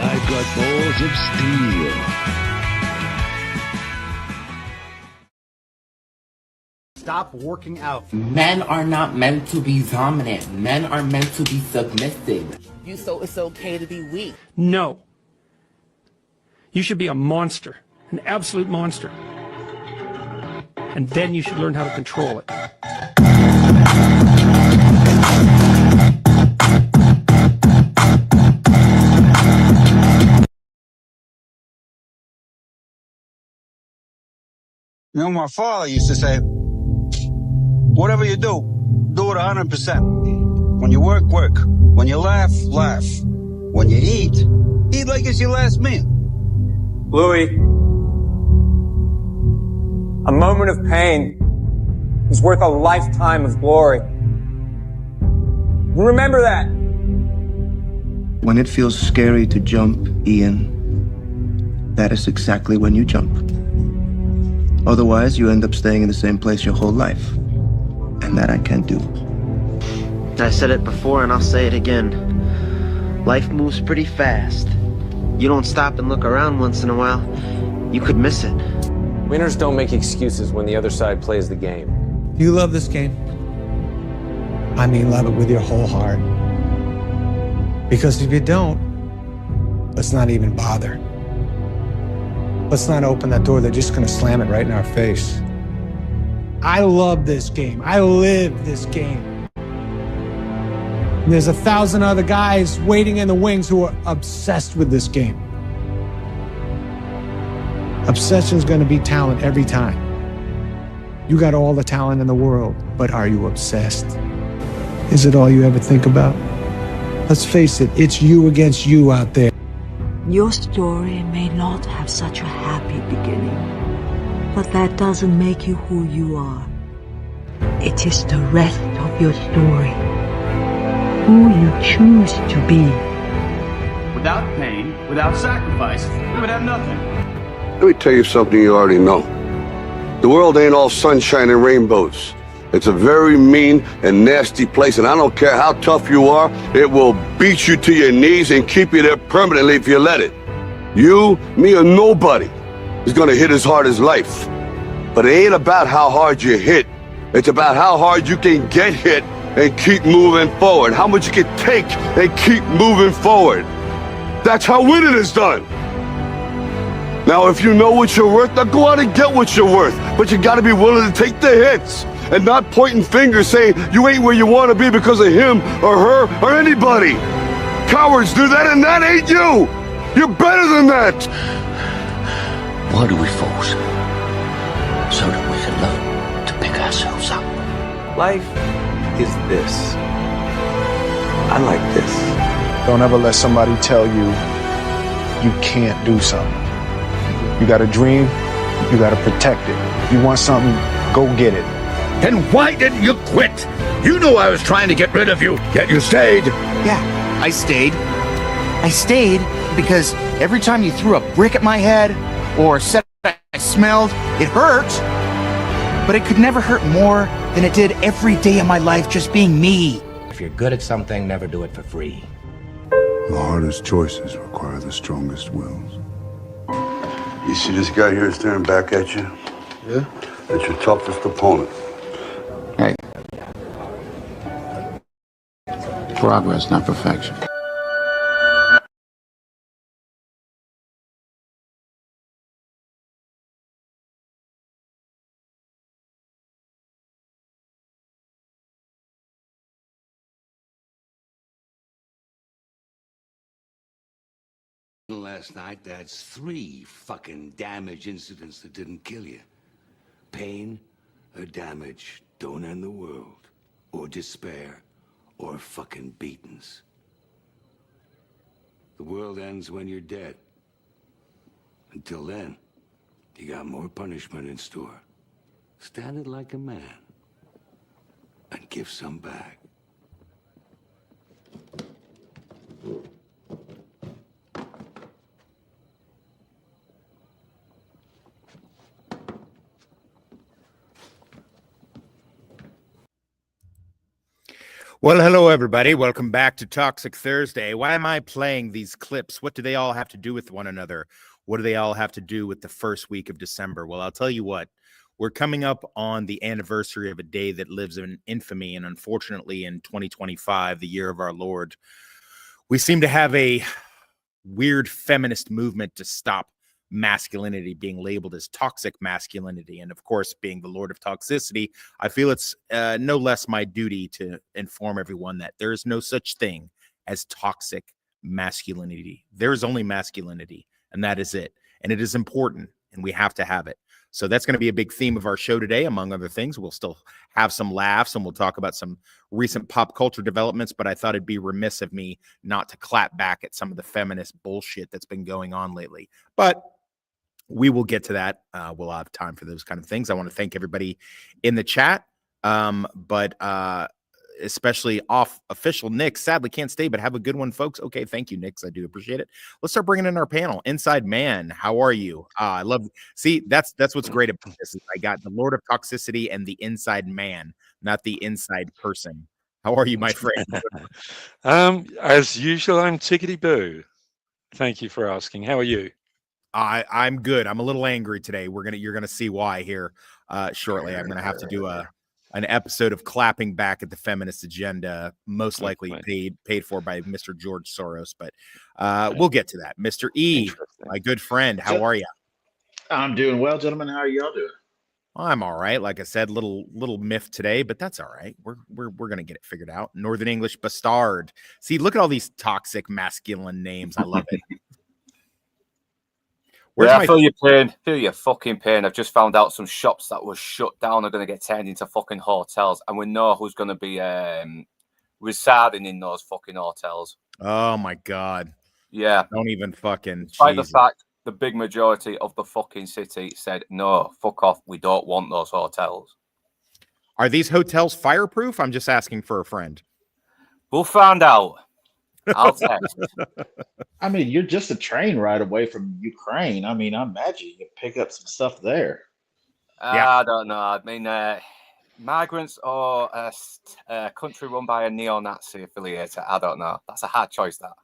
I've got balls of steel. Stop working out. Men are not meant to be dominant. Men are meant to be submissive. So it's okay to be weak. No. You should be a monster, an absolute monster. And then you should learn how to control it. You know, my father used to say, whatever you do it 100%. When you work, work. When you laugh, laugh. When you eat like it's your last meal. Louis, a moment of pain is worth a lifetime of glory. Remember that. When it feels scary to jump, Ian, that is exactly when you jump. Otherwise, you end up staying in the same place your whole life. And that I can't do. I said it before and I'll say it again. Life moves pretty fast. You don't stop and look around once in a while, you could miss it. Winners don't make excuses when the other side plays the game. You love this game. I mean, love it with your whole heart. Because if you don't, let's not even bother. Let's not open that door. They're just gonna slam it right in our face. I love this game. I live this game. And there's 1,000 other guys waiting in the wings who are obsessed with this game. Obsession's gonna be talent every time. You got all the talent in the world, but are you obsessed? Is it all you ever think about? Let's face it, it's you against you out there. Your story may not have such a happy beginning, but that doesn't make you who you are. It is the rest of your story. Who you choose to be. Without pain, without sacrifice, we would have nothing. Let me tell you something you already know. The world ain't all sunshine and rainbows. It's a very mean and nasty place, and I don't care how tough you are, it will beat you to your knees and keep you there permanently if you let it. You, me, or nobody is gonna hit as hard as life. But it ain't about how hard you hit. It's about how hard you can get hit and keep moving forward. How much you can take and keep moving forward. That's how winning is done. Now, if you know what you're worth, now go out and get what you're worth. But you gotta be willing to take the hits and not pointing fingers saying you ain't where you wanna be because of him or her or anybody. Cowards do that, and that ain't you. You're better than that. Why do we fall? So that we can learn to pick ourselves up. Life is this. I like this. Don't ever let somebody tell you you can't do something. You got a dream, you got to protect it. If you want something, go get it. Then why didn't you quit? You knew I was trying to get rid of you, yet you stayed. Yeah, I stayed. I stayed because every time you threw a brick at my head or said I smelled, it hurt. But it could never hurt more than it did every day of my life just being me. If you're good at something, never do it for free. The hardest choices require the strongest wills. You see this guy here staring back at you? Yeah? That's your toughest opponent. Hey. Progress, not perfection. Last night, that's 3 fucking damage incidents that didn't kill you. Pain or damage don't end the world, or despair, or fucking beatings. The world ends when you're dead. Until then, you got more punishment in store. Stand it like a man, and give some back. Well, hello, everybody. Welcome back to Toxic Thursday. Why am I playing these clips? What do they all have to do with one another? What do they all have to do with the first week of December? Well, I'll tell you what. We're coming up on the anniversary of a day that lives in infamy, and unfortunately, in 2025, the year of our Lord, we seem to have a weird feminist movement to stop masculinity being labeled as toxic masculinity. And of course, being the Lord of Toxicity, I feel it's no less my duty to inform everyone that there is no such thing as toxic masculinity. There is only masculinity, and that is it. And it is important, and we have to have it. So that's going to be a big theme of our show today, among other things. We'll still have some laughs, and we'll talk about some recent pop culture developments, but I thought it'd be remiss of me not to clap back at some of the feminist bullshit that's been going on lately. But we will get to that. We'll have time for those kind of things. I want to thank everybody in the chat, but especially off official Nick. Sadly can't stay, but have a good one, folks. Okay, thank you, Nick. I do appreciate it. Let's start bringing in our panel. Inside Man, how are you? I love. See, that's what's great about this. Is I got the Lord of Toxicity and the Inside Man, not the inside person. How are you, my friend? As usual, I'm tickety boo. Thank you for asking. How are you? I'm good. I'm a little angry today. You're gonna see why here shortly. I'm gonna have to do an episode of clapping back at the feminist agenda, most likely paid for by Mr. George Soros. But we'll get to that. Mr. E, my good friend, how are you? I'm doing well, gentlemen. How are y'all doing? I'm all right. Like I said, little miff today, but that's all right. We're gonna get it figured out. Northern English Bastard. See, look at all these toxic masculine names. I love it. I feel your pain. Feel your fucking pain. I've just found out some shops that were shut down are going to get turned into fucking hotels, and we know who's going to be residing in those fucking hotels. Oh my god! Yeah, don't even fucking. Despite the fact the big majority of the fucking city said no, fuck off. We don't want those hotels. Are these hotels fireproof? I'm just asking for a friend. We'll find out. I'll text. I mean, you're just a train ride away from Ukraine. I mean, I imagine you can pick up some stuff there. I don't know. I mean, migrants or a country run by a neo-Nazi affiliator. I don't know. That's a hard choice, that.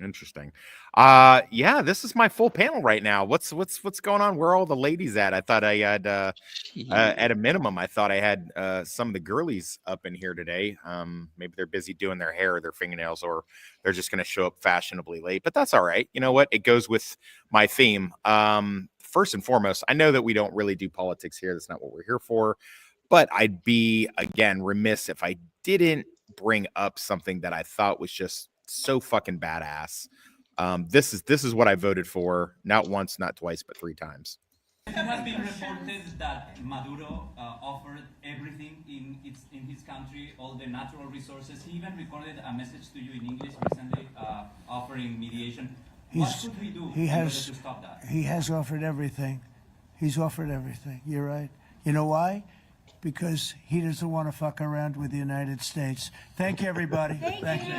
Interesting. Yeah, this is my full panel right now. What's going on? Where are all the ladies at? I thought I had at a minimum, I thought I had some of the girlies up in here today. Maybe they're busy doing their hair or their fingernails, or they're just going to show up fashionably late, but that's all right. You know what? It goes with my theme. First and foremost, I know that we don't really do politics here. That's not what we're here for, but I'd be, again, remiss if I didn't bring up something that I thought was just so fucking badass. This is what I voted for, not once, not twice, but 3 times. It has been reported that Maduro offered everything in his country, all the natural resources. He even recorded a message to you in English recently, offering mediation. What should we do in order to stop that? He has offered everything. He's offered everything. You're right. You know why? Because he doesn't want to fuck around with the United States. Thank you, everybody. Thank you.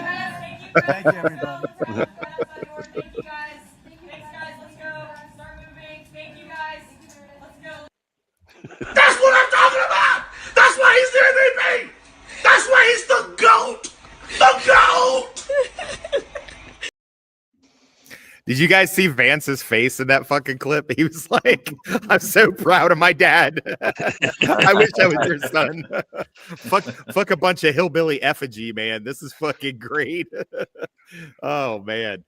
Thank you, everybody. Thank you, guys. Thanks, guys. Let's go. Start moving. Thank you, guys. Let's go. That's what I'm talking about! That's why he's the MVP! That's why he's the GOAT! The GOAT! Did you guys see Vance's face in that fucking clip? He was like, I'm so proud of my dad. I wish I was your son. fuck a bunch of hillbilly effigy, man. This is fucking great. Oh, man.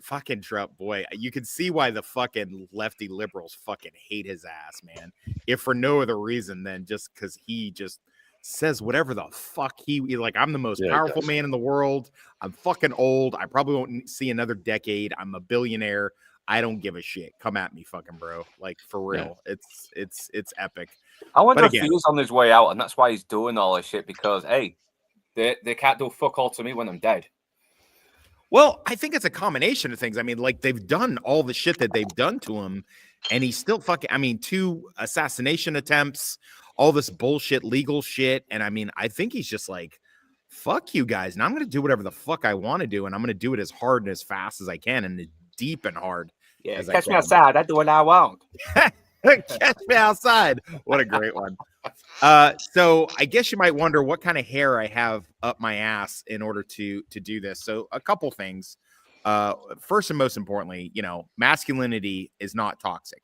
Fucking Trump, boy. You can see why the fucking lefty liberals fucking hate his ass, man. If for no other reason than just because he just says whatever the fuck he like. I'm the most powerful man in the world. I'm fucking old. I probably won't see another decade. I'm a billionaire. I don't give a shit. Come at me, fucking bro. Like, for real. Yeah. It's epic. I wonder if he was on his way out and that's why he's doing all this shit, because hey, they can't do fuck all to me when I'm dead. Well, I think it's a combination of things. I mean, like, they've done all the shit that they've done to him, and he's still fucking, I mean, 2 assassination attempts, all this bullshit, legal shit. And I mean, I think he's just like, fuck you guys. And I'm going to do whatever the fuck I want to do. And I'm going to do it as hard and as fast as I can, and as deep and hard. Yeah, catch me outside. I do what I want. Catch me outside. What a great one. So I guess you might wonder what kind of hair I have up my ass in order to do this. So a couple things. First and most importantly, masculinity is not toxic.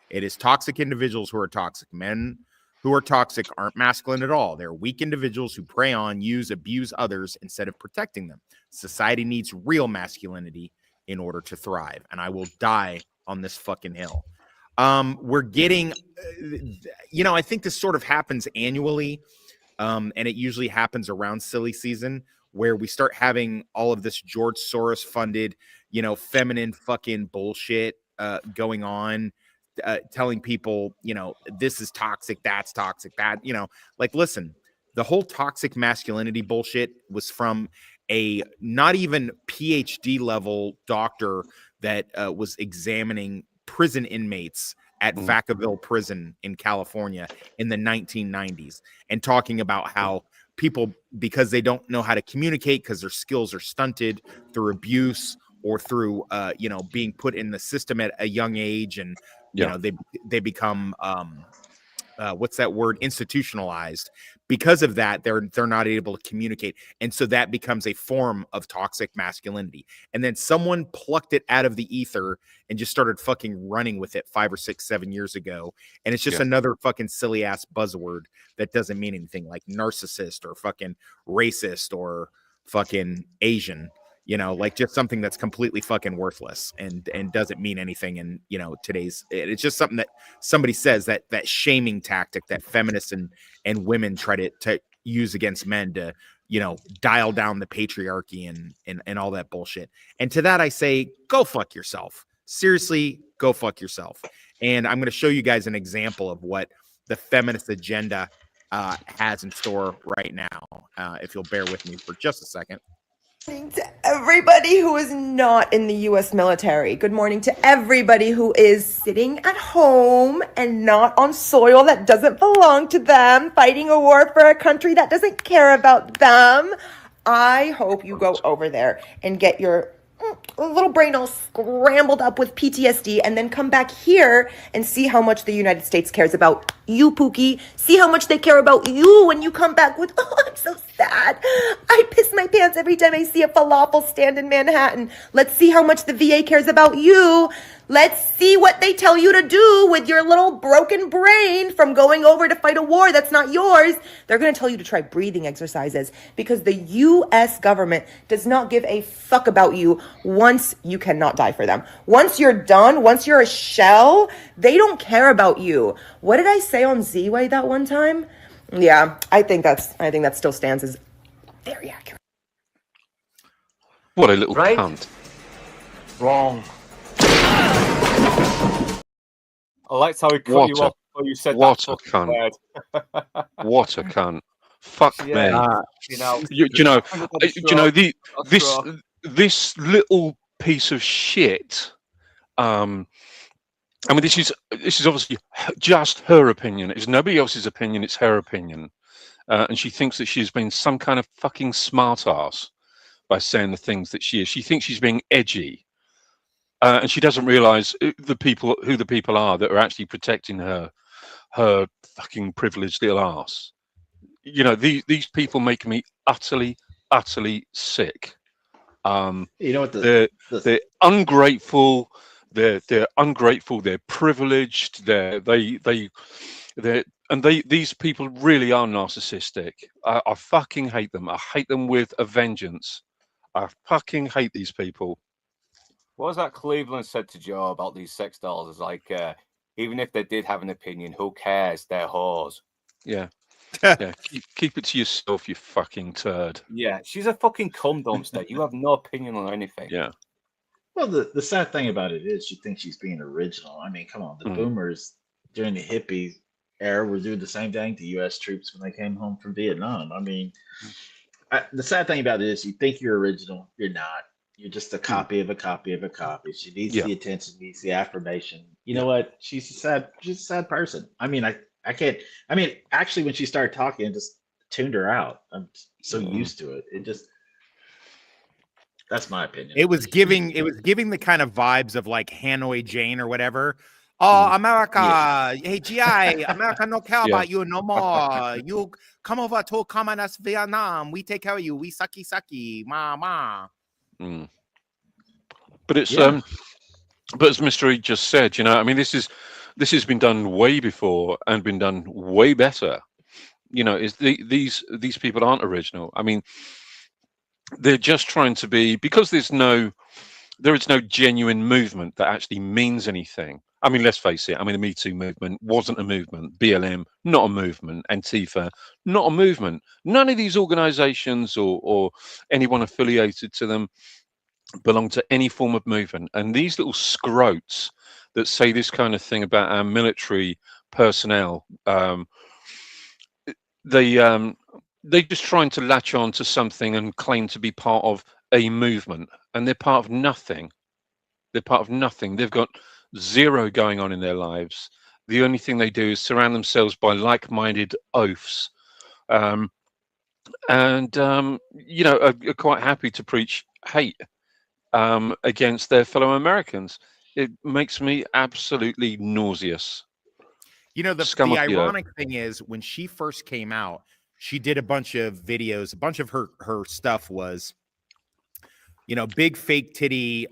It is toxic individuals who are toxic. Men who are toxic aren't masculine at all. They're weak individuals who prey on, use, abuse others instead of protecting them. Society needs real masculinity in order to thrive, and I will die on this fucking hill. We're getting, I think this sort of happens annually, and it usually happens around silly season, where we start having all of this George Soros funded, feminine fucking bullshit going on, telling people, this is toxic, that's toxic, that, listen, the whole toxic masculinity bullshit was from a not even PhD level doctor that was examining prison inmates at Vacaville prison in California in the 1990s, and talking about how people, because they don't know how to communicate because their skills are stunted through abuse or through being put in the system at a young age, and they become what's that word, institutionalized. Because of that, they're not able to communicate, and so that becomes a form of toxic masculinity. And then someone plucked it out of the ether and just started fucking running with it 5 or 6, 7 years ago, and it's just another fucking silly ass buzzword that doesn't mean anything, like narcissist or fucking racist or fucking Asian. Just something that's completely fucking worthless and doesn't mean anything in, today's, it's just something that somebody says, that shaming tactic that feminists and women try to use against men to, dial down the patriarchy and all that bullshit. And to that, I say, go fuck yourself. Seriously, go fuck yourself. And I'm going to show you guys an example of what the feminist agenda has in store right now. If you'll bear with me for just a second. To everybody who is not in the U.S. military. Good morning to everybody who is sitting at home and not on soil that doesn't belong to them, fighting a war for a country that doesn't care about them. I hope you go over there and get your little brain all scrambled up with PTSD, and then come back here and see how much the United States cares about you, Pookie. See how much they care about you when you come back with, oh, I'm so sad. I piss my pants every time I see a falafel stand in Manhattan. Let's see how much the VA cares about you. Let's see what they tell you to do with your little broken brain from going over to fight a war that's not yours. They're going to tell you to try breathing exercises because the U.S. government does not give a fuck about you once you cannot die for them. Once you're done, once you're a shell, they don't care about you. What did I say on Z-Way that one time? Yeah, I think that still stands as very accurate. What a little cunt. Wrong. I liked how he cut you off before you said what that. A cunt. What a cunt. Fuck me. This little piece of shit. This is obviously just her opinion. It's nobody else's opinion. It's her opinion, and she thinks that she's been some kind of fucking smartass by saying the things that she is. She thinks she's being edgy. And she doesn't realize who the people are that are actually protecting her fucking privileged little ass. These people make me utterly sick. They're ungrateful. They're ungrateful. They're privileged. These people really are narcissistic. I fucking hate them. I hate them with a vengeance. I fucking hate these people. What was that Cleveland said to Joe about these sex dolls? It's like, even if they did have an opinion, who cares? They're whores. Yeah. Keep it to yourself, you fucking turd. Yeah, she's a fucking cum dumpster. You have no opinion on anything. Yeah. Well, the sad thing about it is she thinks she's being original. I mean, come on. The boomers during the hippie era were doing the same thing to U.S. troops when they came home from Vietnam. I mean, the sad thing about it is you think you're original. You're not. You're just a copy of a copy of a copy. She needs the attention, needs the affirmation. You know what? She's a sad person. I mean, I can't. I mean, actually, when she started talking, I just tuned her out. I'm so used to it. It just. That's my opinion. It was giving the kind of vibes of like Hanoi Jane or whatever. Oh, America, hey, GI, America no care Yeah. about you no more. You come over to communist Vietnam. We take care of you. We sucky, ma. Mm. But it's Yeah. but as Mr. E just said, I mean, this has been done way before and been done way better. These people aren't original. I mean, they're just trying to be, because there is no genuine movement that actually means anything. I mean, let's face it. I mean, the Me Too movement wasn't a movement. BLM, not a movement. Antifa, not a movement. None of these organizations or anyone affiliated to them belong to any form of movement. And these little scrotes that say this kind of thing about our military personnel, they're just trying to latch on to something and claim to be part of a movement, and they're part of nothing. They're part of nothing. They've got zero going on in their lives. The only thing they do is surround themselves by like-minded oafs, are quite happy to preach hate against their fellow Americans. It makes me absolutely nauseous. The ironic thing is, when she first came out, she did a bunch of videos. A bunch of her stuff was, big fake titty,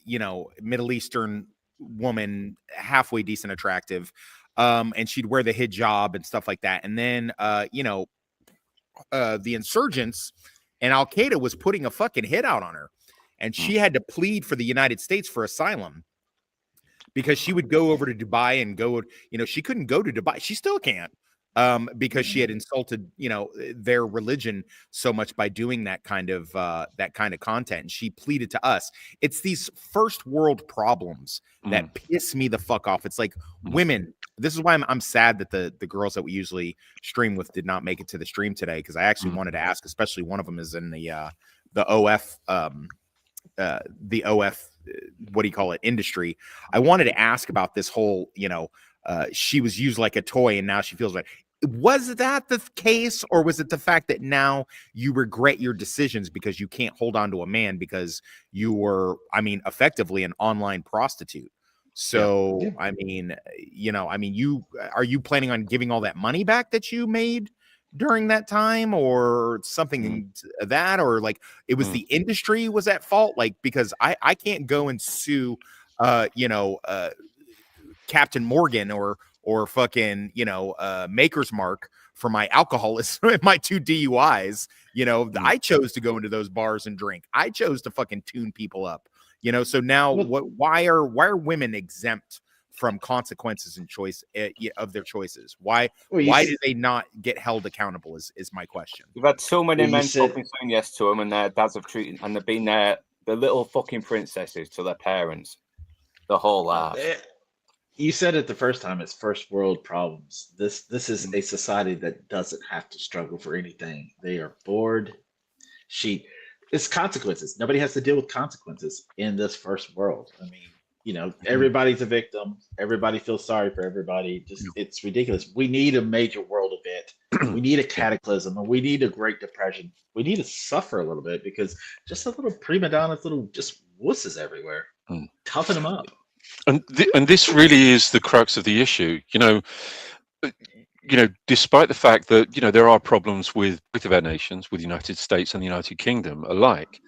Middle Eastern woman, halfway decent, attractive, and she'd wear the hijab and stuff like that. And then, the insurgents and Al Qaeda was putting a fucking hit out on her, and she had to plead for the United States for asylum because she would go over to Dubai and she couldn't go to Dubai. She still can't. Because she had insulted, their religion so much by doing that kind of content. And she pleaded to us. It's these first world problems that piss me the fuck off. It's like women. This is why I'm sad that the girls that we usually stream with did not make it to the stream today, because I actually wanted to ask, especially one of them is in the OF what do you call it, industry. I wanted to ask about this whole, she was used like a toy and now she feels like, was that the case, or was it the fact that now you regret your decisions because you can't hold on to a man because you were, effectively an online prostitute? So, yeah. Are you planning on giving all that money back that you made during that time, or something that, or like it was the industry was at fault? Like, because I can't go and sue, Captain Morgan or fucking, Maker's Mark for my alcoholism and my 2 DUIs. I chose to go into those bars and drink. I chose to fucking tune people up, so now why are women exempt from consequences and choice of their choices? Why do they not get held accountable is my question. You've had so many men fucking saying yes to them, and their dads have treated, and they've been the little fucking princesses to their parents the whole life. You said it the first time. It's first world problems. This is a society that doesn't have to struggle for anything. They are bored. It's consequences. Nobody has to deal with consequences in this first world. I mean, everybody's a victim. Everybody feels sorry for everybody. It's ridiculous. We need a major world event. We need a cataclysm, and we need a Great Depression. We need to suffer a little bit, because just a little prima donnas, little just wusses everywhere. Toughen them up. And this really is the crux of the issue. Despite the fact that there are problems with both of our nations, with the United States and the United Kingdom alike.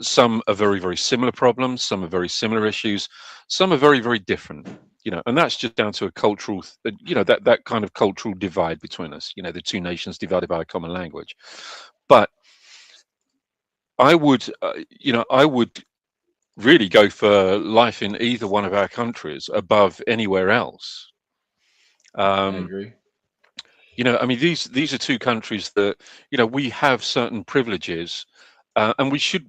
Some are very, very similar problems. Some are very similar issues. Some are very, very different. And that's just down to a cultural, that kind of cultural divide between us. The two nations divided by a common language. But I would really go for life in either one of our countries above anywhere else. I agree. These are two countries that we have certain privileges, and we should.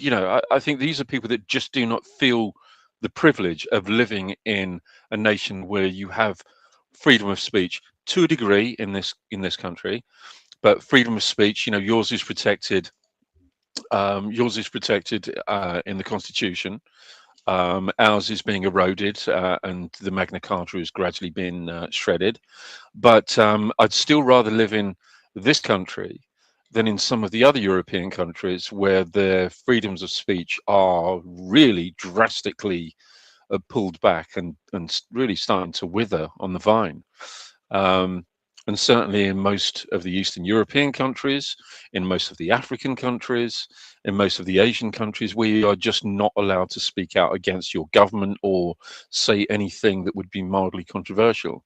I think these are people that just do not feel the privilege of living in a nation where you have freedom of speech to a degree in this country, but freedom of speech, yours is protected. Yours is protected in the Constitution. Ours is being eroded, and the Magna Carta is gradually being shredded. But I'd still rather live in this country than in some of the other European countries where their freedoms of speech are really drastically pulled back and really starting to wither on the vine. And certainly in most of the Eastern European countries, in most of the African countries, in most of the Asian countries, we are just not allowed to speak out against your government or say anything that would be mildly controversial.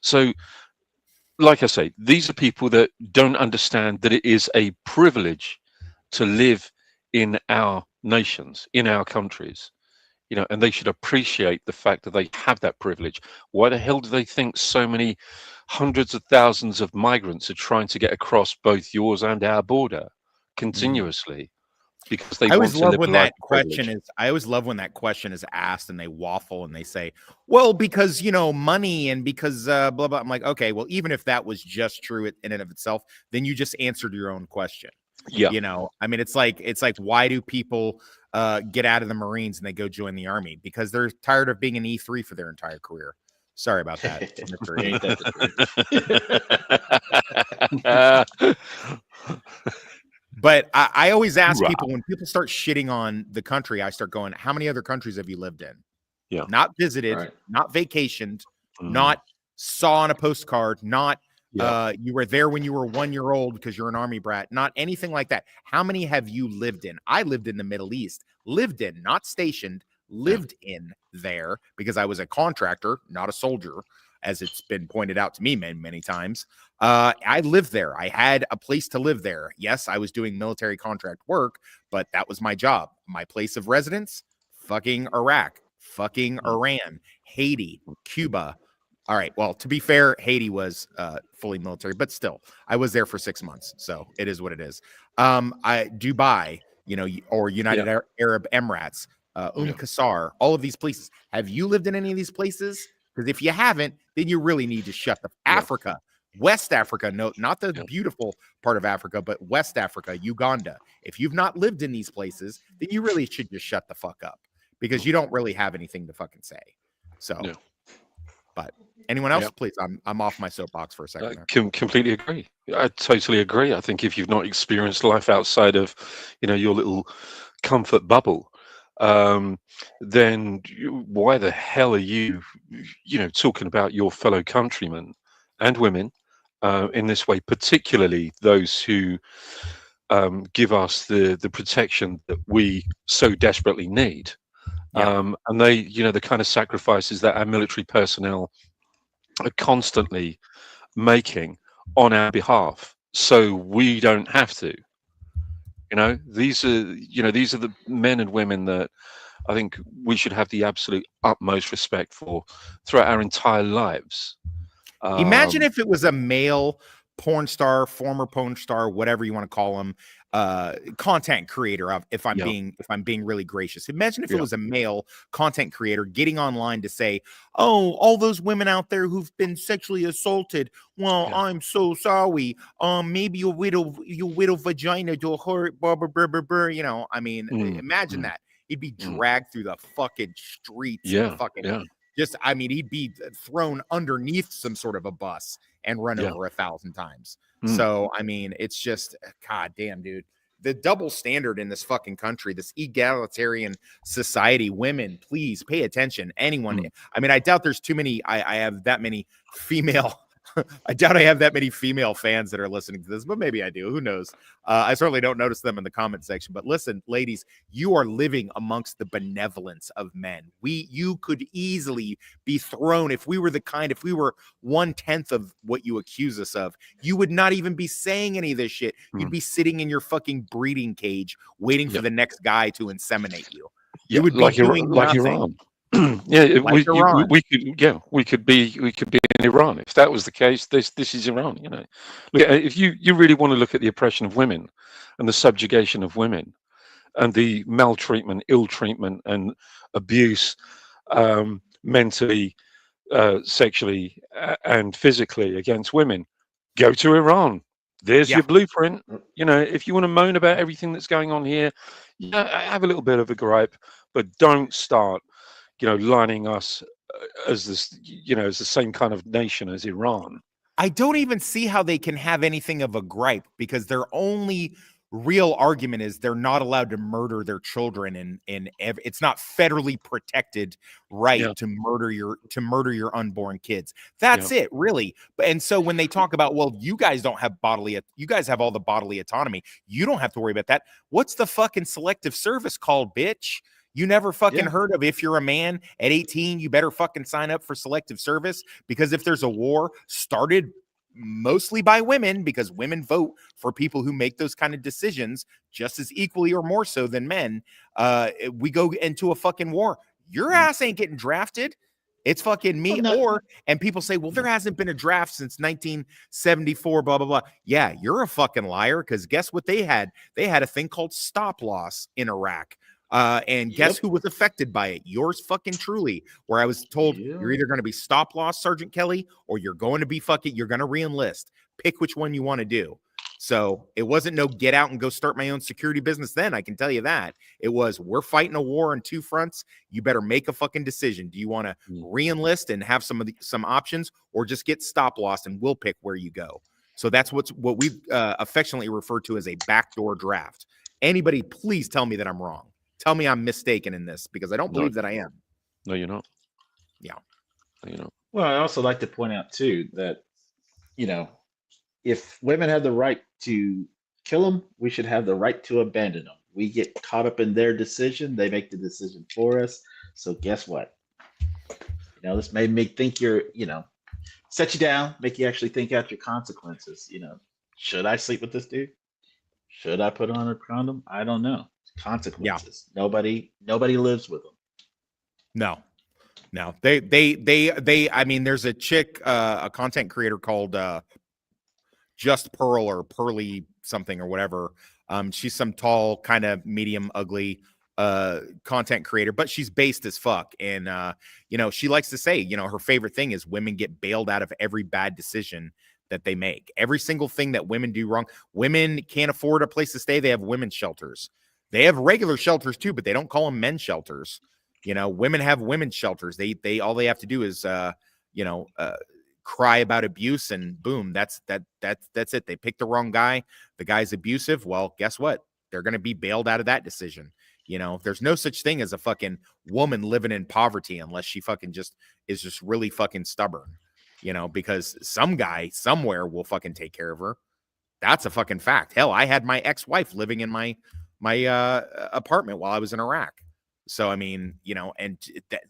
So, like I say, these are people that don't understand that it is a privilege to live in our nations, in our countries. You know, and they should appreciate the fact that they have that privilege. Why the hell do they think so many hundreds of thousands of migrants are trying to get across both yours and our border continuously? Because they I always want to love live when a life that of question privilege. is. I always love when that question is asked and they waffle and they say, "Well, because money and because blah blah." I'm like, okay, well, even if that was just true in and of itself, then you just answered your own question. Yeah. I mean, it's like why do people get out of the Marines and they go join the Army? Because they're tired of being an E3 for their entire career. Sorry about that. But I always ask Right. people, when people start shitting on the country, I start going, how many other countries have you lived in? Yeah. Not visited, not vacationed, Mm. not saw on a postcard, not Yeah. you were there when you were 1 year old because you're an Army brat, not anything like that. How many have you lived in? I lived in the Middle East, lived in, not stationed, lived in there because I was a contractor, not a soldier, as it's been pointed out to me many, many times. I lived there. I had a place to live there. Yes, I was doing military contract work, but that was my job. My place of residence, fucking Iraq, fucking Iran, Haiti, Cuba. All right. Well, to be fair, Haiti was fully military, but still, I was there for 6 months. So it is what it is. Dubai, or United Arab Emirates, Qasar, all of these places. Have you lived in any of these places? Because if you haven't, then you really need to shut the Africa, West Africa, no, not the beautiful part of Africa, but West Africa, Uganda. If you've not lived in these places, then you really should just shut the fuck up because you don't really have anything to fucking say. So, but anyone else, please? I'm off my soapbox for a second. I completely agree. I totally agree. I think if you've not experienced life outside of, your little comfort bubble, then why the hell are you, talking about your fellow countrymen and women in this way, particularly those who give us the protection that we so desperately need. And they, the kind of sacrifices that our military personnel are constantly making on our behalf, so we don't have to. These are the men and women that I think we should have the absolute utmost respect for throughout our entire lives. Imagine if it was a male porn star, former porn star, whatever you want to call him, content creator. If I'm being really gracious, imagine if it was a male content creator getting online to say, "Oh, all those women out there who've been sexually assaulted. Well, I'm so sorry. Maybe your widow vagina to hurt." Blah, blah, blah, blah, blah. I mean, imagine that. He'd be dragged through the fucking streets. He'd be thrown underneath some sort of a bus and run over 1,000 times. So, I mean, it's just, God damn, dude. The double standard in this fucking country, this egalitarian society, women, please pay attention. Anyone. I mean, I doubt there's too many. I have that many female. I doubt I have that many female fans that are listening to this, but maybe I do. Who knows? I certainly don't notice them in the comment section. But listen, ladies, you are living amongst the benevolence of men. You could easily be thrown if we were 1/10 of what you accuse us of. You would not even be saying any of this shit. You'd be sitting in your fucking breeding cage waiting for the next guy to inseminate you. You would be doing nothing. Iran. We could be in Iran if that was the case. This is Iran. Look, if you really want to look at the oppression of women and the subjugation of women and the maltreatment, ill treatment, and abuse, mentally, sexually, and physically against women, go to Iran. There's your blueprint. If you want to moan about everything that's going on here, have a little bit of a gripe, but don't start lining us as this, as the same kind of nation as Iran. I don't even see how they can have anything of a gripe because their only real argument is they're not allowed to murder their children, it's not federally protected right to murder your unborn kids. That's it, really. And so when they talk about, well, you guys don't have you guys have all the bodily autonomy, you don't have to worry about that. What's the fucking selective service called, bitch? You never fucking heard of, if you're a man at 18, you better fucking sign up for selective service, because if there's a war started mostly by women, because women vote for people who make those kind of decisions just as equally or more so than men, we go into a fucking war. Your ass ain't getting drafted. It's fucking me. And people say, well, there hasn't been a draft since 1974, blah, blah, blah. Yeah, you're a fucking liar, because guess what they had? They had a thing called stop loss in Iraq. And guess who was affected by it? Yours fucking truly, where I was told you're either going to be stop loss, Sergeant Kelly, or you're going to be you're going to re-enlist. Pick which one you want to do. So it wasn't no get out and go start my own security business then, I can tell you that. It was, we're fighting a war on two fronts. You better make a fucking decision. Do you want to re-enlist and have some options, or just get stop loss and we'll pick where you go? So that's what we affectionately refer to as a backdoor draft. Anybody, please tell me that I'm wrong. Tell me I'm mistaken in this, because I don't believe that I am. No, you're not. Yeah. No, you're not. Well, I also like to point out too that, if women have the right to kill them, we should have the right to abandon them. We get caught up in their decision; they make the decision for us. So guess what? This made me think set you down, make you actually think out your consequences. Should I sleep with this dude? Should I put on a condom? I don't know. Consequences. Nobody lives with them. No. They I mean, there's a chick, a content creator called Just Pearl, or Pearly something or whatever. She's some tall, kind of medium ugly content creator, but she's based as fuck. And she likes to say, her favorite thing is women get bailed out of every bad decision that they make. Every single thing that women do wrong. Women can't afford a place to stay. They have women's shelters. They have regular shelters too, but they don't call them men's shelters. Women have women's shelters. They all they have to do is cry about abuse, and boom, that's it. They pick the wrong guy. The guy's abusive. Well, guess what? They're going to be bailed out of that decision. There's no such thing as a fucking woman living in poverty unless she fucking is just really fucking stubborn. Because some guy somewhere will fucking take care of her. That's a fucking fact. Hell, I had my ex-wife living in my apartment while I was in Iraq. So, I mean, and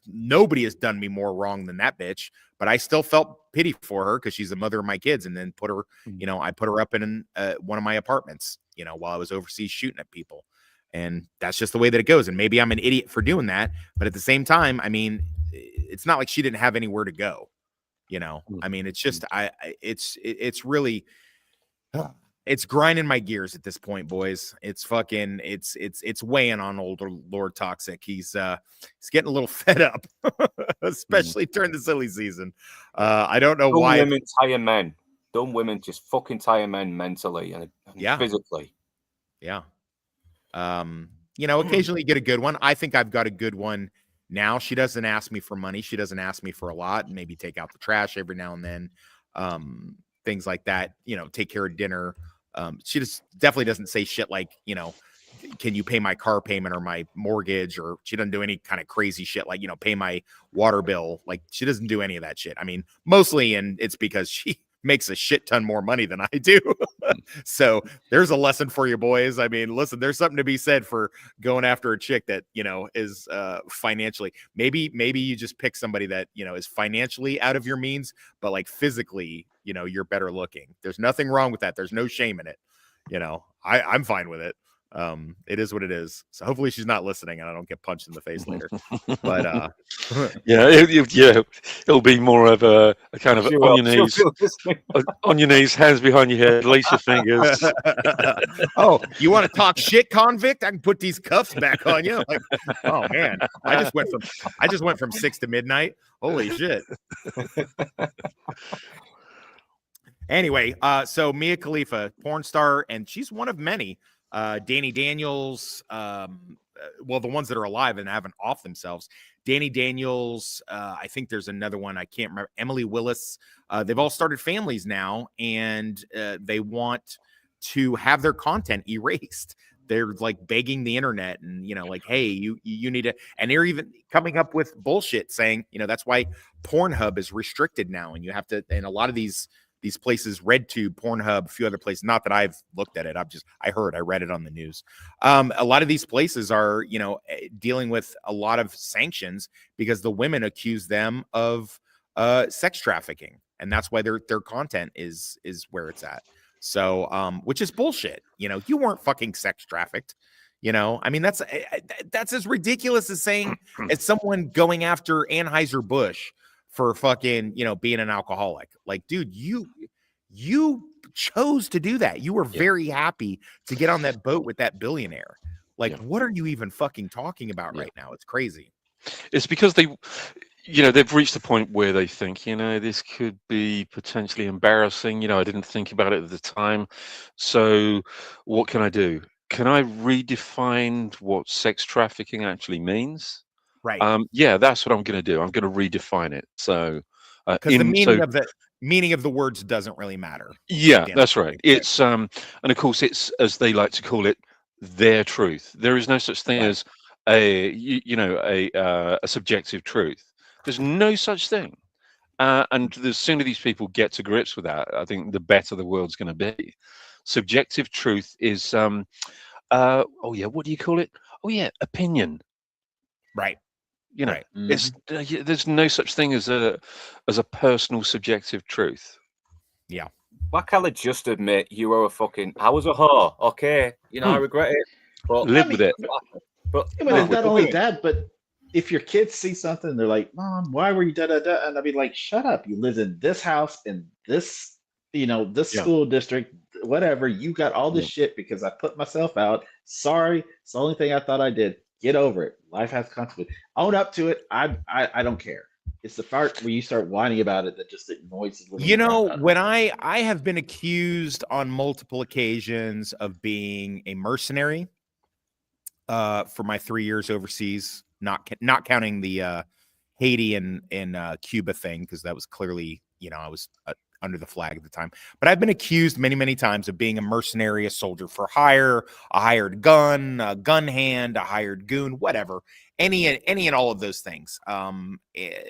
nobody has done me more wrong than that bitch, but I still felt pity for her because she's the mother of my kids, and then put her, I put her up in one of my apartments, while I was overseas shooting at people. And that's just the way that it goes. And maybe I'm an idiot for doing that, but at the same time, I mean, it's not like she didn't have anywhere to go. I mean, it's just, it's really, it's grinding my gears at this point, boys. It's fucking, it's weighing on old Lord Toxic. He's getting a little fed up, especially during the silly season. I don't know why. Women tire men. Dumb women just fucking tire men mentally and physically. Yeah. Occasionally you get a good one. I think I've got a good one now. She doesn't ask me for money. She doesn't ask me for a lot. Maybe take out the trash every now and then. Things like that, take care of dinner. She definitely doesn't say shit like, can you pay my car payment or my mortgage? Or she doesn't do any kind of crazy shit like, pay my water bill. Like, she doesn't do any of that shit. I mean, mostly, and it's because she makes a shit ton more money than I do. So there's a lesson for you boys. I mean, listen, there's something to be said for going after a chick that, is financially, maybe you just pick somebody that, is financially out of your means, but like physically, you're better looking. There's nothing wrong with that. There's no shame in it. I'm fine with it. It is what it is. So hopefully she's not listening and I don't get punched in the face later. But it'll be more of a kind of on your knees, hands behind your head, lace your fingers. Oh, you want to talk shit, convict? I can put these cuffs back on you. Like, oh man, I just went from 6 to midnight. Holy shit. Anyway, so Mia Khalifa, porn star, and she's one of many. Danny Daniels, well, the ones that are alive and haven't off themselves. Danny Daniels, I think there's another one, I can't remember. Emily Willis. They've all started families now, and they want to have their content erased. They're like begging the internet and, you know, like, hey, you need to, and they're even coming up with bullshit saying, you know, that's why Pornhub is restricted now. And you have to, and a lot of these places, RedTube, Pornhub, a few other places, not that I've looked at it. I read it on the news. A lot of these places are, you know, dealing with a lot of sanctions because the women accuse them of sex trafficking. And that's why their content is where it's at. So, which is bullshit. You know, you weren't fucking sex trafficked. You know, I mean, that's as ridiculous as saying as someone going after Anheuser-Busch for fucking, you know, being an alcoholic. Like, dude, you chose to do that. You were very happy to get on that boat with that billionaire. Like, what are you even fucking talking about right now? It's crazy. It's because they, you know, they've reached a point where they think, you know, this could be potentially embarrassing. You know, I didn't think about it at the time. So what can I do? Can I redefine what sex trafficking actually means? Right. Yeah, that's what I'm going to do. I'm going to redefine it. So, because the meaning of the words doesn't really matter. Yeah, that's right. It's and of course it's, as they like to call it, their truth. There is no such thing as a subjective truth. There's no such thing. And the sooner these people get to grips with that, I think the better the world's going to be. Subjective truth is, what do you call it? Oh yeah, opinion. Right. You know, it's there's no such thing as a personal subjective truth. Yeah. Why can't I just admit you were I was a whore. Okay, you know, I regret it, but live with it. But not only that, but if your kids see something, they're like, "Mom, why were you da da da?" And I'll be like, "Shut up! You lived in this house in this, you know, this school district, whatever. You got all this shit because I put myself out. Sorry, it's the only thing I thought I did. Get over it. Life has consequences. Own up to it. I don't care. It's the part where you start whining about it that just annoys the little. You know, when I have been accused on multiple occasions of being a mercenary for my 3 years overseas, not counting the Haiti and Cuba thing, because that was clearly, you know, I was under the flag at the time. But I've been accused many, many times of being a mercenary, a soldier for hire, a hired gun, a gun hand, a hired goon, whatever. Any and all of those things.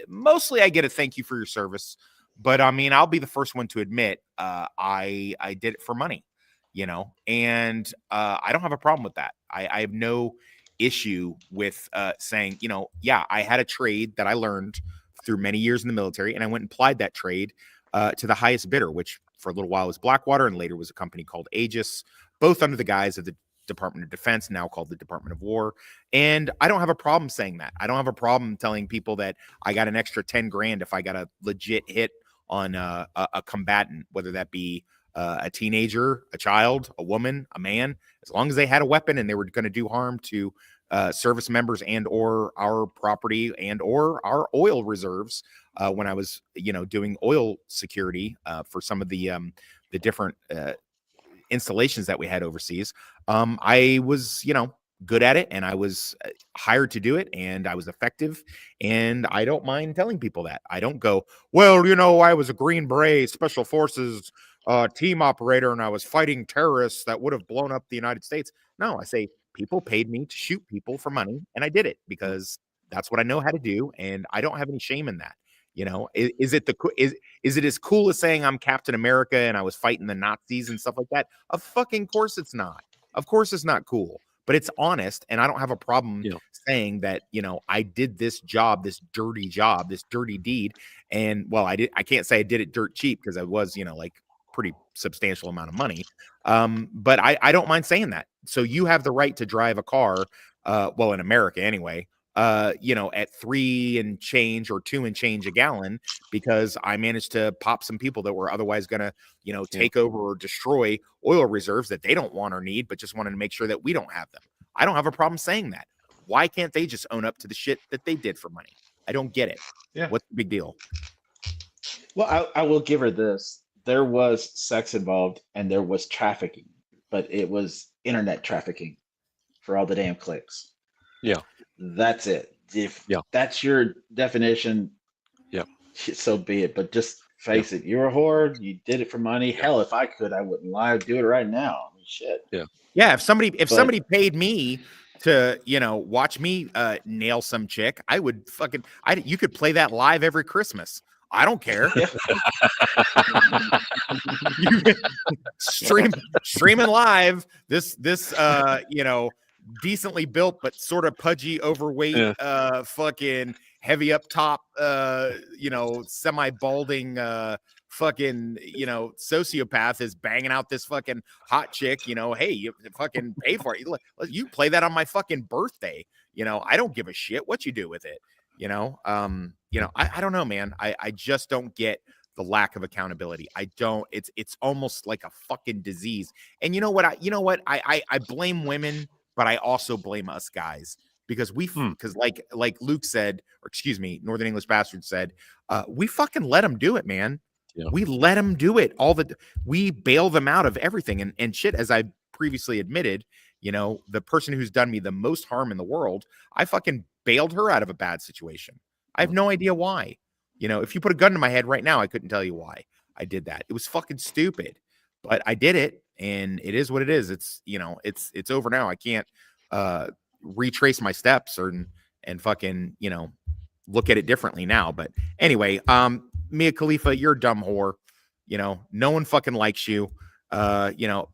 Mostly I get a thank you for your service. But I mean, I'll be the first one to admit I did it for money, you know, and I don't have a problem with that. I have no issue with saying, you know, yeah, I had a trade that I learned through many years in the military, and I went and applied that trade to the highest bidder, which for a little while was Blackwater and later was a company called Aegis, both under the guise of the Department of Defense, now called the Department of War. And I don't have a problem saying that. I don't have a problem telling people that I got an extra 10 grand if I got a legit hit on a combatant, whether that be a teenager, a child, a woman, a man, as long as they had a weapon and they were going to do harm to service members and or our property and or our oil reserves. When I was, you know, doing oil security for some of the different installations that we had overseas, I was, you know, good at it, and I was hired to do it, and I was effective, and I don't mind telling people that. I don't go, well, you know, I was a Green Beret Special Forces team operator, and I was fighting terrorists that would have blown up the United States. No, I say people paid me to shoot people for money, and I did it because that's what I know how to do, and I don't have any shame in that. You know, is it as cool as saying I'm Captain America and I was fighting the Nazis and stuff like that? Of fucking course it's not. Of course it's not cool, but it's honest, and I don't have a problem saying that, you know, I did this job, this dirty deed, and well, I can't say I did it dirt cheap because I was, you know, like pretty substantial amount of money. But I don't mind saying that. So you have the right to drive a car, well, in America anyway, you know, at 3 and change or 2 and change a gallon, because I managed to pop some people that were otherwise going to, you know, take over or destroy oil reserves that they don't want or need, but just wanted to make sure that we don't have them. I don't have a problem saying that. Why can't they just own up to the shit that they did for money? I don't get it. Yeah. What's the big deal? Well, I will give her this. There was sex involved and there was trafficking, but it was internet trafficking for all the damn clicks. Yeah. That's it. If that's your definition, so be it. But just face it, you're a whore. You did it for money. Hell, if I could, I wouldn't lie. Do it right now. I mean, shit. Yeah. If somebody paid me to, watch me nail some chick, I would you could play that live every Christmas. I don't care. Streaming live this decently built but sort of pudgy, overweight, fucking heavy up top, semi-balding, fucking, sociopath is banging out this fucking hot chick. Hey, you fucking pay for it. You play that on my fucking birthday. I don't give a shit what you do with it. I don't know, man. I just don't get the lack of accountability. I don't. It's almost like a fucking disease. And you know what? I blame women, but I also blame us guys because because like Luke said, or excuse me, Northern English Bastard said, we fucking let them do it, man. Yeah. We let them do it. We bail them out of everything and shit. As I previously admitted, the person who's done me the most harm in the world, I fucking bailed her out of a bad situation. I have no idea why. If you put a gun to my head right now, I couldn't tell you why I did that. It was fucking stupid, but I did it, and it is what it is. It's it's over now. I can't retrace my steps and fucking look at it differently now. But anyway, Mia Khalifa, you're a dumb whore. No one fucking likes you.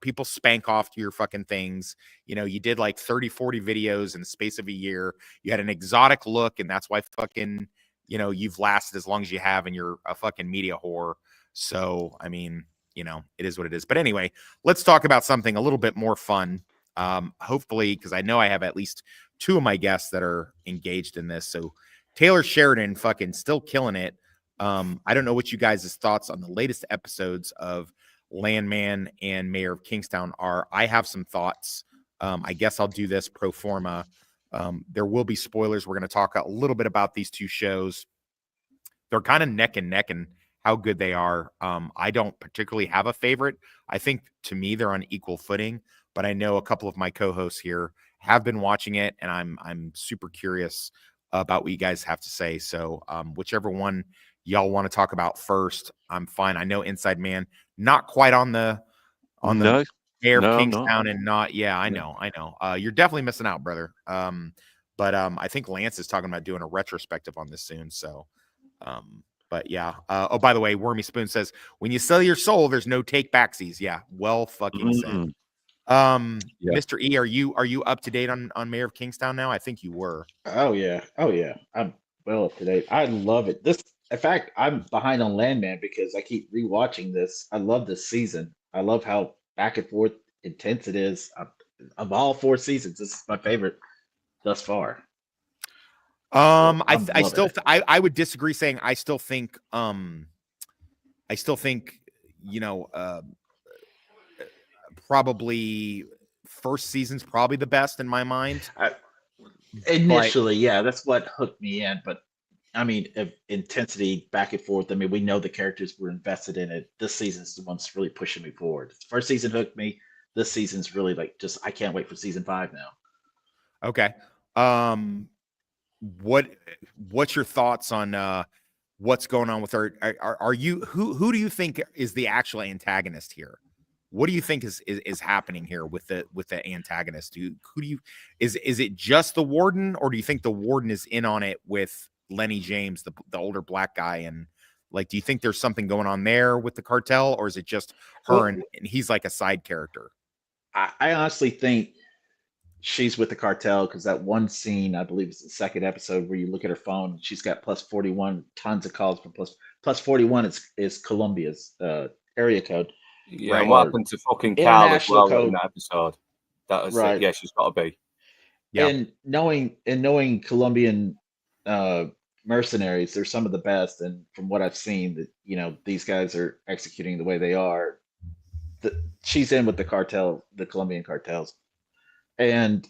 People spank off to your fucking things. You did like 30, 40 videos in the space of a year. You had an exotic look, and that's why fucking, you've lasted as long as you have, and you're a fucking media whore. So, I mean, it is what it is. But anyway, let's talk about something a little bit more fun. Hopefully, because I know I have at least two of my guests that are engaged in this. So Taylor Sheridan fucking still killing it. I don't know what you guys' thoughts on the latest episodes of Landman and Mayor of Kingstown are. I have some thoughts. I guess I'll do this pro forma. There will be spoilers. We're going to talk a little bit about these two shows. They're kind of neck and neck and how good they are. I don't particularly have a favorite. I think to me they're on equal footing, but I know a couple of my co-hosts here have been watching it, and I'm super curious about what you guys have to say. So whichever one y'all want to talk about first, I'm fine. I know Inside Man, not quite on the Mayor of Kingstown, and not. Yeah, I know. You're definitely missing out, brother. But I think Lance is talking about doing a retrospective on this soon. So, but yeah. Oh, by the way, Wormy Spoon says, when you sell your soul, there's no take backsies. Yeah, well fucking said. Mr. E, are you up to date on Mayor of Kingstown now? I think you were. Oh yeah. I'm well up to date. I love it. In fact, I'm behind on Landman because I keep rewatching this. I love this season. I love how back and forth intense it is. Of all 4 seasons, this is my favorite thus far. I would disagree, saying I still think probably first season's probably the best in my mind. Initially, yeah, that's what hooked me in. But I mean, intensity back and forth. I mean, we know the characters were invested in it. This season's the one that's really pushing me forward. First season hooked me. This season's really I can't wait for season 5 now. Okay. What's your thoughts on what's going on with her? Are you who do you think is the actual antagonist here? What do you think is happening here with the antagonist? Is it just the warden, or do you think the warden is in on it with Lenny James, the older black guy? And do you think there's something going on there with the cartel, or is it just her and he's like a side character? I honestly think she's with the cartel, because that one scene, I believe it's the second episode, where you look at her phone, she's got plus 41, tons of calls from plus 41 is Colombia's area code. Yeah, right. What happened to fucking Cal as well in that episode? That was right. Yeah, she's got to be. Yeah. And knowing Colombian mercenaries, they're some of the best. And from what I've seen, that these guys are executing the way they are. She's in with the cartel, the Colombian cartels, and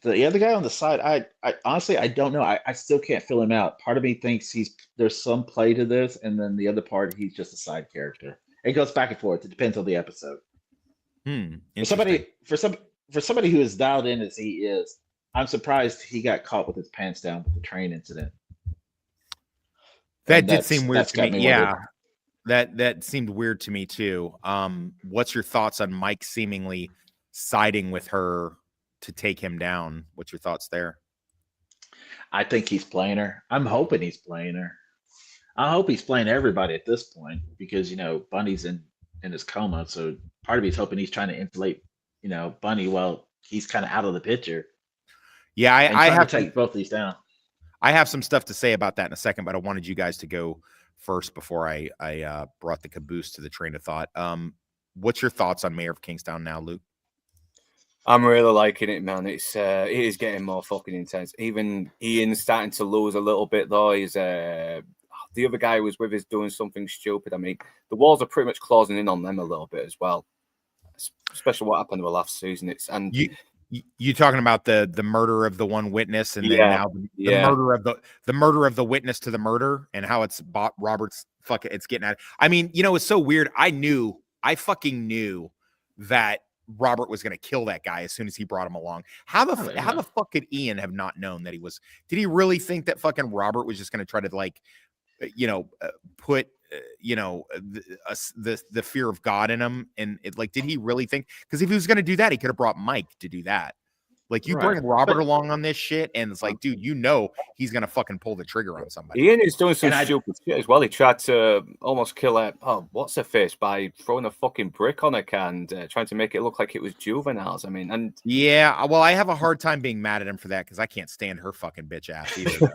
the other guy on the side. I honestly I don't know. I still can't fill him out. Part of me thinks there's some play to this, and then the other part, he's just a side character. It goes back and forth. It depends on the episode. For somebody who is dialed in as he is, I'm surprised he got caught with his pants down with the train incident. That did seem weird to me. Yeah. That seemed weird to me too. What's your thoughts on Mike seemingly siding with her to take him down? What's your thoughts there? I think he's playing her. I'm hoping he's playing her. I hope he's playing everybody at this point because Bunny's in his coma, so part of me is hoping he's trying to insulate Bunny while he's kind of out of the picture. Yeah, I have to take both these down. I have some stuff to say about that in a second, but I wanted you guys to go first before I brought the caboose to the train of thought. What's your thoughts on Mayor of Kingstown now, Luke? I'm really liking it, man. It is getting more fucking intense. Even Ian's starting to lose a little bit, though. He's the other guy who was with us doing something stupid. I mean, the walls are pretty much closing in on them a little bit as well, especially what happened with last season. You talking about the murder of the one witness, and then now the murder of the witness to the murder, and how it's Robert's it's getting at. I mean, it's so weird. I fucking knew that Robert was going to kill that guy as soon as he brought him along. How the fuck could Ian have not known that he was? Did he really think that fucking Robert was just going to try to put the fear of God in him? And did he really think? Because if he was going to do that, he could have brought Mike to do that. Bring Robert along on this shit, and it's like, dude, he's gonna fucking pull the trigger on somebody. Ian is doing some stupid shit as well. He tried to almost kill what's her face by throwing a fucking brick on her and trying to make it look like it was juveniles. I mean, and yeah, well, I have a hard time being mad at him for that because I can't stand her fucking bitch ass either.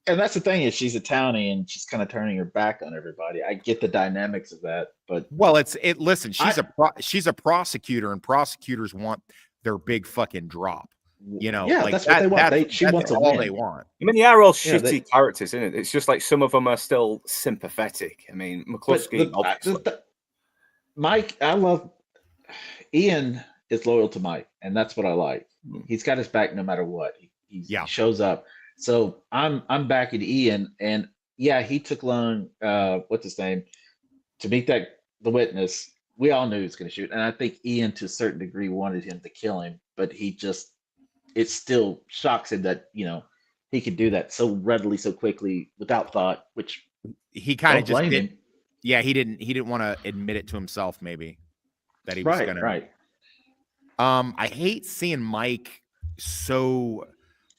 And that's the thing is she's a townie and she's kind of turning her back on everybody. I get the dynamics of that, but listen, she's a prosecutor, and prosecutors want their big fucking drop. That's what they want. She wants all they want. I mean, they are all shitty characters, isn't it? It's just like some of them are still sympathetic. I mean, McCluskey, Mike, I love Ian is loyal to Mike, and that's what I like. He's got his back no matter what. He shows up. So I'm backing Ian, and yeah, he took long. What's his name to meet the witness? We all knew he was going to shoot, and I think Ian, to a certain degree, wanted him to kill him, but it still shocks him that he could do that so readily, so quickly, without thought. Which he kind of just did. Yeah, he didn't want to admit it to himself, maybe that he was gonna. Right. I hate seeing Mike so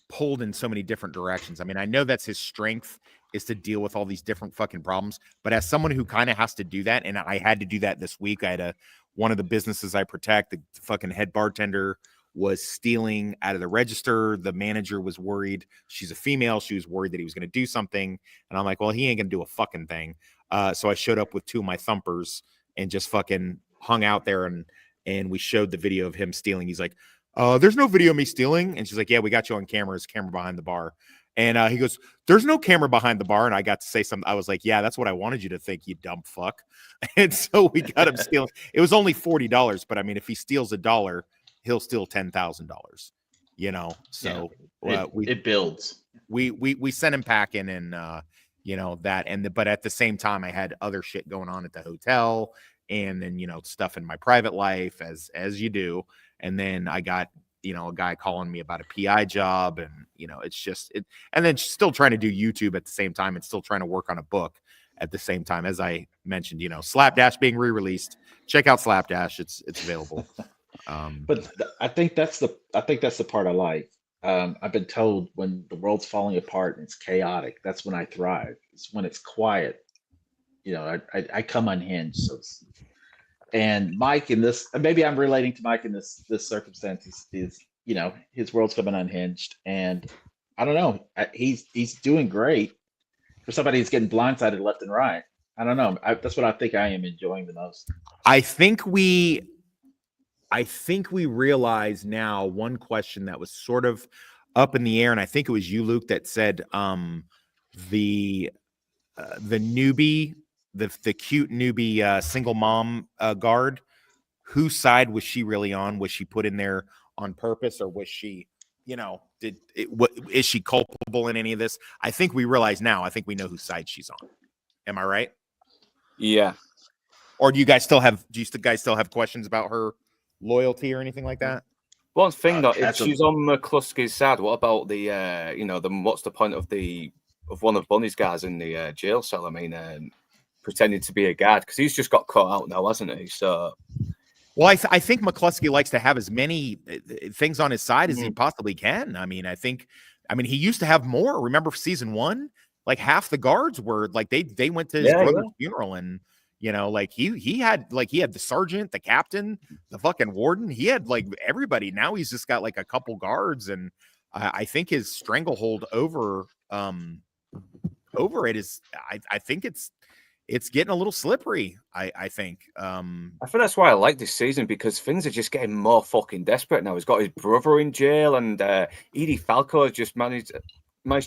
pulled in so many different directions. I mean, I know that's his strength, is to deal with all these different fucking problems, but as someone who kind of has to do that, and I had to do that this week, I had one of the businesses I protect, the fucking head bartender was stealing out of the register. The manager was worried. She's a female. She was worried that he was going to do something. And I'm like, well, he ain't going to do a fucking thing. So I showed up with two of my thumpers and just fucking hung out there. And we showed the video of him stealing. He's like, there's no video of me stealing. And she's like, yeah, we got you on camera. There's a camera behind the bar. And he goes, there's no camera behind the bar. And I got to say something. I was like, yeah, that's what I wanted you to think, you dumb fuck. And so we got him stealing. It was only $40. But I mean, if he steals $1, he'll steal $10,000, So it builds. We sent him packing, and that, and but at the same time, I had other shit going on at the hotel, and then stuff in my private life, as you do, and then I got a guy calling me about a PI job, and it's just it, and then still trying to do YouTube at the same time, and still trying to work on a book at the same time. As I mentioned, Slapdash being re-released. Check out Slapdash; it's available. But I think that's the part I like. I've been told when the world's falling apart and it's chaotic, that's when I thrive. It's when it's quiet. I come unhinged. So and Mike in this, maybe I'm relating to Mike in this circumstance is his world's coming unhinged, and I don't know. He's doing great for somebody who's getting blindsided left and right. I don't know. That's what I think I am enjoying the most. I think we realize now one question that was sort of up in the air, and I think it was you, Luke, that said the newbie, the cute newbie single mom guard, whose side was she really on? Was she put in there on purpose, or was she, is she culpable in any of this? I think we realize now. I think we know whose side she's on. Am I right? Yeah. Or do you guys still have questions about her loyalty or anything like that? One thing though, if she's on McCluskey's side, what about the what's the point of the one of Bunny's guys in the jail cell. I mean, pretending to be a guard because he's just got caught out now, hasn't he? So, well, I think McCluskey likes to have as many things on his side as he possibly can. I mean, he used to have more. Remember season 1? Like half the guards were like they went to his brother's funeral, and like he had the sergeant, the captain, the fucking warden. He had like everybody. Now he's just got like a couple guards, and I think his stranglehold over it is. I think it's getting a little slippery. I think. I think that's why I like this season, because things are just getting more fucking desperate now. He's got his brother in jail, and Edie Falco has just managed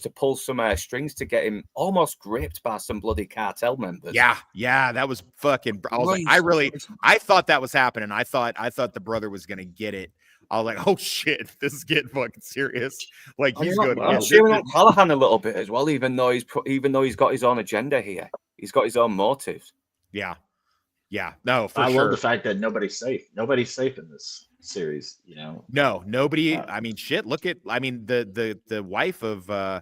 to pull some strings to get him almost gripped by some bloody cartel members. Yeah, that was fucking. I was like, I thought that was happening. I thought the brother was gonna get it. I was like, oh shit, this is getting fucking serious. Like he's good. I'm cheering on Callahan a little bit as well, even though he's got his own agenda here. He's got his own motives. Yeah. No, for I sure. love the fact that nobody's safe. Nobody's safe in this series. No, nobody. I mean, shit. Look at. I mean, the wife of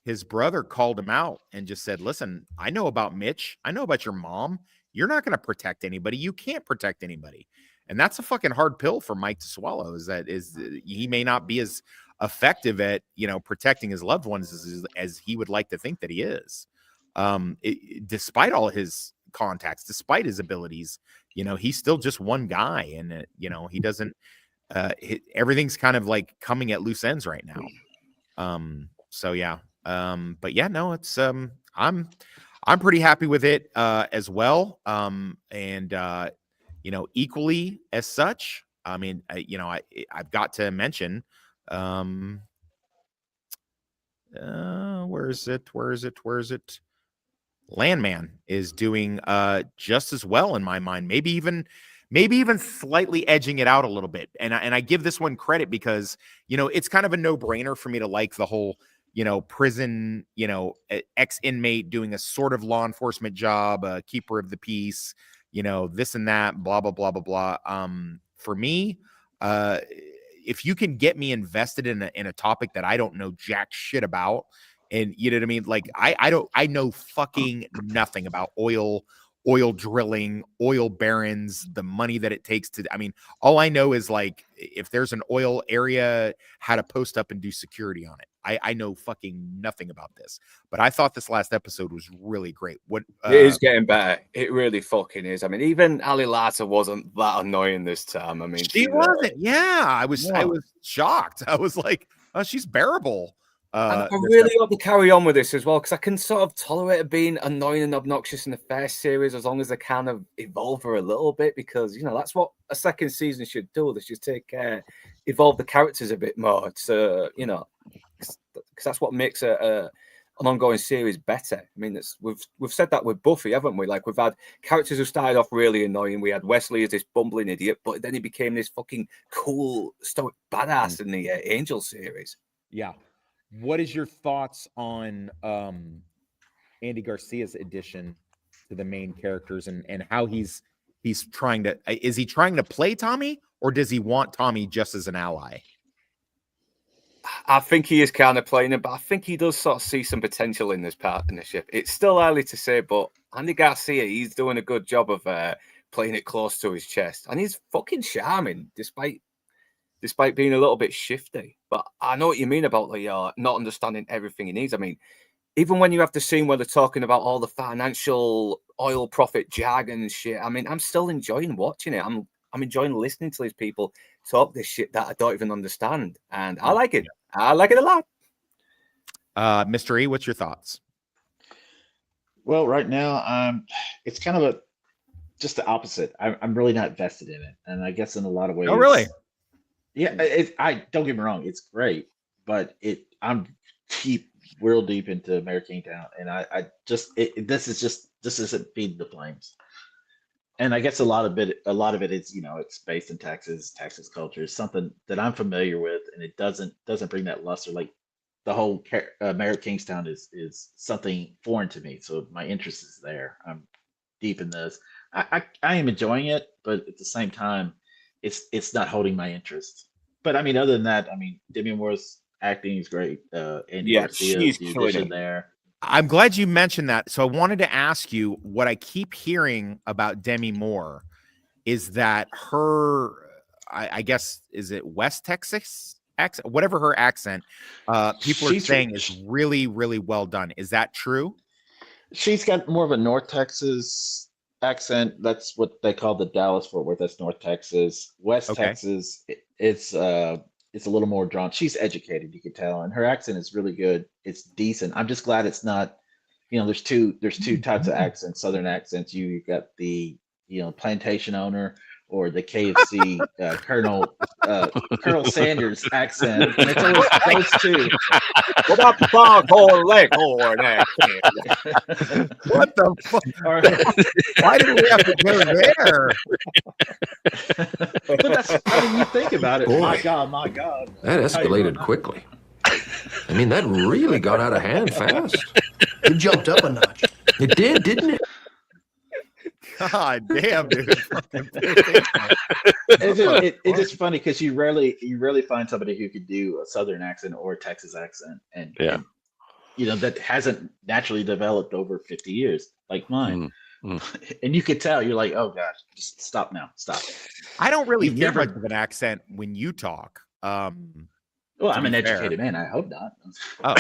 his brother called him out and just said, "Listen, I know about Mitch. I know about your mom. You're not going to protect anybody. You can't protect anybody." And that's a fucking hard pill for Mike to swallow. Is he may not be as effective at protecting his loved ones as he would like to think that he is. Despite all his contacts, despite his abilities, he's still just one guy, and he doesn't. Everything's kind of like coming at loose ends right now. So yeah. But yeah, no, it's I'm pretty happy with it as well. And equally as such, I mean, I've got to mention, where is it? Landman is doing just as well in my mind, maybe even slightly edging it out a little bit. And I give this one credit because it's kind of a no-brainer for me to like the whole prison, ex-inmate doing a sort of law enforcement job, a keeper of the peace, this and that, blah blah blah blah blah. For me, if you can get me invested in a topic that I don't know jack shit about, and you know what I mean, like I know fucking nothing about oil drilling, oil barons, the money that it takes to. I mean, all I know is like if there's an oil area, how to post up and do security on it. I know fucking nothing about this, but I thought this last episode was really great. It is getting better. It really fucking is. I mean, even Ali Lata wasn't that annoying this time. I mean, she wasn't. Yeah, I was shocked. I was like, oh, she's bearable. And I really hope they carry on with this as well, because I can sort of tolerate it being annoying and obnoxious in the first series as long as they kind of evolve her a little bit, because that's what a second season should do. They should evolve the characters a bit more. To because that's what makes an ongoing series better. I mean, we've said that with Buffy, haven't we? Like, we've had characters who started off really annoying. We had Wesley as this bumbling idiot, but then he became this fucking cool, stoic badass in the Angel series. Yeah. What is your thoughts on Andy Garcia's addition to the main characters and how he's trying to? Is he trying to play Tommy, or does he want Tommy just as an ally? I think he is kind of playing it, but I think he does sort of see some potential in this partnership. It's still early to say, but Andy Garcia, he's doing a good job of playing it close to his chest, and he's fucking charming despite being a little bit shifty. But I know what you mean about the not understanding everything he needs. I mean, even when you have the scene where they're talking about all the financial oil profit jargon and shit, I mean, I'm still enjoying watching it. I'm enjoying listening to these people talk this shit that I don't even understand, and I like it. I like it a lot. Mr. E, what's your thoughts? Well, right now, it's kind of just the opposite. I'm really not vested in it, and I guess in a lot of ways. Oh, really? Yeah, I don't get me wrong, it's great, but I'm real deep into Mayor Kingstown, and this isn't feeding the flames. And I guess a lot of it is, it's based in Texas culture. It's something that I'm familiar with, and it doesn't bring that luster. Like the whole Mayor of Kingstown is something foreign to me, so my interest is there. I'm deep in this. I am enjoying it, but at the same time, it's not holding my interest. But I mean, other than that, I mean, Demi Moore's acting is great. And yeah, she's killing it there. I'm glad you mentioned that. So I wanted to ask you, what I keep hearing about Demi Moore is that her, I guess, is it West Texas accent, whatever her accent, people are saying is really, really well done. Is that true? She's got more of a North Texas accent. That's what they call the Dallas Fort Worth. That's North Texas. West Texas, it's a little more drawn. She's educated, you can tell, and her accent is really good. It's decent. I'm just glad it's not, there's two types of accents, Southern accents. You got the, plantation owner or the KFC Colonel Sanders accent. And it's always those two. What about the foghorn leghorn accent? What the fuck? Why did we have to go there? But that's, you think about it. Boy. My God. That escalated quickly. I mean, that really got out of hand fast. It jumped up a notch. It did, didn't it? God damn, dude. It's just funny because you rarely find somebody who could do a Southern accent or a Texas accent, and that hasn't naturally developed over 50 years like mine. And you could tell, you're like, oh gosh, just stop now, stop. I don't really hear much of an accent when you talk. Well, I'm an educated man. I hope not. Oh.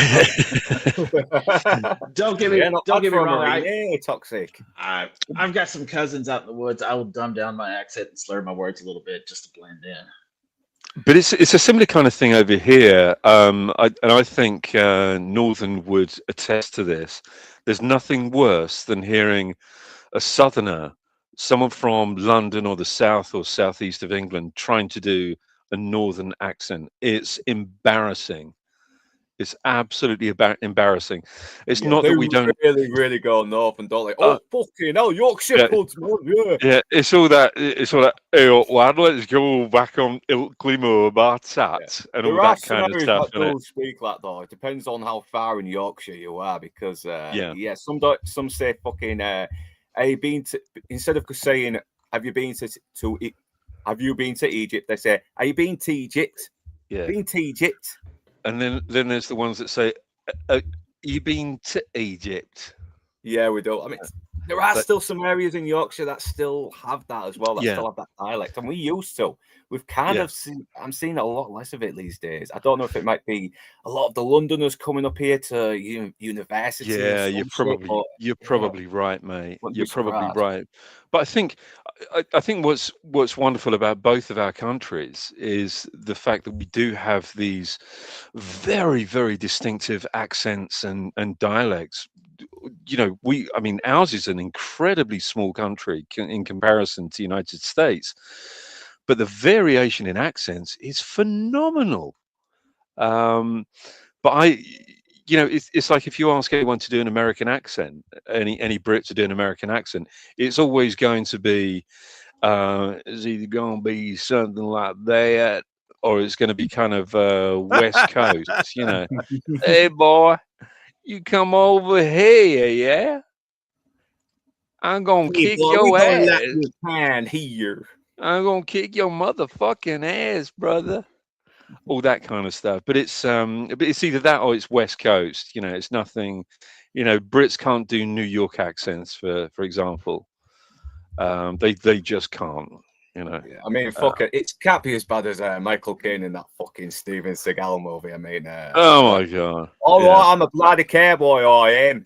Don't get me wrong. Yeah, toxic. I've got some cousins out in the woods. I will dumb down my accent and slur my words a little bit just to blend in. But it's a similar kind of thing over here. I think Northern would attest to this. There's nothing worse than hearing a Southerner, someone from London or the south or southeast of England, trying to do a Northern accent. It's embarrassing. It's absolutely embarrassing. It's not that we don't really go north and don't like, oh fucking hell, Yorkshire puds, man. Yeah, it's all that. Hey, lad, let's go back on Ilkley about that and all that kind of stuff. That don't speak like that. It depends on how far in Yorkshire you are, because some say fucking have you been to, instead of saying have you been to Egypt, they say, are you been to Egypt? Yeah. Been to Egypt. And then there's the ones that say, you been to Egypt? Yeah, we do. I mean, there are still some areas in Yorkshire that still have that as well, that still have that dialect. And we used to. We've kind of seen, I'm seeing a lot less of it these days. I don't know if it might be a lot of the Londoners coming up here to university. Yeah, you're probably right, mate. You're probably right. But I think what's wonderful about both of our countries is the fact that we do have these very, very distinctive accents and dialects. Ours is an incredibly small country in comparison to the United States, but the variation in accents is phenomenal. But it's like if you ask anyone to do an American accent, any Brit to do an American accent, it's always going to be, it's either going to be something like that, or it's going to be kind of West Coast, Hey, boy, you come over here, yeah? I'm going to kick your ass. Here. I'm going to kick your motherfucking ass, brother. All that kind of stuff. But it's either that or it's West Coast. It's nothing. Brits can't do New York accents, for example. They just can't. Yeah, I mean, fuck it. It can't be as bad as Michael Caine in that fucking Steven Seagal movie. I mean, oh my god! All right, I'm a bloody cowboy. I am.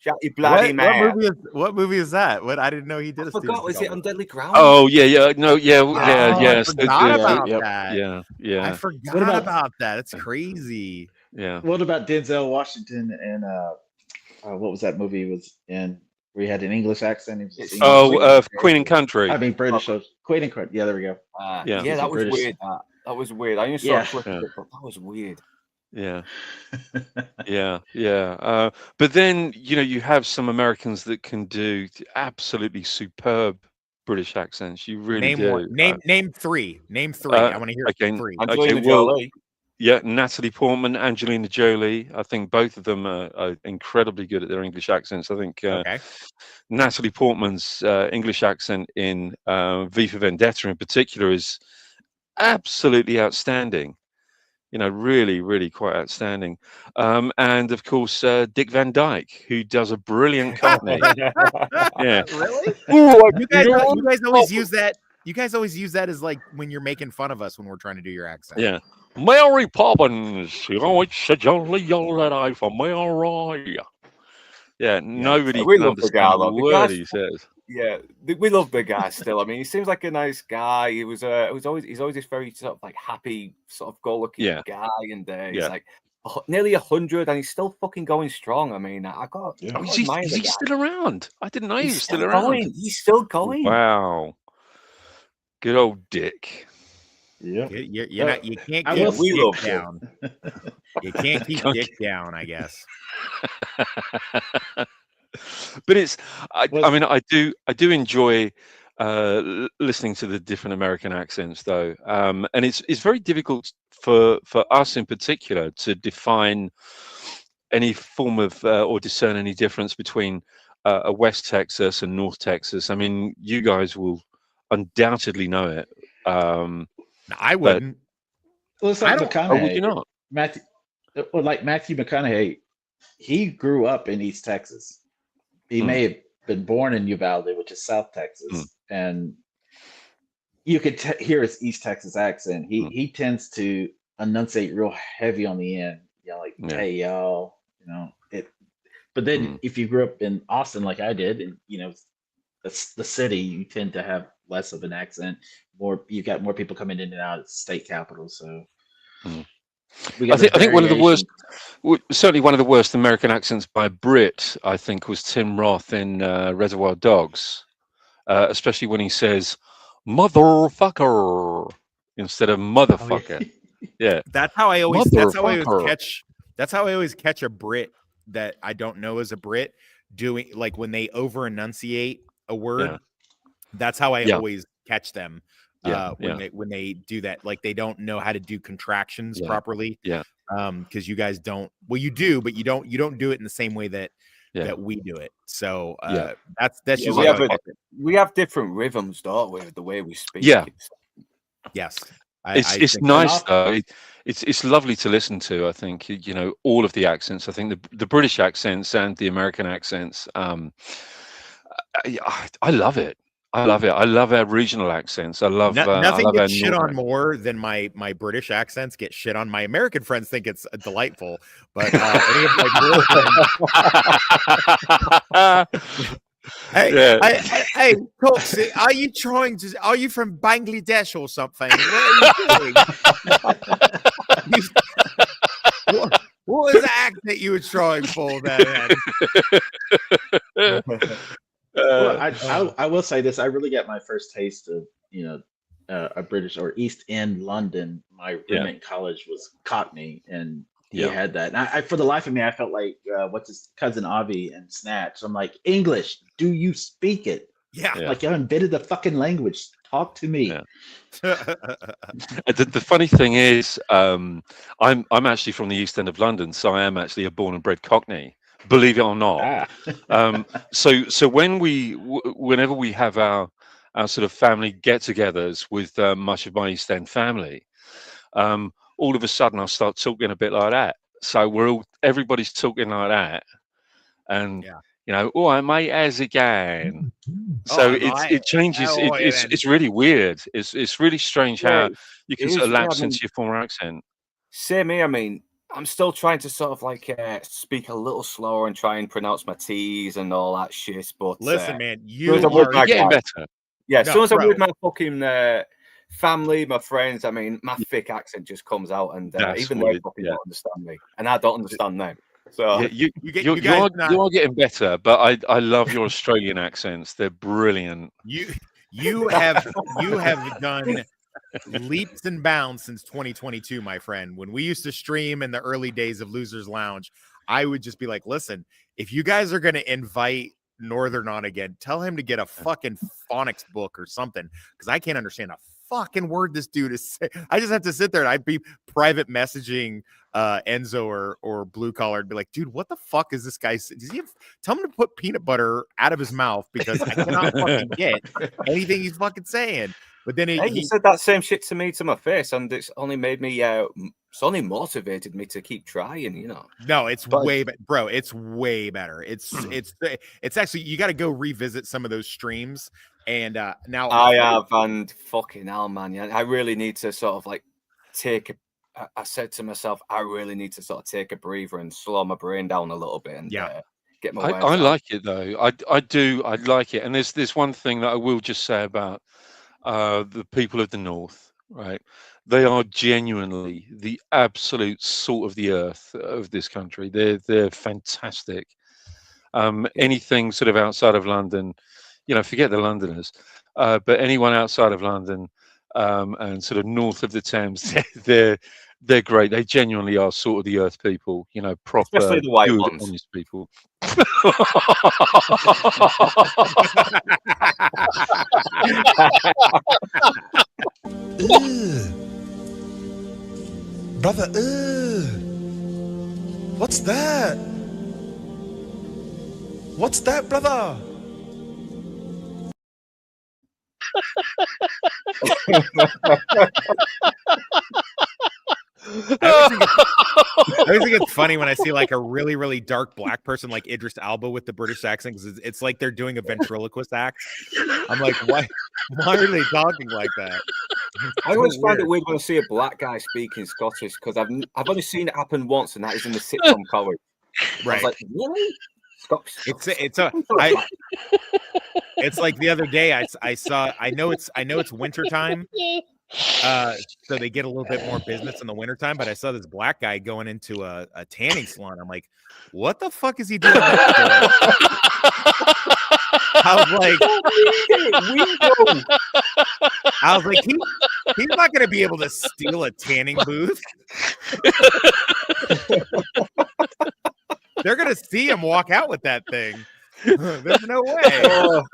Shut your bloody mouth. What movie is that? What, I didn't know he did. I forgot. Was it On Deadly Ground? Oh yeah. No, yeah. I forgot about that. Yeah. I forgot about that. It's crazy. Yeah. What about Denzel Washington and what was that movie he was in? Where he had an English accent. Queen and Country. I mean, British. Queen and Country. Yeah, there we go. Yeah, that was weird. That was weird. I saw a clip of it, but that was weird. Yeah. But then you have some Americans that can do absolutely superb British accents. You really do. Name three. I want to hear three. Angelina Jolie. Yeah, Natalie Portman, Angelina Jolie. I think both of them are incredibly good at their English accents. I think Natalie Portman's English accent in V for Vendetta in particular is absolutely outstanding. Really, really quite outstanding. And of course, Dick Van Dyke, who does a brilliant Cockney. Yeah. Really? Ooh, You guys always use that. You guys always use that as like when you're making fun of us when we're trying to do your accent. Yeah. Mary Poppins, it's a jolly holiday for Mary. Yeah, nobody we can love the guy. understand a word he says. Yeah, we love the guy still. I mean, he seems like a nice guy. He's always this very sort of like happy, sort of go-lucky guy, and he's like nearly 100, and he's still fucking going strong. I mean, Is he still around? I didn't know he was still around. Going. He's still going. Wow, good old Dick. Yeah, you're not. You can't I keep love Dick Dick down. You can't keep Dick down, I guess. But I mean, I do enjoy listening to the different American accents, though, and it's very difficult for us in particular to define any form of or discern any difference between a West Texas and North Texas. I mean, you guys will undoubtedly know it. I wouldn't. Well, it's like McConaughey. Oh, would you not? Matthew McConaughey, he grew up in East Texas. He may have been born in Uvalde, which is South Texas, and you could hear his East Texas accent. He tends to enunciate real heavy on the end, hey y'all, it. But then if you grew up in Austin like I did, and the city, you tend to have less of an accent. You got more people coming in and out of the state capital, so. I think one of the worst, certainly one of the worst American accents by a Brit, I think, was Tim Roth in Reservoir Dogs, especially when he says "motherfucker" instead of "motherfucker." Yeah, that's how I always catch. That's how I always catch a Brit that I don't know is a Brit doing, like, when they over enunciate a word. Yeah. That's how I always catch them. When they do that, like, they don't know how to do contractions properly. Because you guys don't. Well, you do, but you don't do it in the same way that we do it. So that's just we have different rhythms, don't we? The way we speak. Yes. It's nice though. It's lovely to listen to. I think all of the accents. I think the British accents and the American accents. I love it. I love it. I love our regional accents. I love nothing gets shit on more than my British accents get shit on. My American friends think it's delightful, but any of my Hey, Toxie, are you from Bangladesh or something? What was the accent you were trying for there? Well, I will say this: I really got my first taste of a British or East End London. My roommate in college was Cockney, and he had that. And I, for the life of me, I felt like what's his cousin Avi and Snatch. I'm like, English? Do you speak it? Like you invented the fucking language. Talk to me. The funny thing is, I'm actually from the East End of London, so I am actually a born and bred Cockney. Believe it or not. So whenever we have our sort of family get-togethers with much of my East End family, all of a sudden I start talking a bit like that. So everybody's talking like that, and all right, mate, how's it going? So it changes. It's really weird. It's really strange how you can sort of lapse into your former accent. Same here. I mean, I'm still trying to sort of like speak a little slower and try and pronounce my T's and all that shit. But listen, man, you're getting better. Yeah, as soon as I'm with my fucking family, my friends, I mean, my thick accent just comes out, and even they fucking don't understand me, and I don't understand them. So you are getting better, but I love your Australian accents. They're brilliant. You have done leaps and bounds since 2022, my friend. When we used to stream in the early days of Losers Lounge, I would just be like, listen, if you guys are going to invite Northern on again, tell him to get a fucking phonics book or something, because I can't understand a fucking word this dude is saying. I just have to sit there and I'd be private messaging Enzo or Blue Collar and be like, dude, what the fuck is this guy? Does he tell him to put peanut butter out of his mouth, because I cannot fucking get anything he's fucking saying. But then Hey, you said that same shit to me to my face, and it's only made me. It's only motivated me to keep trying. You know. No, it's way better, bro. It's way better. It's actually, you got to go revisit some of those streams. And now I have, and fucking hell, man, yeah, I really need to sort of like take a. I said to myself, I really need to sort of take a breather and slow my brain down a little bit and get my. I like it though. I do. I like it. And there's one thing that I will just say about the people of the North, right? They are genuinely the absolute salt of the earth of this country. They're fantastic. Anything sort of outside of London, you know, forget the Londoners, but anyone outside of London and sort of north of the Thames, they're great. They genuinely are sort of the earth people, you know, proper, especially the white good, ones. honest people. Brother, what's that? What's that, brother? I always think it's funny when I see like a really, really dark black person like Idris Elba with the British accent, because it's like they're doing a ventriloquist act. I'm like, why are they talking like that? I always find it weird when I see a black guy speaking Scottish, because I've only seen it happen once, and that is in the sitcom College. Right. I was like, really? Scottish? It's like the other day I saw. I know it's wintertime. So they get a little bit more business in the wintertime, but I saw this black guy going into a tanning salon. I'm like, what the fuck is he doing? I was like, he's not going to be able to steal a tanning booth. They're going to see him walk out with that thing. There's no way.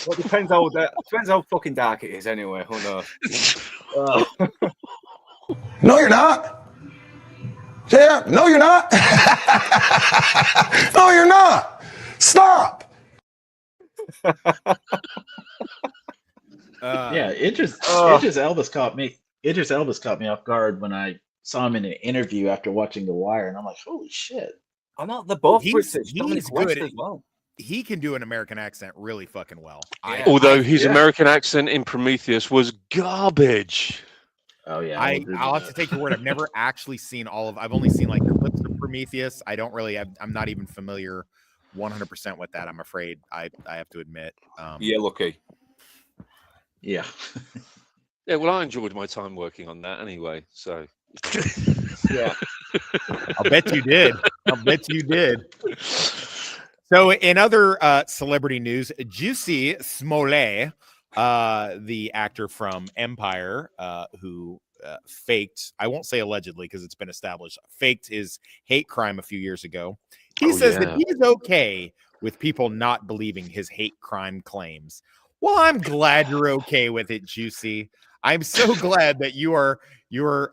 Well, depends how fucking dark it is anyway. Who knows? No, you're not. Yeah, no, you're not. No, you're not. Stop. Idris Elba's caught me. Idris Elba's caught me off guard when I saw him in an interview after watching The Wire, and I'm like, holy shit! I'm not the both British. He's good as well. He can do an American accent really fucking well. Although his American accent in Prometheus was garbage. Oh yeah, I'll have to take your word. I've never actually seen I've only seen like the clips of Prometheus. I don't really. I'm not even familiar 100% with that. I'm afraid. I have to admit. Yeah, lucky. Yeah. Yeah. Well, I enjoyed my time working on that anyway. So. Yeah. I'll bet you did. So in other celebrity news, Jussie Smollett, the actor from Empire, who faked, I won't say allegedly because it's been established, faked his hate crime a few years ago. He says that he's okay with people not believing his hate crime claims. Well, I'm glad you're okay with it, Jussie. I'm so glad that you are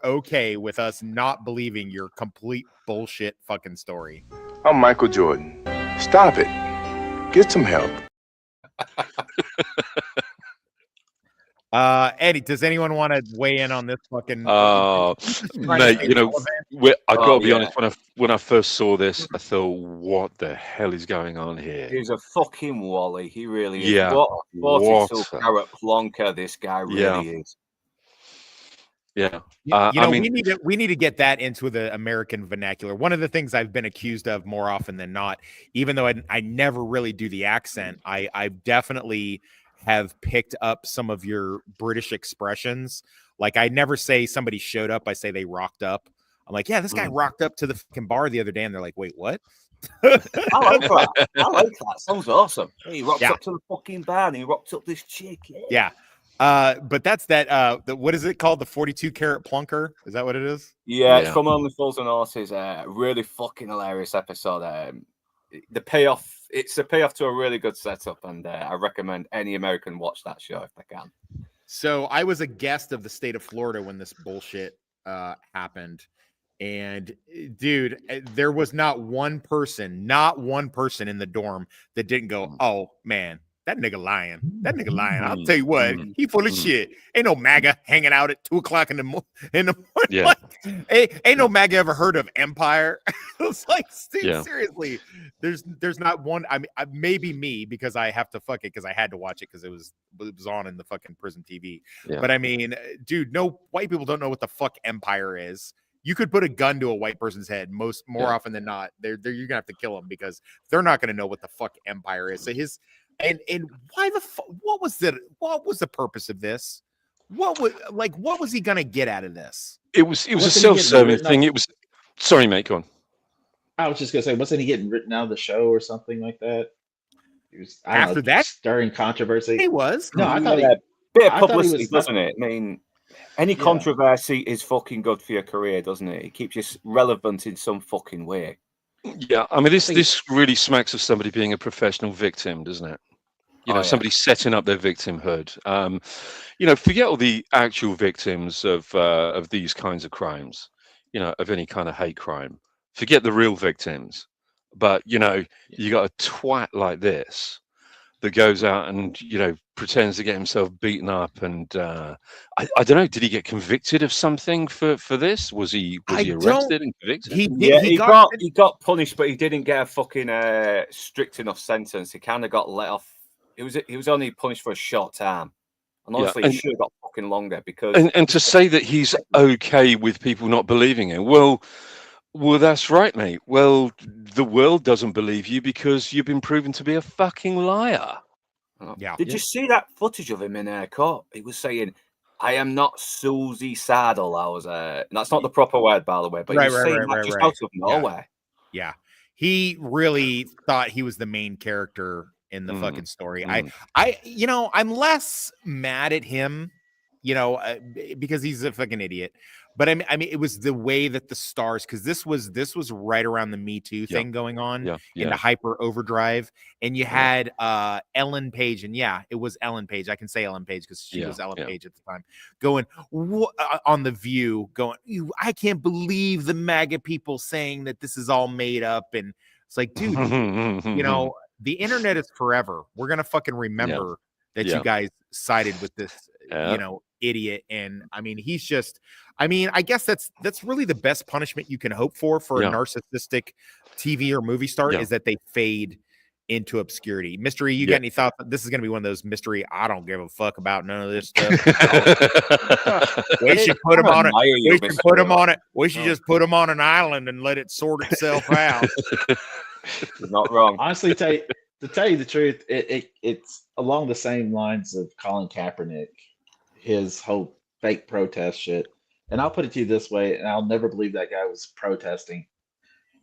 okay with us not believing your complete bullshit fucking story. I'm Michael Jordan. Stop it. Get some help. Eddie, does anyone want to weigh in on this fucking? Mate, you know, I got to be honest. When I first saw this, I thought, "What the hell is going on here?" He's a fucking wally. He really is. Yeah. What 42-carat plonker this guy really is. Yeah. I mean, we need to get that into the American vernacular. One of the things I've been accused of more often than not, even though I never really do the accent, I definitely have picked up some of your British expressions. Like I never say somebody showed up. I say they rocked up. I'm like, yeah, this guy rocked up to the fucking bar the other day. And they're like, wait, what? I like that. Sounds awesome. He rocked up to the fucking bar and he rocked up this chick. Yeah. But that's that. What is it called? The 42-carat plunker? Is that what it is? Yeah, it's from Only Fools and Horses. Really fucking hilarious episode. The payoff. It's a payoff to a really good setup, and I recommend any American watch that show if they can. So I was a guest of the state of Florida when this bullshit happened, and dude, there was not one person in the dorm that didn't go, "Oh man, That nigga lying. That nigga lying. I'll tell you what, he full of shit. Ain't no MAGA hanging out at 2:00 in the morning. Yeah. Ain't no MAGA ever heard of Empire. It's like, Yeah. seriously, there's not one. I mean, maybe me because I have to fuck it because I had to watch it because it was on in the fucking prison TV. Yeah. But I mean, dude, no white people don't know what the fuck Empire is. You could put a gun to a white person's head more often than not. You're gonna have to kill them because they're not gonna know what the fuck Empire is. So and why the fuck? What was the purpose of this? What was he gonna get out of this? It was a self-serving thing. It was. Sorry, mate. Go on. I was just gonna say, wasn't he getting written out of the show or something like that? He was After that, stirring controversy. He was. No, I thought bit of I thought he publicity, was doesn't it? I mean, any controversy is fucking good for your career, doesn't it? It keeps you relevant in some fucking way. Yeah, I mean, this really smacks of somebody being a professional victim, doesn't it? You know, somebody setting up their victimhood. You know, forget all the actual victims of these kinds of crimes. You know, of any kind of hate crime. Forget the real victims. But you know, you got a twat like this that goes out and pretends to get himself beaten up, and I don't know. Did he get convicted of something for this? Was he arrested and convicted? He got punished, but he didn't get a fucking strict enough sentence. He kind of got let off. He was only punished for a short time, and honestly, he should have got fucking longer because. And to say that he's okay with people not believing him, well, that's right, mate. Well, the world doesn't believe you because you've been proven to be a fucking liar. Yeah. Did you see that footage of him in court? He was saying, "I am not Susie Saddle." I was, and that's not the proper word, by the way, but he was saying that just out of nowhere. Yeah, he really thought he was the main character in the fucking story. I'm less mad at him, because he's a fucking idiot. But I mean, it was the way that the stars, because this was right around the Me Too thing going on in the hyper overdrive, and you had Ellen Page, and it was Ellen Page. I can say Ellen Page because she was Ellen Page at the time, going on The View, going, I can't believe the MAGA people saying that this is all made up, and it's like, dude, the internet is forever. We're gonna fucking remember that you guys sided with this, idiot. And I mean, he's just. I mean, I guess that's really the best punishment you can hope for a narcissistic TV or movie star is that they fade into obscurity. Mystery, you got any thoughts? This is going to be one of those mystery. I don't give a fuck about none of this stuff. We should put him on it. We should put him on it. We should just put him on an island and let it sort itself out. You're not wrong. Honestly, to tell you the truth, it's along the same lines of Colin Kaepernick, his whole fake protest shit. And I'll put it to you this way, and I'll never believe that guy was protesting.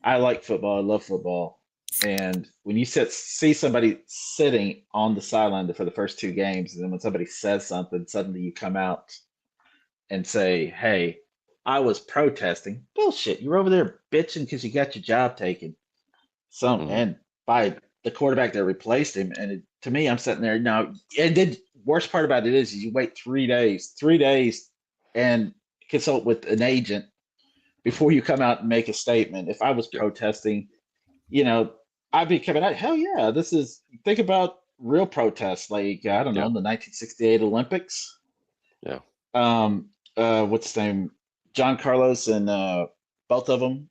I like football. I love football. And when you see somebody sitting on the sideline for the first two games, and then when somebody says something, suddenly you come out and say, hey, I was protesting. Bullshit. You're over there bitching because you got your job taken. And by the quarterback that replaced him. And to me, I'm sitting there now. And the worst part about it is you wait 3 days, and consult with an agent before you come out and make a statement. If I was protesting, I'd be coming out, hell yeah, think about real protests, like, I don't know, the 1968 Olympics. Yeah. What's his name? John Carlos and both of them.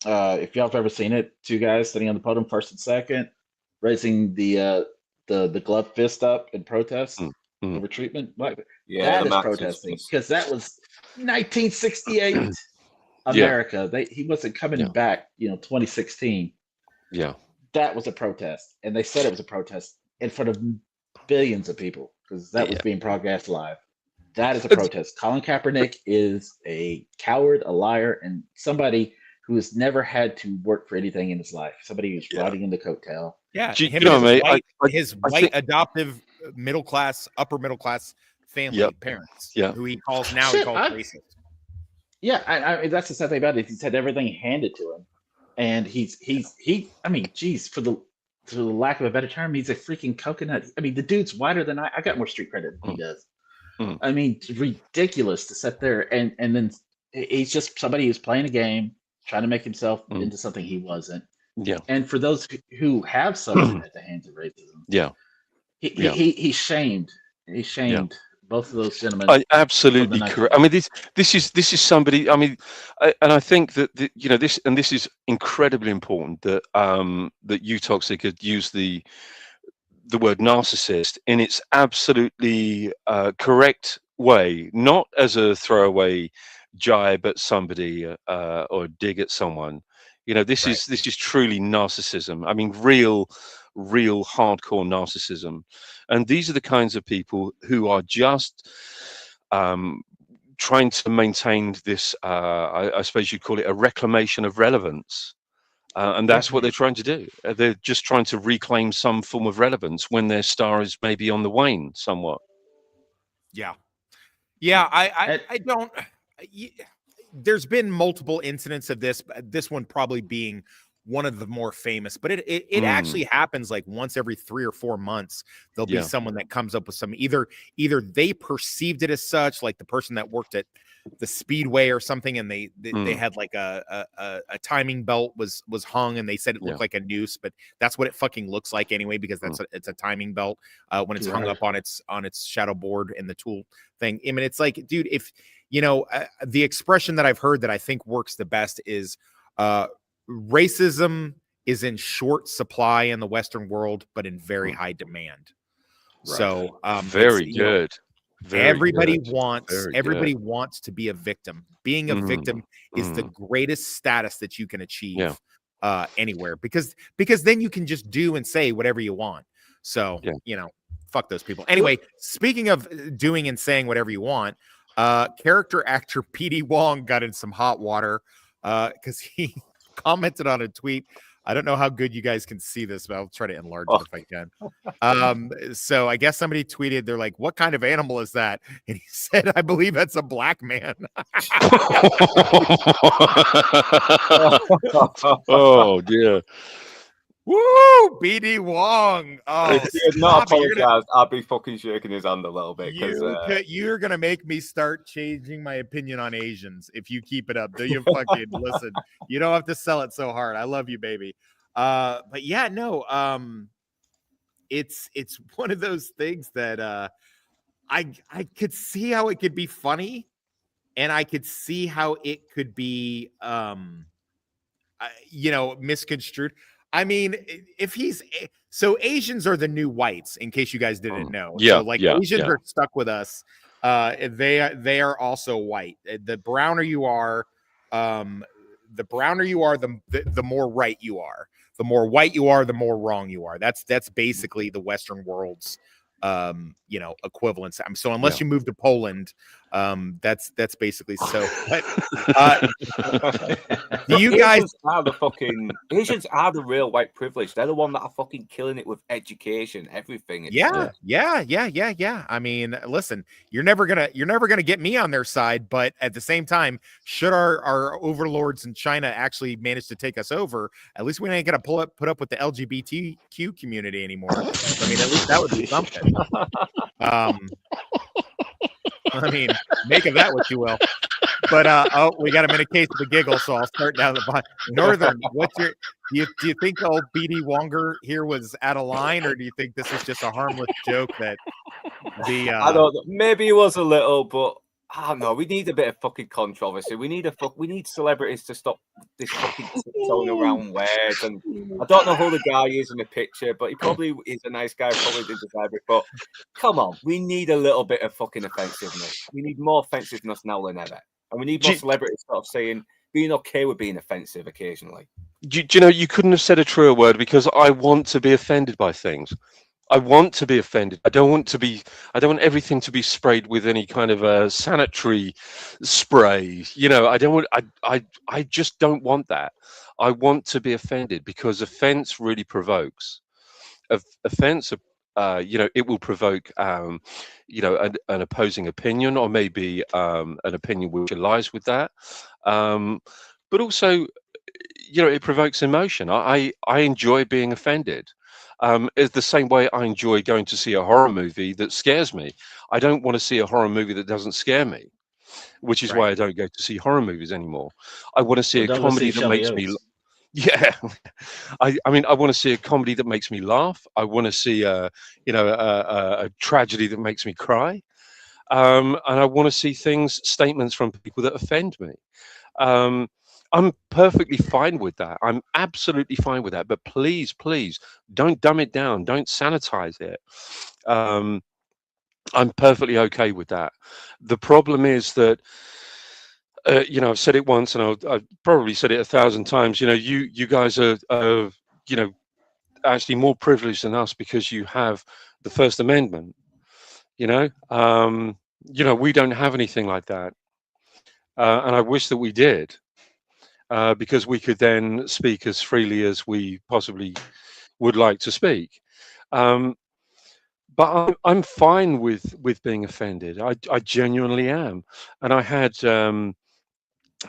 If y'all have ever seen it, two guys sitting on the podium, first and second, raising the glove fist up in protest. Over treatment, that is protesting, because that was 1968 America. He wasn't coming back, 2016. Yeah, that was a protest, and they said it was a protest in front of billions of people because that was being broadcast live. That is a protest. Colin Kaepernick is a coward, a liar, and somebody who has never had to work for anything in his life. Somebody who's riding in the coattail. Yeah, his white adoptive upper middle class family parents, who he calls racist. Yeah, I mean, that's the sad thing about it. He's had everything handed to him, and I mean, geez, for the lack of a better term, he's a freaking coconut. I mean, the dude's whiter than I got more street credit than he does. I mean, it's ridiculous to sit there and then he's just somebody who's playing a game, trying to make himself into something he wasn't. Yeah. And for those who have suffered at the hands of racism, He shamed both of those gentlemen. Absolutely correct. I mean, this is somebody. I mean, and I think that this is incredibly important that that you, Toxic, had used the word narcissist in its absolutely correct way, not as a throwaway jibe at somebody or dig at someone. This is truly narcissism. I mean, real hardcore narcissism. And these are the kinds of people who are just trying to maintain this, I suppose you'd call it a reclamation of relevance. And that's what they're trying to do. They're just trying to reclaim some form of relevance when their star is maybe on the wane somewhat. Yeah. I don't. There's been multiple incidents of this. This one probably being one of the more famous, but it actually happens like once every 3 or 4 months. There'll be someone that comes up with some either they perceived it as such, like the person that worked at the Speedway or something, and they had like a timing belt was hung, and they said it looked like a noose, but that's what it fucking looks like anyway, because it's a timing belt when it's hung up on its shadow board in the tool thing. I mean, it's like, dude, if the expression that I've heard that I think works the best is racism is in short supply in the Western world, but in very high demand. Right. So very good. Everybody wants to be a victim. Being a victim is the greatest status that you can achieve anywhere, because then you can just do and say whatever you want. So fuck those people. Anyway, speaking of doing and saying whatever you want, character actor PD Wong got in some hot water because he commented on a tweet. I don't know how good you guys can see this, but I'll try to enlarge it if I can. So I guess somebody tweeted, they're like, what kind of animal is that? And he said, I believe that's a black man. Oh, dear. Woo! BD Wong. Oh, if he had not apologized, I'd be fucking shaking his hand a little bit. You're gonna make me start changing my opinion on Asians if you keep it up. Do you fucking listen? You don't have to sell it so hard. I love you, baby. But yeah, no. It's one of those things that I could see how it could be funny, and I could see how it could be misconstrued. I mean, if he's so Asians are the new whites, in case you guys didn't know. So Asians are stuck with us. They are also white. The browner you are, the more right you are. The more white you are, the more wrong you are. That's basically the Western world's equivalence. So unless you move to Poland, that's basically so. But, do you guys Asians are the real white privilege? They're the one that are fucking killing it with education, everything. Yeah. I mean, listen, you're never gonna get me on their side, but at the same time, should our overlords in China actually manage to take us over, at least we ain't gonna put up with the LGBTQ community anymore. I mean, at least that would be something. I mean, make of that what you will. But we got him in a case of the giggle, so I'll start down the bottom. Northern, do you think old BD Wonger here was out of line, or do you think this is just a harmless joke that I don't know. Maybe it was a little, but I don't know. We need a bit of fucking controversy. We need celebrities to stop this fucking tiptoeing around words. And I don't know who the guy is in the picture, but he probably is a nice guy. Probably did deserve it. But come on, we need a little bit of fucking offensiveness. We need more offensiveness now than ever, and we need more celebrities sort of being okay with being offensive occasionally. Do you know, you couldn't have said a truer word, because I want to be offended by things. I want to be offended. I don't want everything to be sprayed with any kind of sanitary spray. I just don't want that. I want to be offended, because offense really provokes. Offense, it will provoke, an opposing opinion, or maybe an opinion which lies with that. But also, it provokes emotion. I enjoy being offended. It's the same way I enjoy going to see a horror movie that scares me. I don't want to see a horror movie that doesn't scare me, which is why I don't go to see horror movies anymore. I want to see a comedy that makes me. Yeah, I mean, I want to see a comedy that makes me laugh. I want to see a tragedy that makes me cry, and I want to see statements from people that offend me. I'm perfectly fine with that. I'm absolutely fine with that. But please, please, don't dumb it down. Don't sanitize it. I'm perfectly okay with that. The problem is that. I've said it once, and I've probably said it 1,000 times. You guys are, actually more privileged than us because you have the First Amendment. We don't have anything like that, and I wish that we did, because we could then speak as freely as we possibly would like to speak. But I'm fine with being offended. I genuinely am, and I had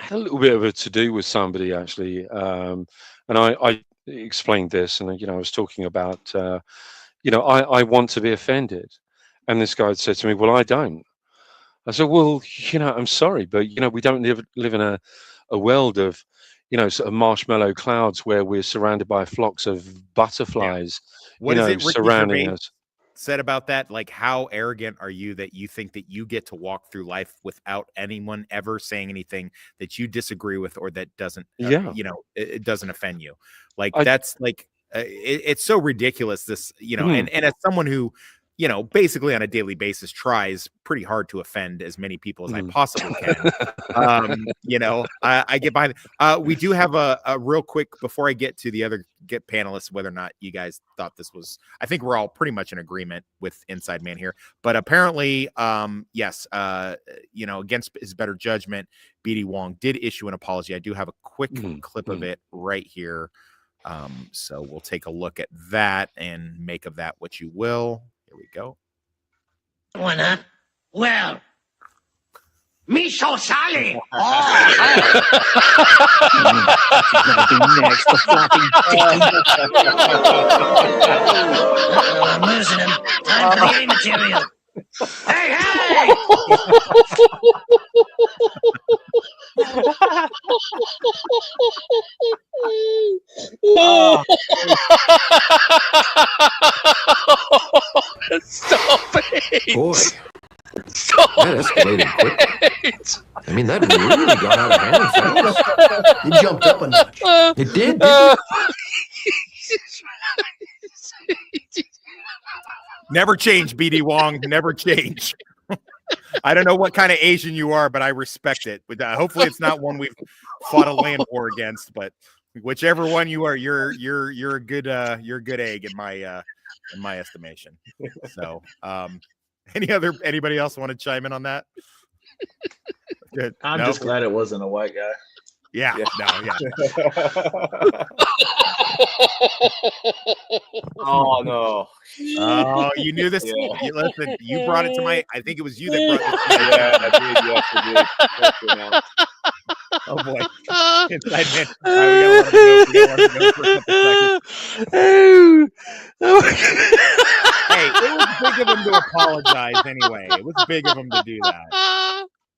a little bit of a to-do with somebody actually, and I explained this, and I was talking about I want to be offended, and this guy had said to me, well, I don't. I said, well, I'm sorry, but we don't live in a world of sort of marshmallow clouds where we're surrounded by flocks of butterflies What is it Ricky surrounding Gervais us. said about that? Like, how arrogant are you that you think that you get to walk through life without anyone ever saying anything that you disagree with or that doesn't it doesn't offend you? Like, that's like it's so ridiculous, this, and as someone who basically on a daily basis tries pretty hard to offend as many people as I possibly can. I get behind. We do have a real quick, before I get to the other panelists, whether or not you guys thought this was, I think we're all pretty much in agreement with Inside Man here, but apparently, yes, against his better judgment, BD Wong did issue an apology. I do have a quick clip of it right here. So we'll take a look at that and make of that what you will. Here we go. One, huh? Well, me so sorry. Next, the flopping I'm losing him. Time for the A material. Hey, hey! Stop it! Boy, Stop that escalated quickly. I mean, that really got out of hand fast. It jumped up a notch. It did, didn't it? Never change, BD Wong. Never change. I don't know what kind of Asian you are, but I respect it. But hopefully, it's not one we've fought a land war against. But whichever one you are, you're a good egg in my estimation. So, anybody else want to chime in on that? Good. I'm just glad it wasn't a white guy. Yeah. Oh no! Oh, you knew this. Yeah. Listen, you brought it to my. I think it was you that brought it. I did. Oh boy! Inside Man. All right, we got a lot of notes for a couple seconds. Hey, it was big of him to apologize anyway. It was big of him to do that.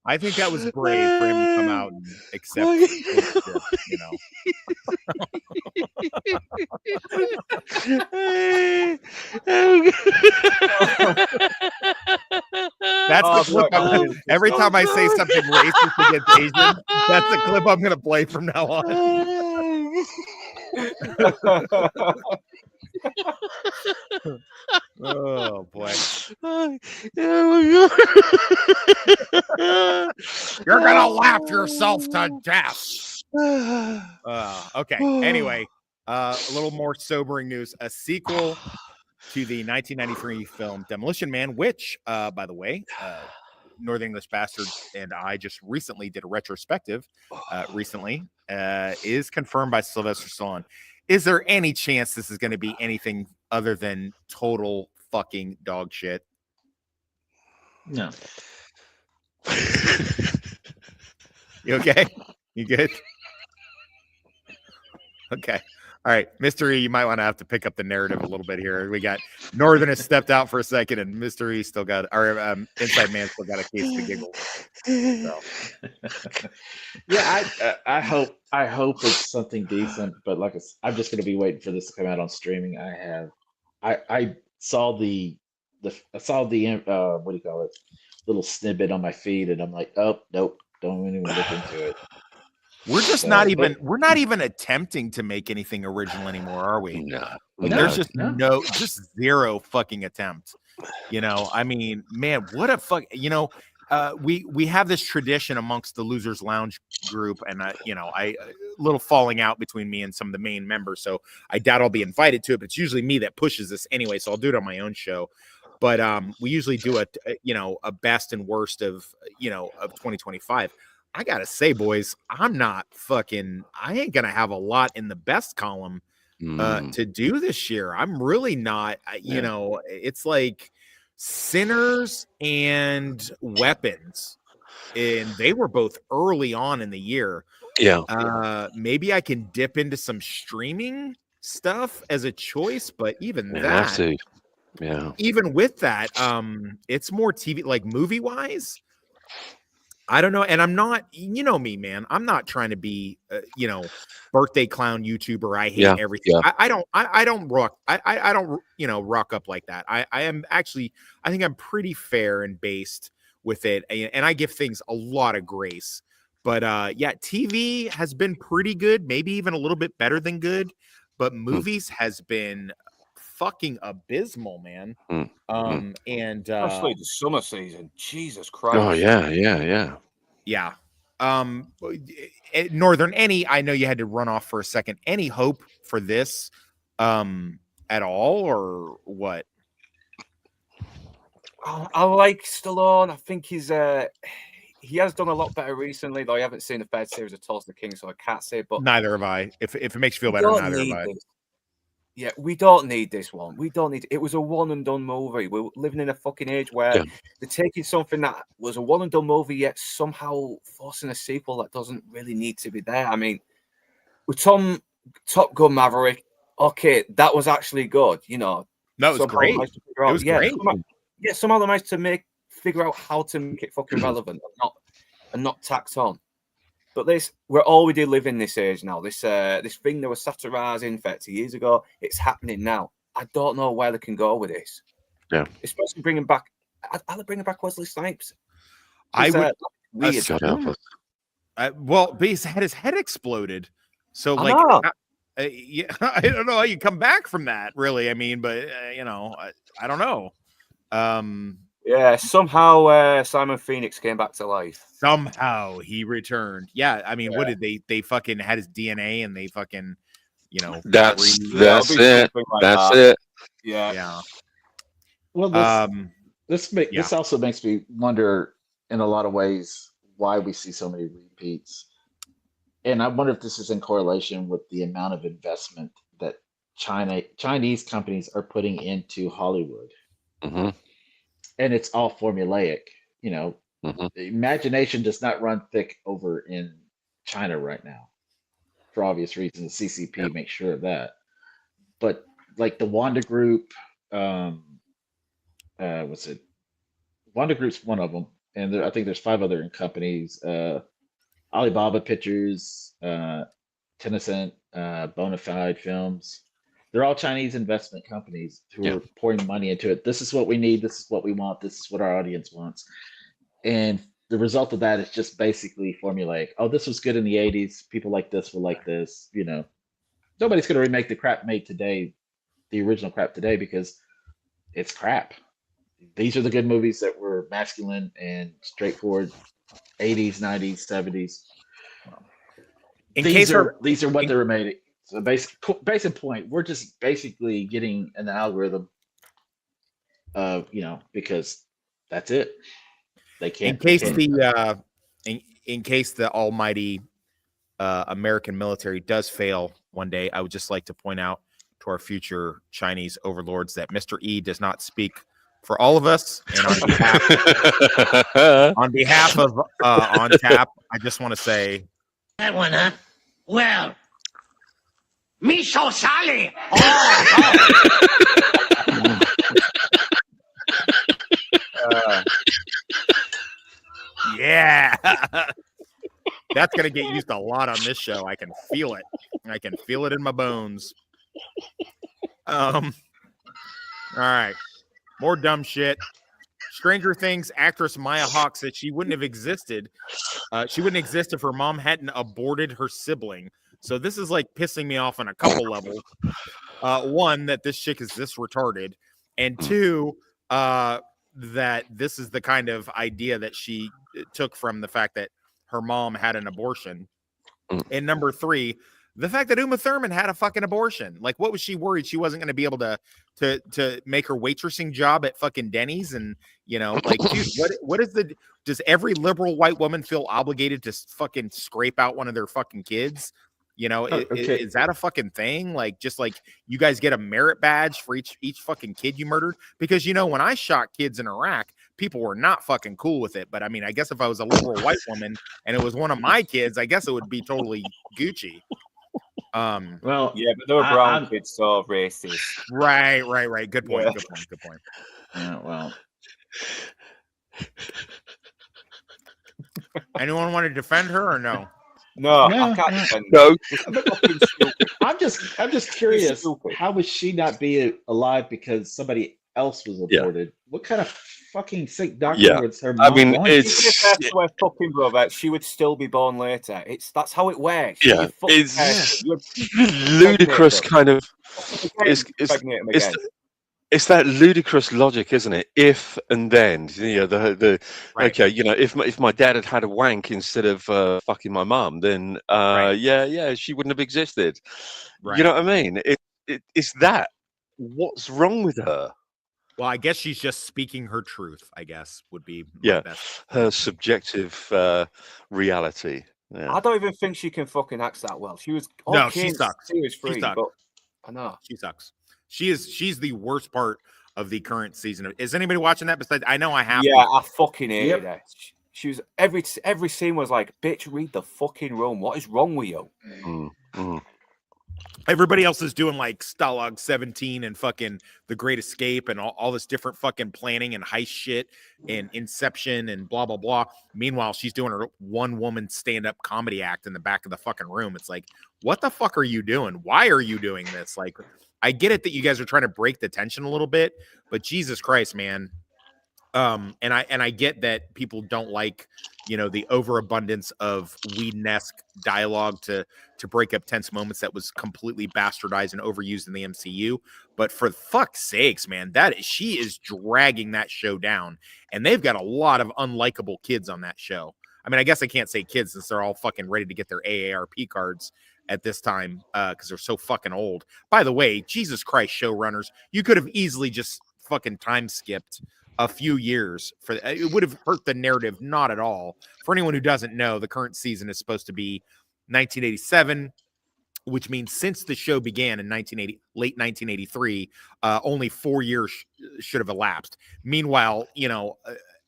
I think that was brave for him to come out and accept ownership, That's the clip. Every time I say something racist against Asian, that's the clip I'm going to play from now on. Oh boy. You're gonna laugh yourself to death. Okay. Anyway, a little more sobering news. A sequel to the 1993 film Demolition Man, which, by the way, Northern English Bastard and I just recently did a retrospective. Is confirmed by Sylvester Stallone. Is there any chance this is going to be anything other than total fucking dog shit? No. You okay? You good? Okay. All right, Mr. E, you might want to have to pick up the narrative a little bit here. We got Northern has stepped out for a second, and Mr. E still got our Inside Man still got a case to giggle. So. Yeah, I hope it's something decent, but like I'm just gonna be waiting for this to come out on streaming. I saw the what do you call it, little snippet on my feed, and I'm like, oh nope, don't even look into it. We're just not even attempting to make anything original anymore, are we? No. There's just just zero fucking attempt. You know, I mean, man, what a fuck. You know, we have this tradition amongst the Losers Lounge group, and a little falling out between me and some of the main members. So I doubt I'll be invited to it. But it's usually me that pushes this anyway, so I'll do it on my own show. But we usually do a best and worst of 2025. I gotta say, boys, I ain't gonna have a lot in the best column to do this year. I'm really not, it's like Sinners and Weapons, and they were both early on in the year. Yeah. Maybe I can dip into some streaming stuff as a choice, but even even with that, it's more TV, like movie wise. I don't know, and I'm not, you know me, man. I'm not trying to be, birthday clown YouTuber. I hate everything. Yeah. I don't rock. I don't, rock up like that. I am actually, I think I'm pretty fair and based with it, and I give things a lot of grace. But TV has been pretty good, maybe even a little bit better than good. But movies has been fucking abysmal, man. And especially the summer season. Jesus Christ. Oh yeah. Northern, I know you had to run off for a second. Any hope for this at all, or what? I like Stallone. I think he has done a lot better recently, though I haven't seen the third series of Tulsa the King, so I can't say. But neither have I. If it makes you feel better, neither have I. Yeah, we don't need this one. We don't need it. It was a one and done movie. We're living in a fucking age where they're taking something that was a one and done movie, yet somehow forcing a sequel that doesn't really need to be there. I mean, with Top Gun Maverick, okay, that was actually good. That was great. It was great. Somehow they managed to figure out how to make it fucking relevant and not tacked on. But we're already living this age now. This thing that was satirizing 30 years ago, it's happening now. I don't know where they can go with this. Yeah, especially bringing back. Are they bringing back Wesley Snipes? I would. Weird. Well, but his head exploded. So I don't know how you come back from that. Really, I mean, but I don't know. Yeah, somehow Simon Phoenix came back to life. Somehow he returned. Yeah, I mean, what did they fucking had his DNA and they fucking, That's it. That's it. Yeah. Well, this also makes me wonder in a lot of ways why we see so many repeats. And I wonder if this is in correlation with the amount of investment that Chinese companies are putting into Hollywood. Mm-hmm. And it's all formulaic, The imagination does not run thick over in China right now, for obvious reasons. CCP makes sure of that. But like the Wanda Group, what's it? Wanda Group's one of them, and I think there's 5 other companies: Alibaba Pictures, Tencent, Bonafide Films. They're all Chinese investment companies who are pouring money into it. This is what we need. This is what we want. This is what our audience wants. And the result of that is just basically formulaic. Oh, this was good in the 80s. People like this will like this. Nobody's going to remake the crap made today, the original crap today, because it's crap. These are the good movies that were masculine and straightforward 80s, 90s, 70s. These are what they were made. So basic point, we're just basically getting an algorithm of, because that's it. They can't. In case the almighty American military does fail one day, I would just like to point out to our future Chinese overlords that Mr. E does not speak for all of us. And on behalf of On Tap, I just want to say that one, huh? Well. Miso Sally! Yeah. That's going to get used a lot on this show. I can feel it. I can feel it in my bones. All right. More dumb shit. Stranger Things actress Maya Hawke said she wouldn't have existed. She wouldn't exist if her mom hadn't aborted her sibling. So this is like pissing me off on a couple levels. One, that this chick is this retarded. And two, that this is the kind of idea that she took from the fact that her mom had an abortion. And number three, the fact that Uma Thurman had a fucking abortion. Like, what was she worried she wasn't going to be able to make her waitressing job at fucking Denny's? And, you know, like, dude, what is does every liberal white woman feel obligated to fucking scrape out one of their fucking kids? You know, is that a fucking thing? Like, just like you guys get a merit badge for each fucking kid you murdered? Because, you know, when I shot kids in Iraq, people were not fucking cool with it. But I mean, I guess if I was a liberal white woman and it was one of my kids, I guess it would be totally Gucci. Well, yeah, but they were brown kids, so racist. Right. Good point. Yeah. Good point. Yeah, well. Anyone want to defend her or no? No, I can't defend No. I'm just curious. How would she not be alive because somebody else was aborted? What kind of fucking sick doctor was her mom? I mean, Even if that's her fucking brother, she would still be born later. That's how it works. Yeah, it's ludicrous kind of. It's that ludicrous logic, isn't it? If and then, you know, okay, you know, if my dad had a wank instead of fucking my mum, then yeah, she wouldn't have existed. Right. You know what I mean? It's that. What's wrong with her? Well, I guess she's just speaking her truth, I guess, would be my best. Her subjective reality. Yeah. I don't even think she can fucking act that well. She was she sucks. Series 3, She sucks. but I know she sucks. She's the worst part of the current season. Is anybody watching that besides? I know I have. Yeah, I fucking hated her. She was every scene was like, bitch, read the fucking room. What is wrong with you? Everybody else is doing like Stalag 17 and fucking The Great Escape and all this different fucking planning and heist shit and Inception and blah, blah, blah. Meanwhile, she's doing her one woman stand-up comedy act in the back of the fucking room. It's like, what the fuck are you doing? Why are you doing this? Like, I get it that you guys are trying to break the tension a little bit, but Jesus Christ, man. And I get that people don't like, you know, the overabundance of Whedon-esque dialogue to break up tense moments that was completely bastardized and overused in the MCU. But for fuck's sakes, man, she is dragging that show down, and they've got a lot of unlikable kids on that show. I mean, I guess I can't say kids since they're all fucking ready to get their AARP cards at this time because they're so fucking old. By the way, Jesus Christ, showrunners, you could have easily just fucking time skipped a few years. It would have hurt the narrative not at all. For anyone who doesn't know, the current season is supposed to be 1987, which means since the show began in late 1983, only 4 years should have elapsed. Meanwhile, you know,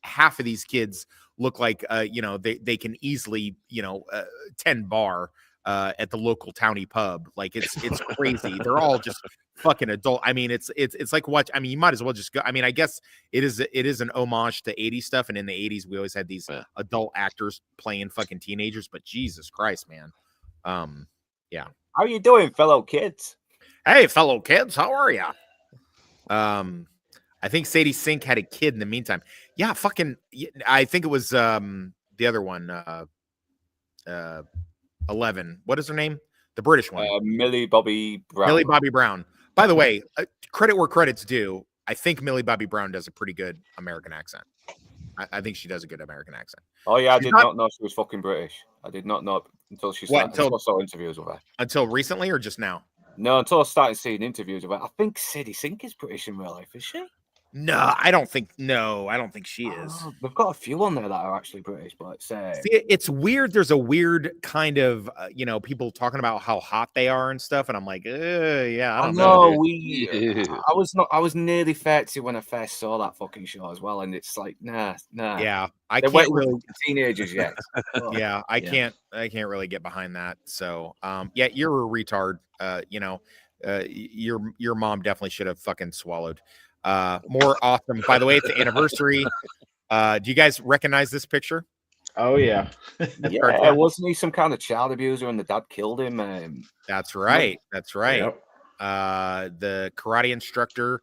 half of these kids look like you know, they can easily, you know, 10 bar at the local towny pub. Like it's crazy. They're all just fucking adult. I mean, it's like watch. I mean, you might as well just go. I mean, I guess it is an homage to 80s stuff. And in the 80s, we always had these adult actors playing fucking teenagers. But Jesus Christ, man. Yeah. How are you doing, fellow kids? Hey, fellow kids, how are you? I think Sadie Sink had a kid in the meantime. Yeah, fucking. I think it was the other one. 11. What is her name? The British one. Millie Bobby Brown. Millie Bobby Brown. By the way, credit where credit's due. I think Millie Bobby Brown does a pretty good American accent. I think she does a good American accent. Oh yeah, I did not know she was fucking British. I did not know until she started. Until I saw interviews with her. Until recently, or just now? No, until I started seeing interviews with her. I think Sadie Sink is British in real life. Is she? No, I don't think she is. Oh, they've got a few on there that are actually British, but See, it's weird. There's a weird kind of, people talking about how hot they are and stuff, and I'm like, yeah, I don't know. I was nearly 30 when I first saw that fucking show as well, and it's like, nah. Yeah, I They can't weren't really. teenagers yet. Yeah, I can't really get behind that. So, yeah, you're a retard. Your mom definitely should have fucking swallowed. More awesome. By the way, it's the anniversary. Do you guys recognize this picture? Oh yeah. Yeah, wasn't he some kind of child abuser and the dad killed him? That's right. That's right. Yep. The karate instructor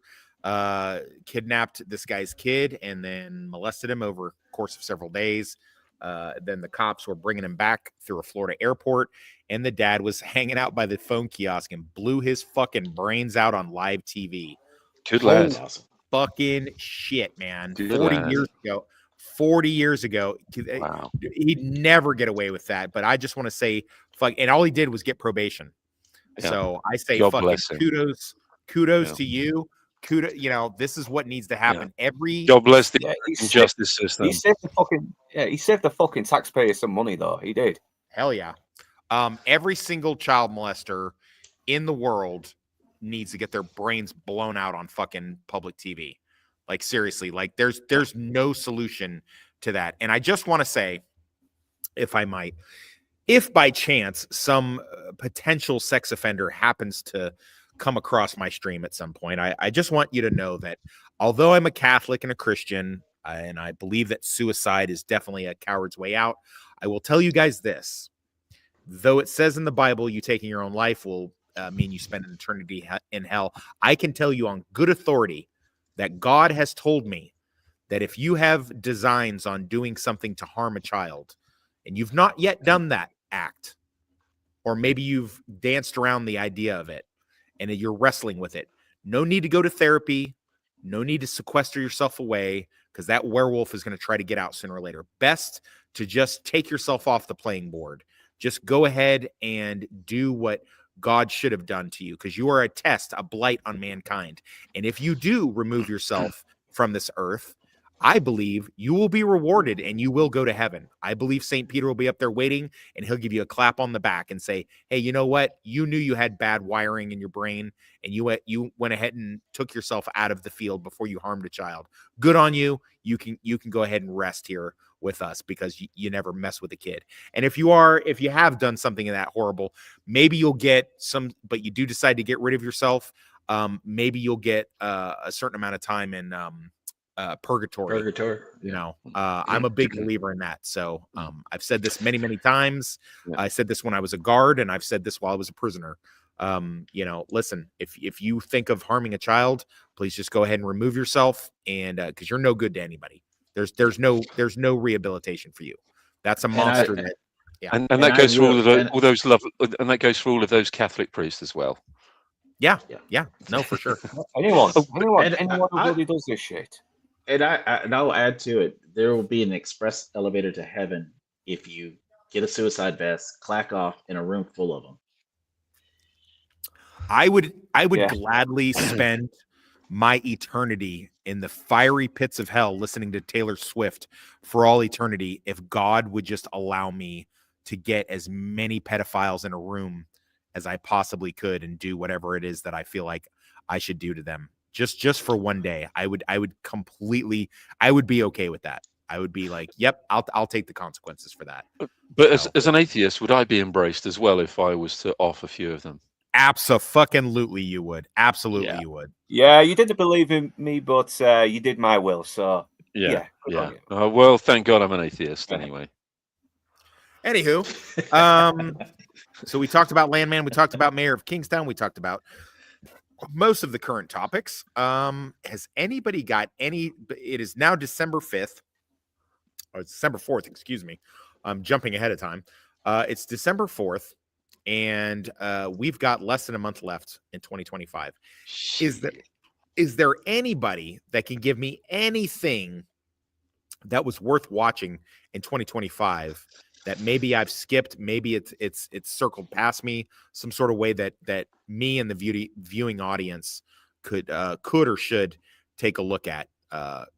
kidnapped this guy's kid and then molested him over the course of several days. Then the cops were bringing him back through a Florida airport, and the dad was hanging out by the phone kiosk and blew his fucking brains out on live TV. Good lad. Fucking shit, man. Good 40 lad. years ago. 40 years ago. Wow. He'd never get away with that. But I just want to say, fuck, and all he did was get probation. Yeah. So I say, God fucking bless him. kudos Yeah. to you. This is what needs to happen. Every God bless the he justice system. He saved the fucking taxpayers some money, though. He did. Hell yeah. Every single child molester in the world needs to get their brains blown out on fucking public TV. Like, seriously, like there's no solution to that. And I just want to say, if I might, if by chance some potential sex offender happens to come across my stream at some point, I just want you to know that although I'm a Catholic and a Christian, and I believe that suicide is definitely a coward's way out, I will tell you guys this. Though it says in the Bible, you taking your own life will mean you spend an eternity in hell, I can tell you on good authority that God has told me that if you have designs on doing something to harm a child, and you've not yet done that act, or maybe you've danced around the idea of it, and you're wrestling with it, no need to go to therapy, no need to sequester yourself away, because that werewolf is going to try to get out sooner or later. Best to just take yourself off the playing board. Just go ahead and do what God should have done to you, because you are a test, a blight on mankind. And if you do remove yourself from this earth, I believe you will be rewarded and you will go to heaven. I believe St. Peter will be up there waiting, and he'll give you a clap on the back and say, hey, you know what? You knew you had bad wiring in your brain, and you went ahead and took yourself out of the field before you harmed a child. Good on you. You can go ahead and rest here with us, because you never mess with a kid. And if you have done something that horrible, maybe you'll get some, but you do decide to get rid of yourself. Maybe you'll get a certain amount of time in purgatory. I'm a big believer in that. So I've said this many, many times. I said this when I was a guard, and I've said this while I was a prisoner. Listen, if you think of harming a child, please just go ahead and remove yourself, and because you're no good to anybody. There's no rehabilitation for you. That's a monster. And that goes for all those love, and that goes for all of those Catholic priests as well. Yeah. No, for sure. anyone who really does this shit. And I'll add to it. There will be an express elevator to heaven if you get a suicide vest, clack off in a room full of them. I would gladly spend my eternity in the fiery pits of hell listening to Taylor Swift for all eternity if God would just allow me to get as many pedophiles in a room as I possibly could and do whatever it is that I feel like I should do to them. Just for one day. I would be okay with that. I would be like, yep, I'll take the consequences for that. But as an atheist, would I be embraced as well if I was to off a few of them? Absolutely, you would. Absolutely, you would. Yeah, you didn't believe in me, but you did my will. So yeah. Well, thank God I'm an atheist anyway. Anywho, so we talked about Landman. We talked about Mayor of Kingstown. We talked about most of the current topics. Has anybody got any? It is now December 5th. Or it's December 4th. Excuse me. I'm jumping ahead of time. It's December 4th. And we've got less than a month left in 2025. Is there anybody that can give me anything that was worth watching in 2025 that maybe I've skipped, maybe it's circled past me, some sort of way that me and the viewing audience could or should take a look at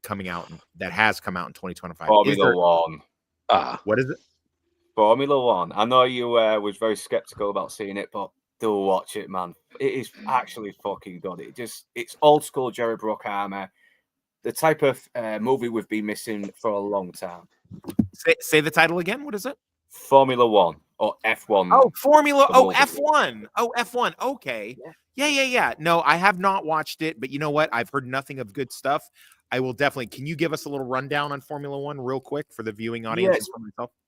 coming out that has come out in 2025? Formula One. What is it? Formula One. I know you was very skeptical about seeing it, but do watch it, man. It is actually fucking good. It's old school Jerry Bruckheimer, the type of movie we've been missing for a long time. Say the title again. What is it? Formula One or F1. Oh, Formula. Oh, F1. Oh, F1. Okay. Yeah. No, I have not watched it, but you know what? I've heard nothing of good stuff. I will definitely. Can you give us a little rundown on Formula One real quick for the viewing audience?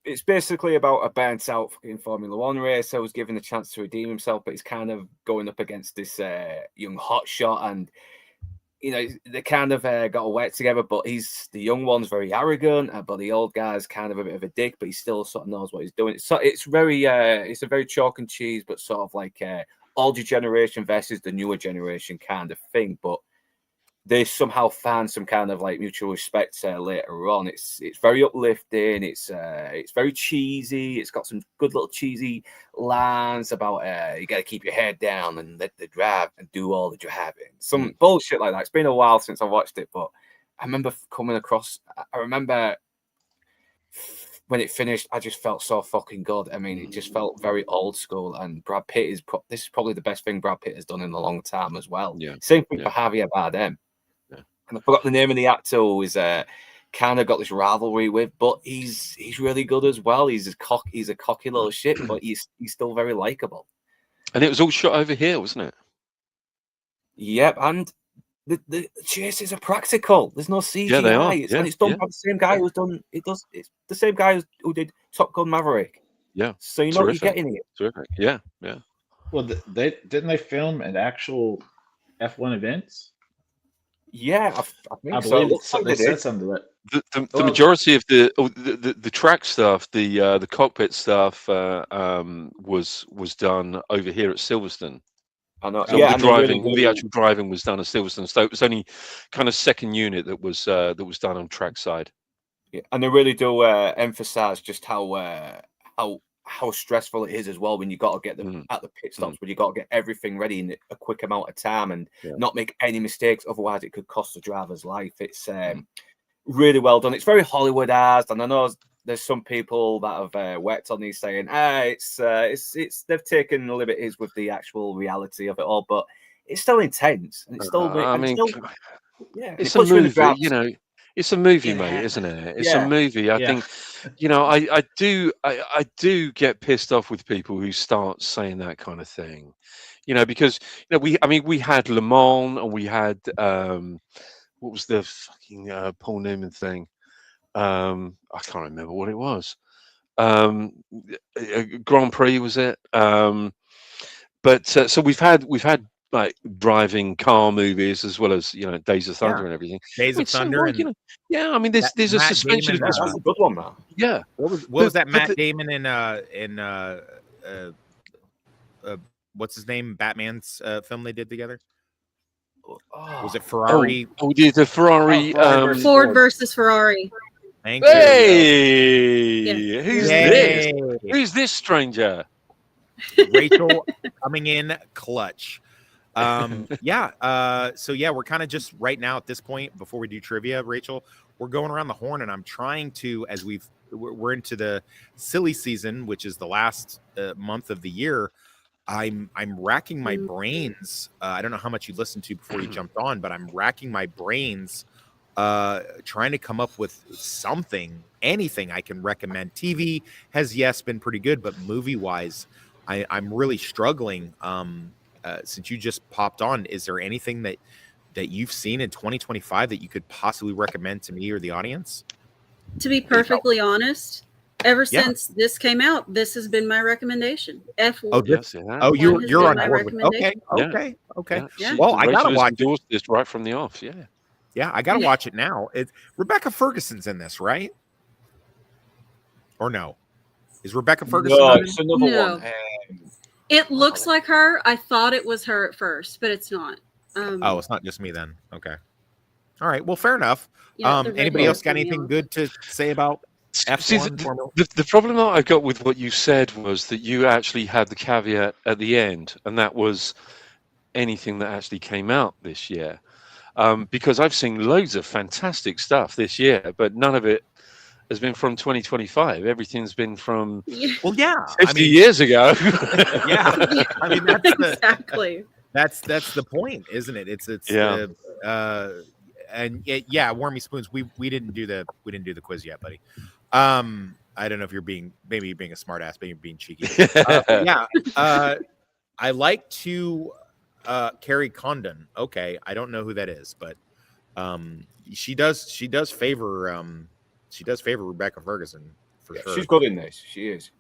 It's basically about a burnt out fucking Formula One racer who's given the chance to redeem himself, but he's kind of going up against this young hotshot, and you know they kind of got to work together. But the young one's very arrogant, but the old guy's kind of a bit of a dick, but he still sort of knows what he's doing. So it's very it's a very chalk and cheese, but sort of like older generation versus the newer generation kind of thing, but they somehow find some kind of like mutual respect later on. It's very uplifting. It's very cheesy. It's got some good little cheesy lines about you got to keep your head down and let the drive and do all the driving. Some bullshit like that. It's been a while since I watched it, but I remember coming across. I remember when it finished, I just felt so fucking good. I mean, it just felt very old school. And Brad Pitt this is probably the best thing Brad Pitt has done in a long time as well. Yeah. Same thing for Javier Bardem. And I forgot the name of the actor who is kind of got this rivalry with, but he's really good as well. He's a cocky little shit, but he's still very likable. And it was all shot over here, wasn't it? Yep, and the chases are practical. There's no CGI. Yeah, they are. And it's done by the same guy who's done it. It's the same guy who did Top Gun Maverick. Yeah. So you know what you're getting here. Terrific. Yeah. Well, didn't they film an actual F1 events? Yeah, I think I so. believe they said something to that. The majority of the track stuff, the cockpit stuff, was done over here at Silverstone. I know. So all the actual driving was done at Silverstone. So it was only kind of second unit that was done on track side. Yeah, and they really do emphasize just how stressful it is as well when you got to get them at the pit stops, when you got to get everything ready in a quick amount of time and not make any mistakes. Otherwise, it could cost the driver's life. It's really well done. It's very Hollywoodized, and I know there's some people that have worked on these saying, it's they've taken liberties with the actual reality of it all, but it's still intense and it's still. It's a movie, you know. It's a movie, mate, isn't it? It's a movie. I think, you know, I do get pissed off with people who start saying that kind of thing, you know, because we had Le Mans and we had what was the fucking Paul Newman thing? I can't remember what it was. Grand Prix was it? But so we've had like driving car movies as well as, you know, Days of Thunder and everything. Days of Thunder, and, you know, I mean, there's a suspension of That's a good one, man. Yeah. What was that Matt Damon in what's his name? Batman's film they did together? Was it Ferrari? Oh, did the Ferrari Ford versus Ferrari. Thank you. Hey, who's this? Who's this stranger? Rachel coming in clutch. So we're kind of just right now at this point before we do trivia, Rachel, we're going around the horn, and I'm trying to, as we're into the silly season, which is the last month of the year. I'm racking my brains. I don't know how much you listened to before you jumped on, but I'm racking my brains trying to come up with anything I can recommend. TV has been pretty good, but movie wise, I'm really struggling. Since you just popped on, is there anything that you've seen in 2025 that you could possibly recommend to me or the audience? To be perfectly honest, ever since this came out, this has been my recommendation. F1. You're on board with, okay. Yeah. Well, I gotta watch this right from the off. Yeah, I gotta watch it now. Rebecca Ferguson's in this, right? Or no? Is Rebecca Ferguson? No, it's another one. It looks like her. I thought it was her at first, but it's not. It's not just me then. Okay. All right. Well, fair enough. Yeah, anybody else got anything good to say about F1 Formula? The problem that I got with what you said was that you actually had the caveat at the end, and that was anything that actually came out this year. because I've seen loads of fantastic stuff this year, but none of it has been from 2025. Everything's been from 50 years ago. Yeah, I mean exactly. That's the point, isn't it? It's and Wormy Spoons. We didn't do the quiz yet, buddy. I don't know if you're being a smart ass, maybe you're being cheeky. I like to Carrie Condon. Okay, I don't know who that is, but she does favor Rebecca Ferguson for sure. She's good in this. She is.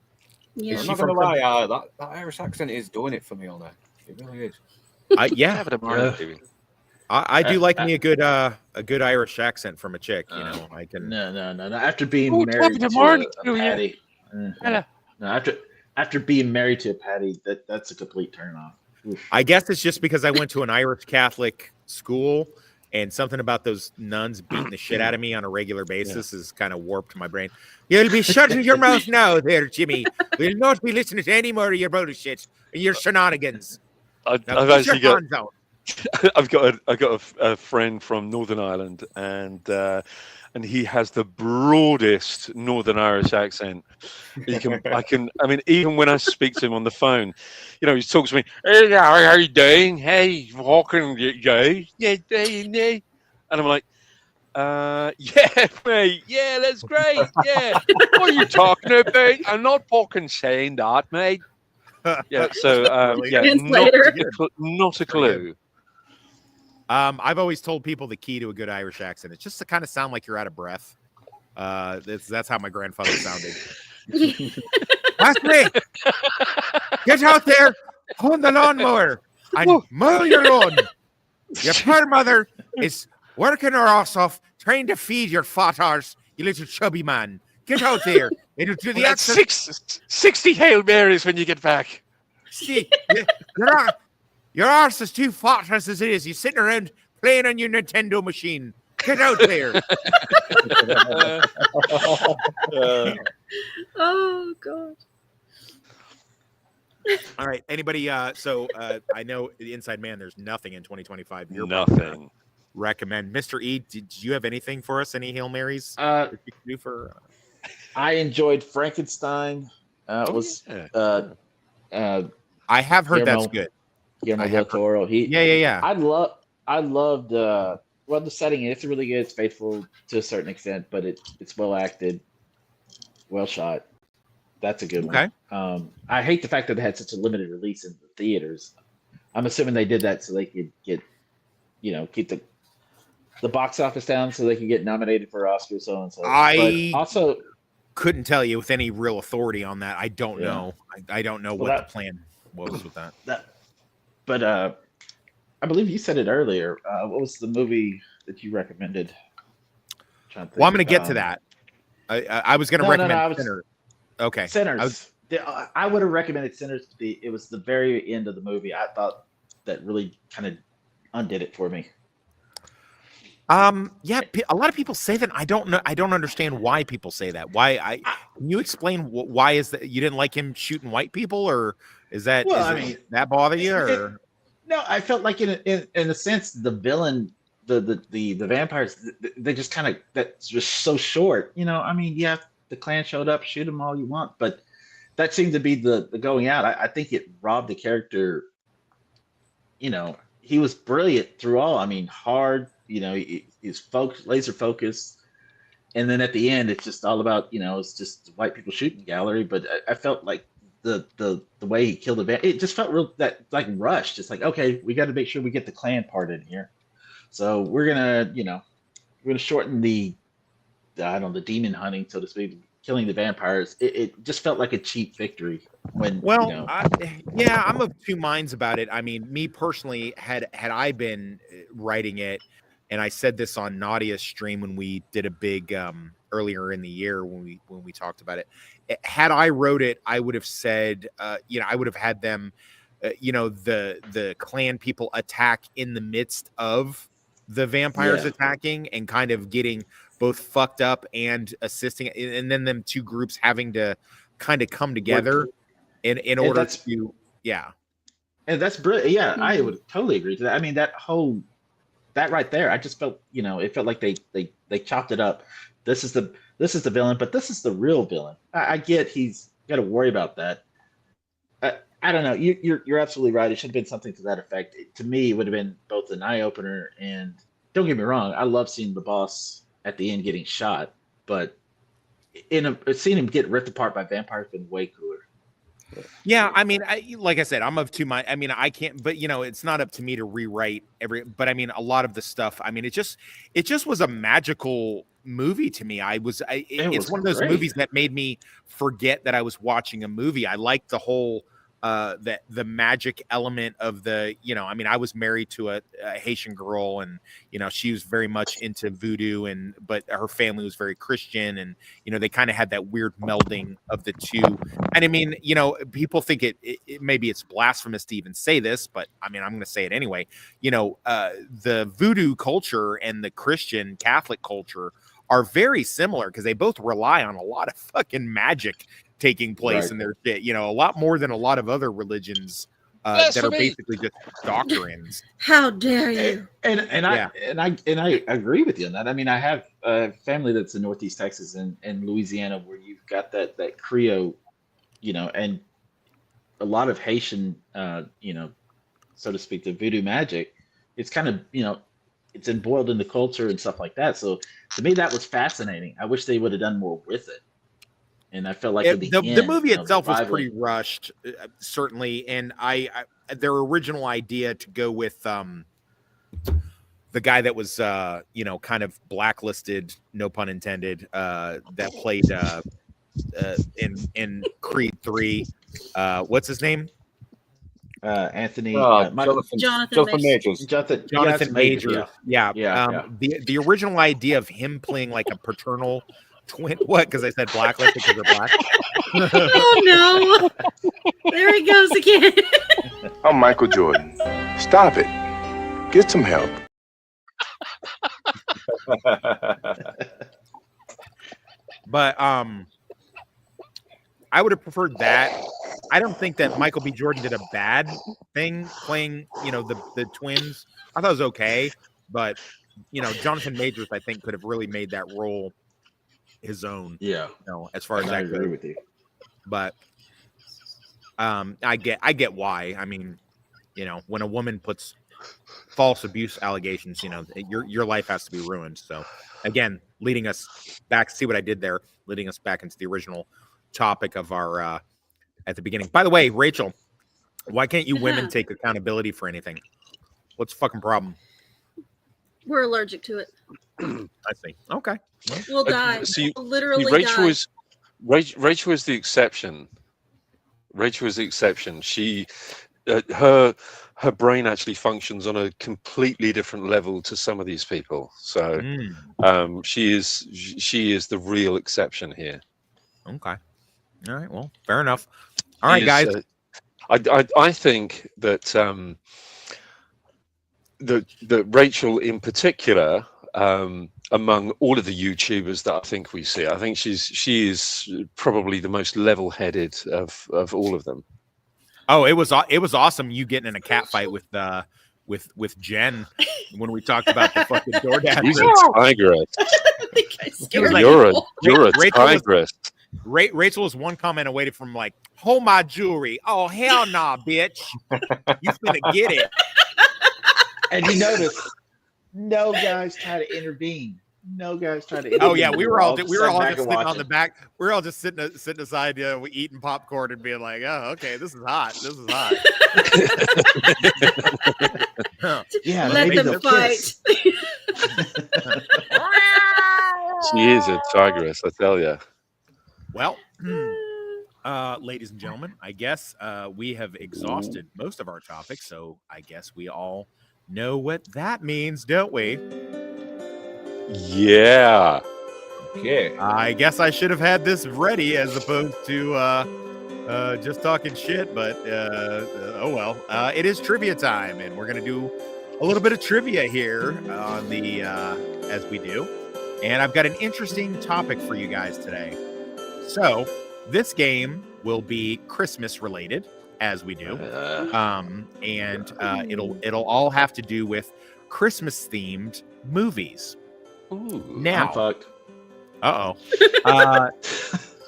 Yeah. I'm not gonna lie, that Irish accent is doing it for me on there. It really is. I do like me a good Irish accent from a chick. You know, I can. No. After being married to a Patty, after being married to a Patty, that's a complete turn off. Oof. I guess it's just because I went to an Irish Catholic school, and something about those nuns beating the shit out of me on a regular basis is kind of warped my brain. You'll be shutting your mouth now, there, Jimmy. We'll not be listening to any more of your bullshit and your shenanigans. I've got a friend from Northern Ireland, and he has the broadest Northern Irish accent. I mean, even when I speak to him on the phone, you know, he talks to me. Hey, how are you doing? Hey, walking, guy? Yeah, and I'm like, yeah, mate. Yeah, that's great. Yeah, what are you talking about? I'm not fucking saying that, mate. Yeah, so not a clue. I've always told people the key to a good Irish accent is just to kind of sound like you're out of breath. That's how my grandfather sounded. Ashley, get out there, hold the lawnmower, and mow your lawn. Your poor mother is working her ass off trying to feed your fat arse, you little chubby man. Get out there. It'll do the accent. 60 Hail Marys when you get back. See, your arse is too fat as it is. You're sitting around playing on your Nintendo machine. Get out there. Oh, God. All right. Anybody? So I know the Inside Man, there's nothing in 2025. Nothing. Recommend. Mr. E, did you have anything for us? Any Hail Marys? I enjoyed Frankenstein. I have heard that's good. Guillermo del Toro. Yeah. I loved the setting. It's really good. It's faithful to a certain extent, but it's well acted, well shot. That's a good one. I hate the fact that they had such a limited release in the theaters. I'm assuming they did that so they could get, keep the box office down so they could get nominated for Oscars, so and so. I also couldn't tell you with any real authority on that. I don't know. I don't know what the plan was with that. But I believe you said it earlier. What was the movie that you recommended? I'm going to get to that. I was going to recommend Sinners. Okay. Sinners. I would have recommended Sinners. It was the very end of the movie. I thought that really kind of undid it for me. Yeah, a lot of people say that. I don't know. I don't understand why people say that. Can you explain why is that? You didn't like him shooting white people, or is that that bother you? Or no, I felt like in a sense the villain, the vampires, they just kind of that's just so short. The Klan showed up, shoot them all you want, but that seemed to be the going out. I think it robbed the character. He was brilliant through all. Hard. He's laser focused, and then at the end, it's just all about it's just white people shooting gallery. But I felt like the way he killed the van, it just felt real rushed. Just like, okay, we got to make sure we get the Klan part in here, so we're gonna shorten the demon hunting, so to speak, killing the vampires. It just felt like a cheap victory. I'm of two minds about it. Me personally, had I been writing it. And I said this on Nadia's stream when we did a big earlier in the year when we talked about it. Had I wrote it, I would have said, I would have had them, the Klan people attack in the midst of the vampires attacking and kind of getting both fucked up and assisting, and then them two groups having to kind of come together in order to, And that's brilliant. Yeah, I would totally agree to that. that right there, I just felt, it felt like they chopped it up. This is the villain, but this is the real villain. I get he's got to worry about that. I don't know. You're absolutely right. It should have been something to that effect. To me, it would have been both an eye opener and, don't get me wrong, I love seeing the boss at the end getting shot, but seeing him get ripped apart by vampires been way cooler. Yeah, I mean, like I said, I'm of two minds. I mean, I can't, but it's not up to me to rewrite but I mean, a lot of the stuff, I mean, it just was a magical movie to me. It's one of those movies that made me forget that I was watching a movie. I liked the whole the magic element of the, I mean, I was married to a Haitian girl, and she was very much into voodoo, but her family was very Christian, and they kind of had that weird melding of the two. And I mean, people think it maybe it's blasphemous to even say this, but I mean, I'm going to say it anyway. The voodoo culture and the Christian Catholic culture are very similar because they both rely on a lot of fucking magic taking place in their shit, a lot more than a lot of other religions that are basically just doctrines. How dare you? And I agree with you on that. I mean, I have a family that's in Northeast Texas and Louisiana, where you've got that Creole, and a lot of Haitian, so to speak, the voodoo magic. It's kind of, it's embroiled in the culture and stuff like that. So to me, that was fascinating. I wish they would have done more with it. And I felt like the movie itself was pretty rushed, certainly. And their original idea to go with the guy that was kind of blacklisted, no pun intended, that played in Creed 3. What's his name? Anthony Jonathan Majors. Jonathan Majors. Yeah. The original idea of him playing like a paternal twin. What? Because I said blacklisted because they're black. Oh no! There he goes again. I'm Michael Jordan. Stop it. Get some help. But I would have preferred that. I don't think that Michael B. Jordan did a bad thing playing, the twins. I thought it was okay, but Jonathan Majors, I think, could have really made that role his own. Yeah. As far as I agree with you. But I get why. I mean, when a woman puts false abuse allegations, your life has to be ruined. So again, leading us back, see what I did there, leading us back into the original topic of our at the beginning. By the way, Rachel, why can't you women take accountability for anything? What's the fucking problem? We're allergic to it. I see. Okay. We'll die. We'll literally Rachel die. Rachel is the exception. Rachel is the exception. She, her brain actually functions on a completely different level to some of these people. So, she is the real exception here. Okay. All right. Well, fair enough. All right, guys. I think that that Rachel in particular, among all of the YouTubers that I think we see, I think she is probably the most level-headed of all of them. Oh, it was awesome you getting in a cat fight with Jen when we talked about the fucking DoorDash. She's a tigress. You're a tigress. Rachel was one comment away from like, hold my jewelry. Oh, hell nah, bitch. You finna get it. And you notice no guys try to intervene. Oh yeah, we were all just sitting on the back. We were all just sitting aside, eating popcorn and being like, "Oh, okay, this is hot. This is hot." Yeah, let them fight. She is a tigress, I tell you. Well, ladies and gentlemen, I guess we have exhausted most of our topics, so I guess we all know what that means, don't we? Yeah. Okay. I guess I should have had this ready as opposed to just talking shit, but oh well. It is trivia time, and we're gonna do a little bit of trivia here on the as we do. And I've got an interesting topic for you guys today. So this game will be Christmas related, as we do, and it'll all have to do with Christmas themed movies. Ooh, now, I'm fucked.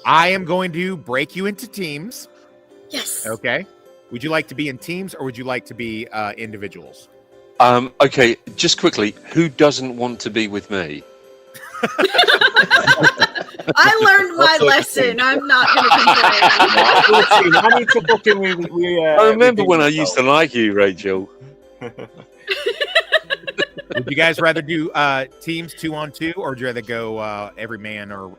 I am going to break you into teams. Yes. Okay. Would you like to be in teams or would you like to be individuals? Okay, just quickly, who doesn't want to be with me? I learned my lesson. I'm not going to complain. I remember when I used to like you, Rachel. Would you guys rather do teams 2-on-2, or would you rather go every man or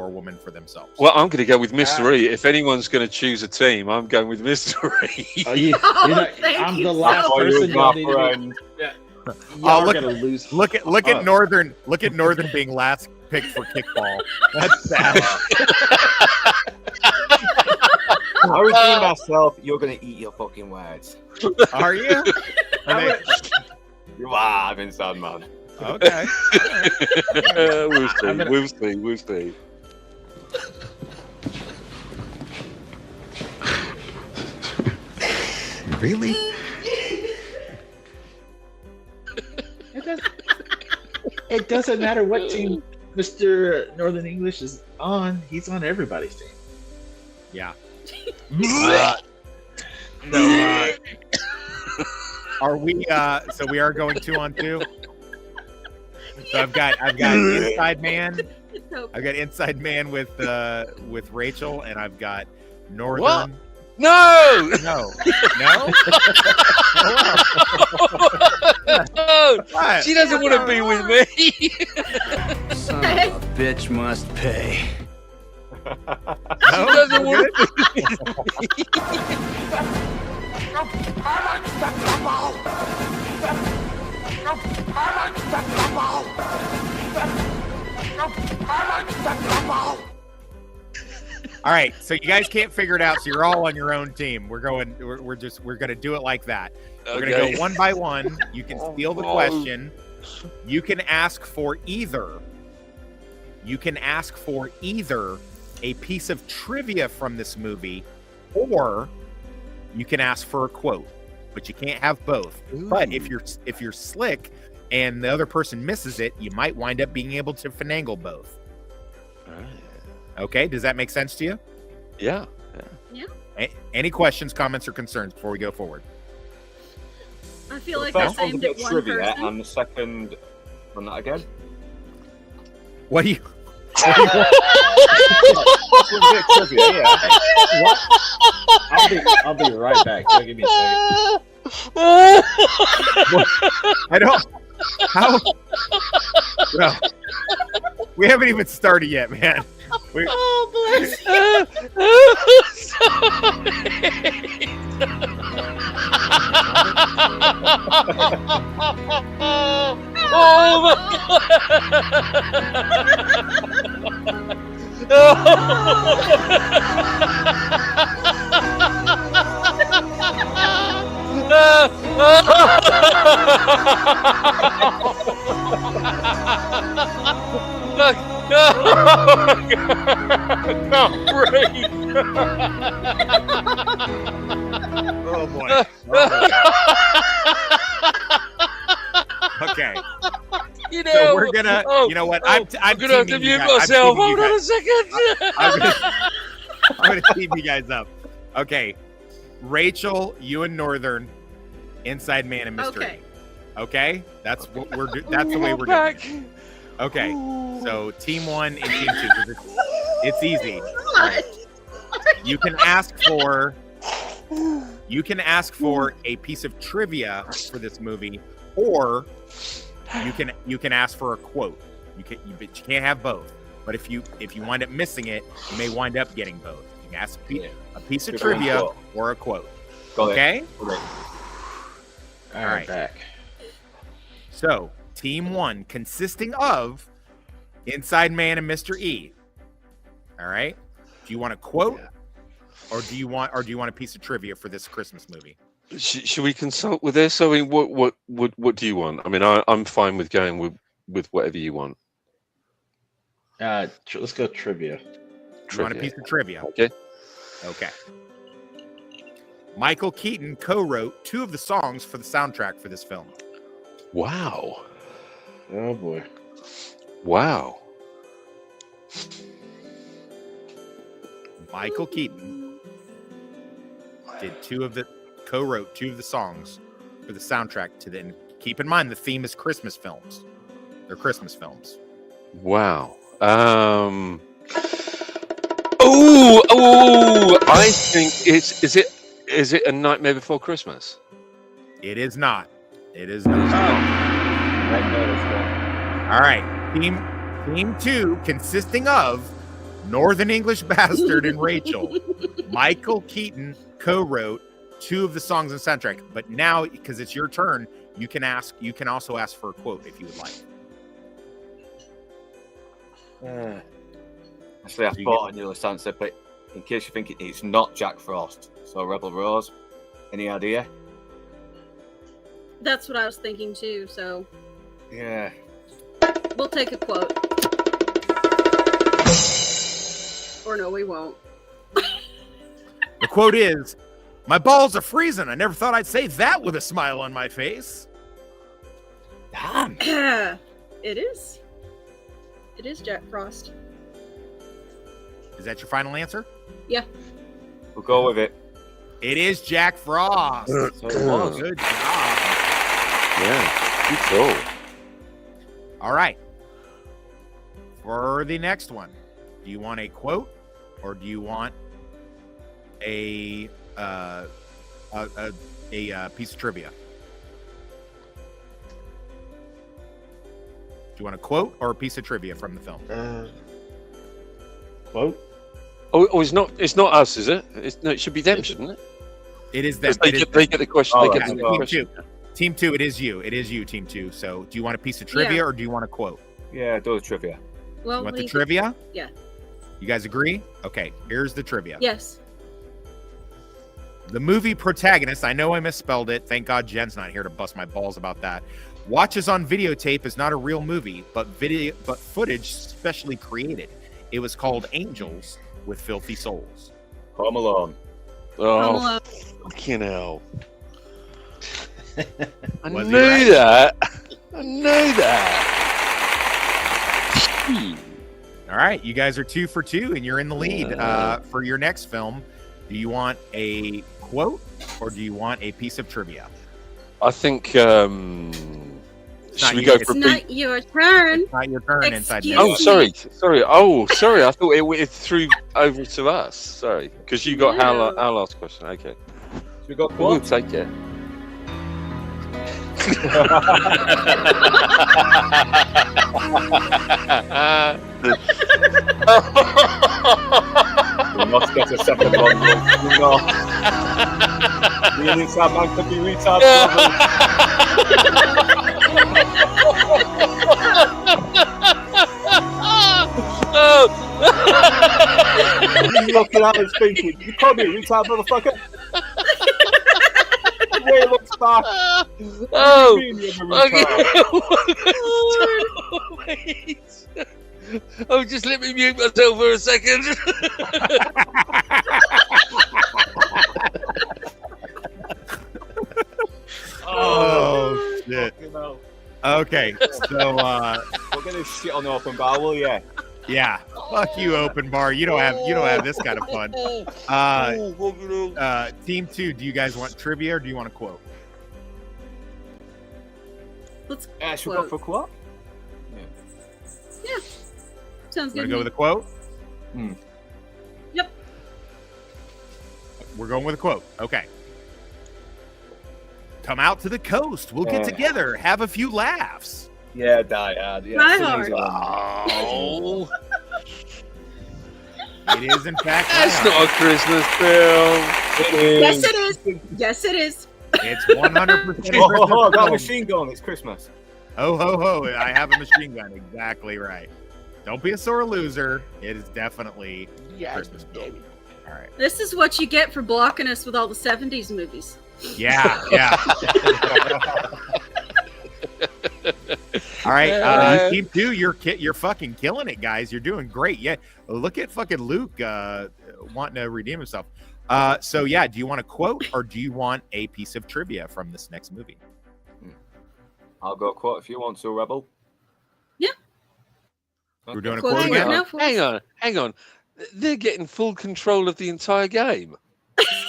woman for themselves? Well, I'm going to go with Mr. E. If anyone's going to choose a team, I'm going with Mr. E. I'm the last person y'all need to Look at Northern. Look at Northern being last picked for kickball. That's sad. I redeem myself. You're gonna eat your fucking words. Are you? You are. I've been sad, man. Okay. We'll see. Really? It doesn't matter what team Mr. Northern English is on. He's on everybody's team. Yeah. Are we? So we are going 2-on-2. So I've got inside man. I've got inside man with Rachel, and I've got Northern. What? No. She doesn't want to be with me. Son of a bitch must pay. She doesn't want to be with me. All right, so you guys can't figure it out, so you're all on your own team. We're gonna do it like that. We're gonna go one by one. You can steal the question. You can ask for either a piece of trivia from this movie, or you can ask for a quote, but you can't have both. Ooh. But if you're slick and the other person misses it, you might wind up being able to finagle both. Okay, does that make sense to you? Yeah. Any questions, comments, or concerns before we go forward? I feel like I aimed at one trivia, person. and the second, run that again. What do you? Trivia, yeah. What? I'll be right back. Don't give me a second. I don't. How? Well, we haven't even started yet, man. Oh, bless Look. Can't breathe. Oh boy. Okay. You know, so we're gonna. You know what? I'm gonna have to mute myself. Hold on a second. I'm gonna team you guys up. Okay, Rachel, you and Northern, inside man and mystery. Okay. Okay, that's what we're that's the way we're doing it. Okay, so team 1 and team 2. It's easy. Right. You can ask for a piece of trivia for this movie, or you can ask for a quote. But you can't have both. But if you wind up missing it, you may wind up getting both. You can ask a piece of trivia or a quote. Okay? All right. Back. So, team 1 consisting of Inside Man and Mr. E. All right? Do you want a quote or do you want a piece of trivia for this Christmas movie? Should we consult with this? I mean, what do you want? I mean, I'm fine with going with whatever you want. Let's go trivia. You want a piece of trivia? Okay. Okay. Michael Keaton co-wrote 2 of the songs for the soundtrack for this film. Wow. Oh boy. Wow. Michael Keaton co-wrote 2 of the songs for the soundtrack to the. And keep in mind, the theme is Christmas films. They're Christmas films. Wow. I think is it A Nightmare Before Christmas? It is not. It is not. All right. Team 2, consisting of Northern English Bastard and Rachel. Michael Keaton co-wrote 2 of the songs in the soundtrack. But now, because it's your turn, you can also ask for a quote if you would like. Actually, I thought I knew this answer, but in case you think it's not Jack Frost, so Rebel Rose. Any idea? That's what I was thinking too. So yeah, we'll take a quote. Or no, we won't. The quote is, "My balls are freezing. I never thought I'd say that with a smile on my face." Damn. It is. It is Jack Frost. Is that your final answer? Yeah. We'll go with it. It is Jack Frost. So it was. Good job. Yeah. Good call. All right. For the next one, do you want a quote or do you want a piece of trivia? Do you want a quote or a piece of trivia from the film? Quote. Oh, it's not us, is it? No, it should be them, shouldn't it? It is them. They get the question. Oh, they get the question. Team 2, it is you. It is you, Team 2. So, do you want a piece of trivia or do you want a quote? Yeah, do the trivia. Well, you want the trivia? Yeah. You guys agree? Okay, here's the trivia. Yes. The movie protagonist, I know I misspelled it. Thank God Jen's not here to bust my balls about that. Watches on videotape is not a real movie, but footage specially created. It was called Angels with Filthy Souls. Home Alone. Oh, fucking hell. I Was knew he right? that. I knew that. All right, you guys are 2 for 2, and you're in the lead for your next film. Do you want a quote or do you want a piece of trivia? I think. Should we go for It's not your turn. It's not your turn inside. Excuse Oh, me. sorry. Oh, sorry. I thought it threw over to us. Sorry, because you got our last question. Okay. So we got We'll quote. take it. We must get a second one. We not. Really sad man could be He's looking at us thinking, you call me a retard, motherfucker? The way he looks back. Oh, okay. wait. Oh, just let me mute myself for a second. Oh, shit. Okay, so we'll get this shit on the open bar, will ya? Yeah, fuck you, open bar. You don't have this kind of fun. Team 2, do you guys want trivia or do you want a quote? Let's should we go for a quote? Yeah. Sounds You good. want to go with a quote? Yep. We're going with a quote. Okay. Come out to the coast. We'll get together. Have a few laughs. Yeah, Die Hard. Yeah, Die something's Hard. wrong. Oh, It is, in fact, that's not a Christmas film. Yes, it is. Yes, it is. It's 100% Oh, I got a Christmas. machine gun. It's Christmas. Oh, ho, ho. I have a machine gun. Exactly right. Don't be a sore loser. It is definitely Christmas film. All right. This is what you get for blocking us with all the 70s movies. Yeah, yeah. All right, Team 2, you're fucking killing it, guys. You're doing great. Yeah, look at fucking Luke wanting to redeem himself. So yeah, do you want a quote or do you want a piece of trivia from this next movie? I'll go quote if you want to, Rebel. Yeah. We're doing a Quote quote right again. now. Hang on. They're getting full control of the entire game.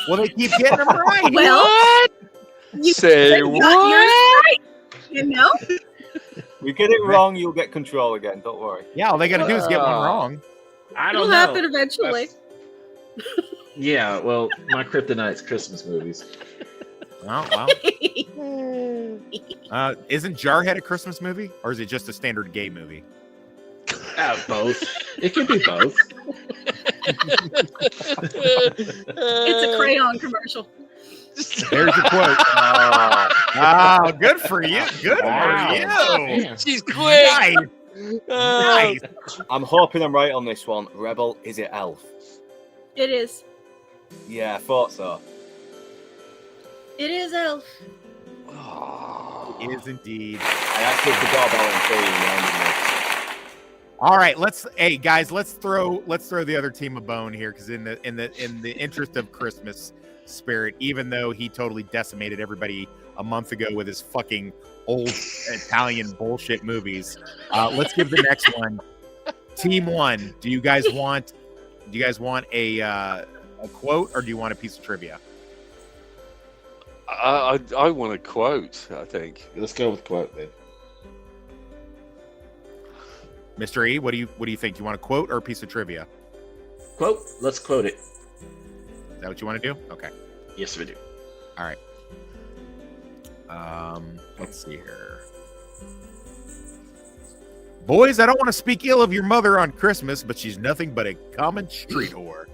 Well, they keep getting them right. Well, you Say got yours what? right, you know? You get it wrong, you'll get control again. Don't worry. Yeah, all they got to do is get one wrong. I It'll don't know. happen eventually. Yeah, well, my kryptonite's Christmas movies. Well. Isn't Jarhead a Christmas movie, or is it just a standard gay movie? Both. It could be both. It's a crayon commercial. There's your quote. Oh, good for you. Good for you. She's quick. Nice. Nice. I'm hoping I'm right on this one. Rebel, is it Elf? It is. Yeah, I thought so. It is Elf. It is indeed. I actually forgot about it until you reminded me. All right, let's throw the other team a bone here, because in the interest of Christmas spirit, even though he totally decimated everybody a month ago with his fucking old Italian bullshit movies, let's give the next one. Team 1, do you guys want a quote, or do you want a piece of trivia? I want a quote, I think. Let's go with quote then. Mr. E, what do you think? You want a quote or a piece of trivia? Quote. Let's quote it. Is that what you want to do? Okay. Yes, we do. All right. Let's see here. Boys, I don't want to speak ill of your mother on Christmas, but she's nothing but a common street whore.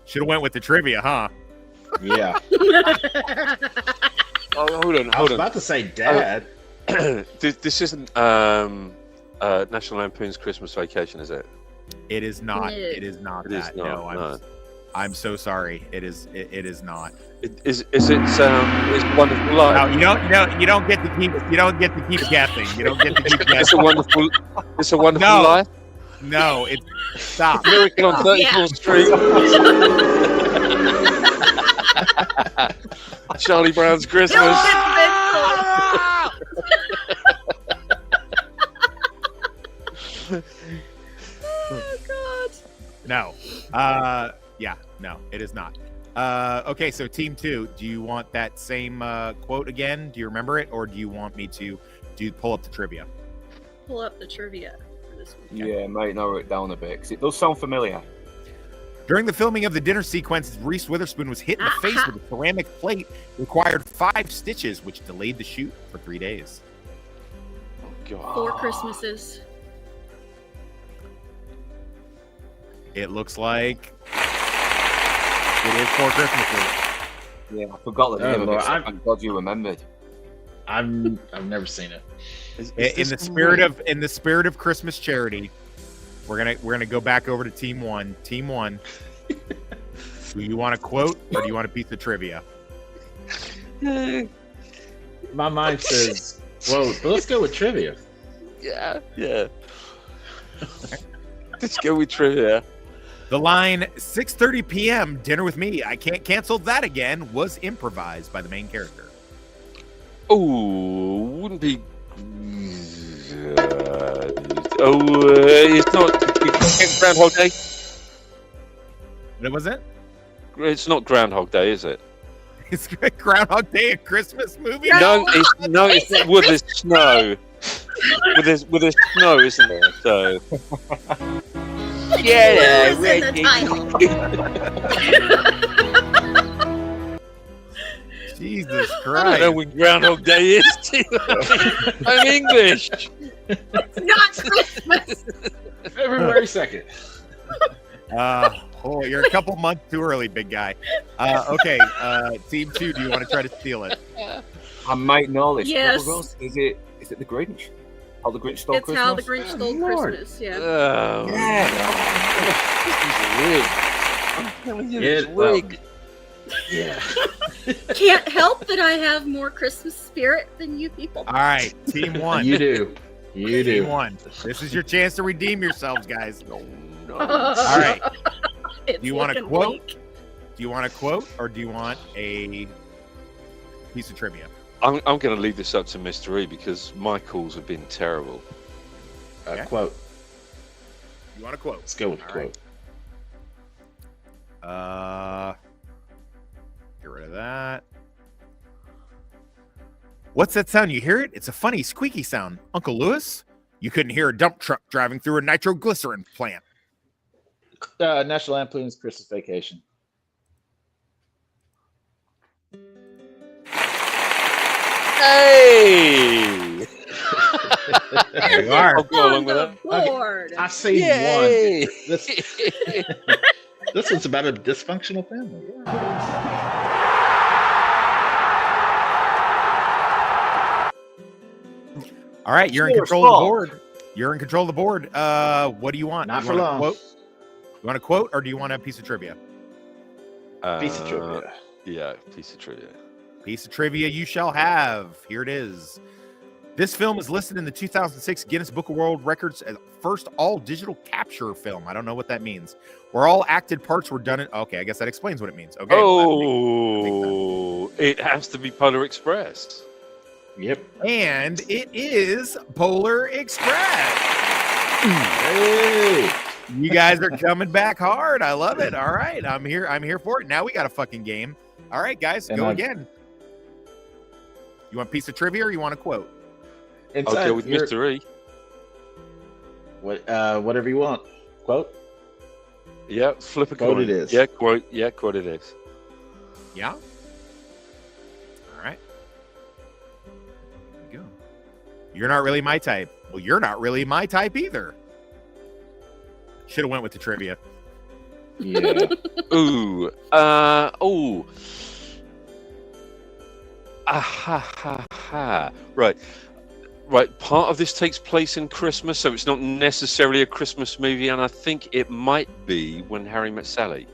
Should have went with the trivia, huh? Yeah. Hold on. I was about to say Dad. This isn't National Lampoon's Christmas Vacation, is it? It is not. It is not It that. is not, no. I'm so sorry. It is not. Is it? It's Wonderful Life. No, you don't get to keep guessing. You don't get to keep guessing. It's a Wonderful No. Life. No, it's stop. Miracle on 34th Street. Charlie Brown's Christmas. Oh God. No. No, it is not. Okay, so team 2, do you want that same quote again? Do you remember it, or do you want me to pull up the trivia? Pull up the trivia for this one. Yeah, might narrow it down a bit, because it does sound familiar. During the filming of the dinner sequence, Reese Witherspoon was hit in the face with a ceramic plate, required 5 stitches, which delayed the shoot for 3 days. Oh, God. 4 Christmases. It looks like it is 4 Christmases. Yeah, I forgot the name of it. So I'm- thank God you remembered. I've never seen it. In the spirit of Christmas charity, we're gonna go back over to Team 1. Team 1, do you want a quote or do you want a piece of trivia? My mind says quote, but let's go with trivia. Yeah. Let's go with trivia. The line 6:30 p.m. dinner with me, I can't cancel that again, was improvised by the main character. Oh, wouldn't be. It's not Groundhog Day. What was it? It's not Groundhog Day, is it? Is Groundhog Day a Christmas movie? No, it's with the snow. With the snow, isn't there? So. Yeah, Jesus I Christ. don't know when Groundhog Day is. I'm English. It's not Christmas. February 2nd. You're a couple months too early, big guy. Okay, Team 2, do you want to try to steal it? I might know this. Yes. Is it the Grinch? How the Grinch Stole It's Christmas? How the Grinch Stole Christmas. Yeah. I'm telling you, Yeah, it's rigged. Yeah. Can't help that I have more Christmas spirit than you people. All right, Team 1. You do. Team 1. This is your chance to redeem yourselves, guys. No. All right. It's Do you want a looking quote? bleak. Do you want a quote or do you want a piece of trivia? I'm going to leave this up to Mr. E because my calls have been terrible. Quote. You want a quote? Let's go with All quote. Right. Get rid of that. What's that sound? You hear it? It's a funny squeaky sound. Uncle Lewis, you couldn't hear a dump truck driving through a nitroglycerin plant. National Lampoon's Christmas Vacation. Hey! There you are. I'll go along with that. Board. I see Yay! one. This one's about a dysfunctional family. All right, you're in control of the board. You're in control of the board. What do you want? Not you for want long. A quote? You want a quote, or do you want a piece of trivia? Piece of trivia. Yeah, piece of trivia. Piece of trivia you shall have. Here it is. This film is listed in the 2006 Guinness Book of World Records as first all-digital capture film. I don't know what that means. Where all acted parts were done in... Okay, I guess that explains what it means. Okay. Oh, it has to be Polar Express. Yep. And it is Polar Express. Hey. You guys are coming back hard. I love it. All right. I'm here for it. Now we got a fucking game. All right, guys, go again. You want a piece of trivia or you want a quote? I'll go with Mr. E. Whatever you want. Quote? Yeah, flip a Quote coin. it is. Yeah, quote. Yeah, quote it is. Yeah? All right. There you go. You're not really my type. Well, you're not really my type either. Should have went with the trivia. Yeah. Ooh. Oh. Right. Right. Part of this takes place in Christmas, so it's not necessarily a Christmas movie, and I think it might be When Harry Met Sally.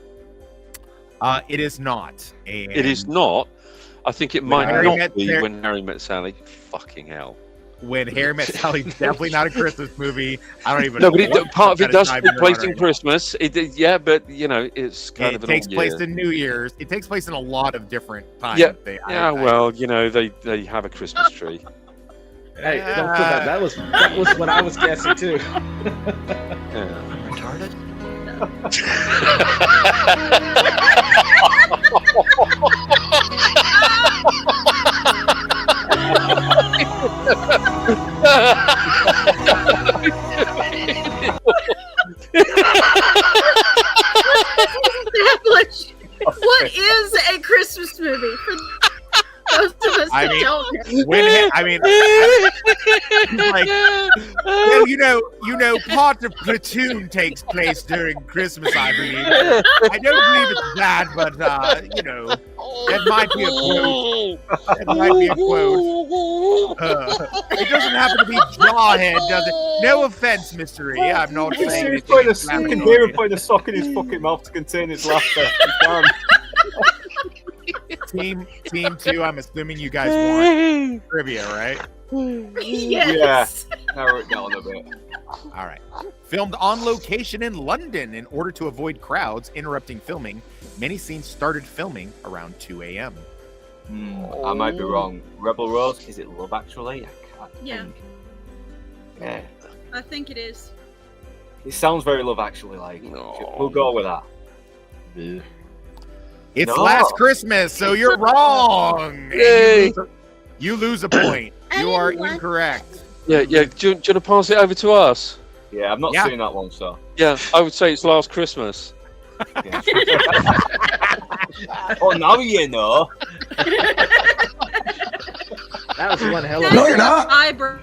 It is not. And It is not. I think it might Harry not Met be Sally- When Harry Met Sally. Fucking hell. When Harry Met Sally is definitely not a Christmas movie. I don't even No, know. but it, what part of it kind does time take you're place on in right now. Christmas. Yeah, but you know, it's kind of It an takes all place year. in New Year's. It takes place in a lot of different times. Yeah, I- well, you know, they have a Christmas tree. Hey, don't put that. That was what I was guessing too. Retarded? Establish what is a Christmas movie for those of us I that mean, don't know. like, well, you know, part of Platoon takes place during Christmas, I believe. I don't believe it's that, but you know, that might be a quote. That might be a quote. It doesn't happen to be Jawhead, does it? No offense, Mr. E. I'm not saying He's putting you can hear him putting a sock in his fucking mouth to contain his laughter. Team 2, I'm assuming you guys want trivia, right? Yes. Yeah. Narrow it down a bit. All right. Filmed on location in London in order to avoid crowds interrupting filming, many scenes started filming around 2 a.m. I might be wrong. Rebel Rose, is it Love Actually? I can't Yeah. think. Yeah. I think it is. It sounds very Love Actually like. We'll go with that. It's No. Last Christmas, so you're wrong. And Yay. you lose a point. You are incorrect. Yeah. Do you want to pass it over to us? Yeah, I've not Yeah. seen that one, so. Yeah, I would say it's Last Christmas. Oh, now you know. That was one hell of No, you're not. Eyebrow.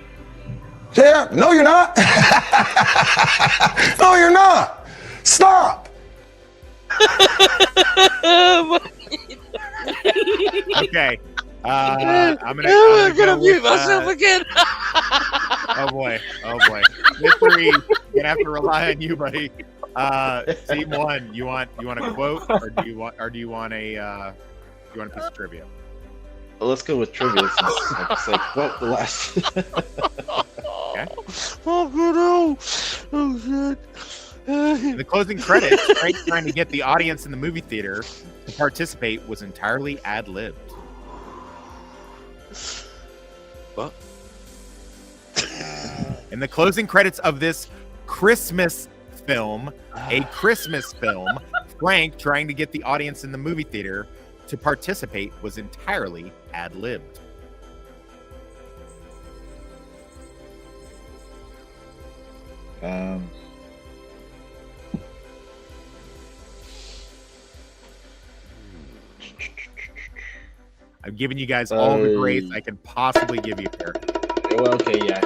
Yeah, no, you're not. No, you're not. Stop. Okay. I'm gonna mute with, myself again. Oh boy. Mr. E, gonna have to rely on you, buddy. Team 1, you want a quote, or do you want a piece of trivia? Well, let's go with trivia since I say quote the last. Okay. Oh, good. Oh, shit. In the closing credits, Frank trying to get the audience in the movie theater to participate was entirely ad-libbed. What? In the closing credits of this Christmas film, Frank, trying to get the audience in the movie theater to participate, was entirely ad-libbed. I'm giving you guys all the grace I can possibly give you here. Well, okay, yeah.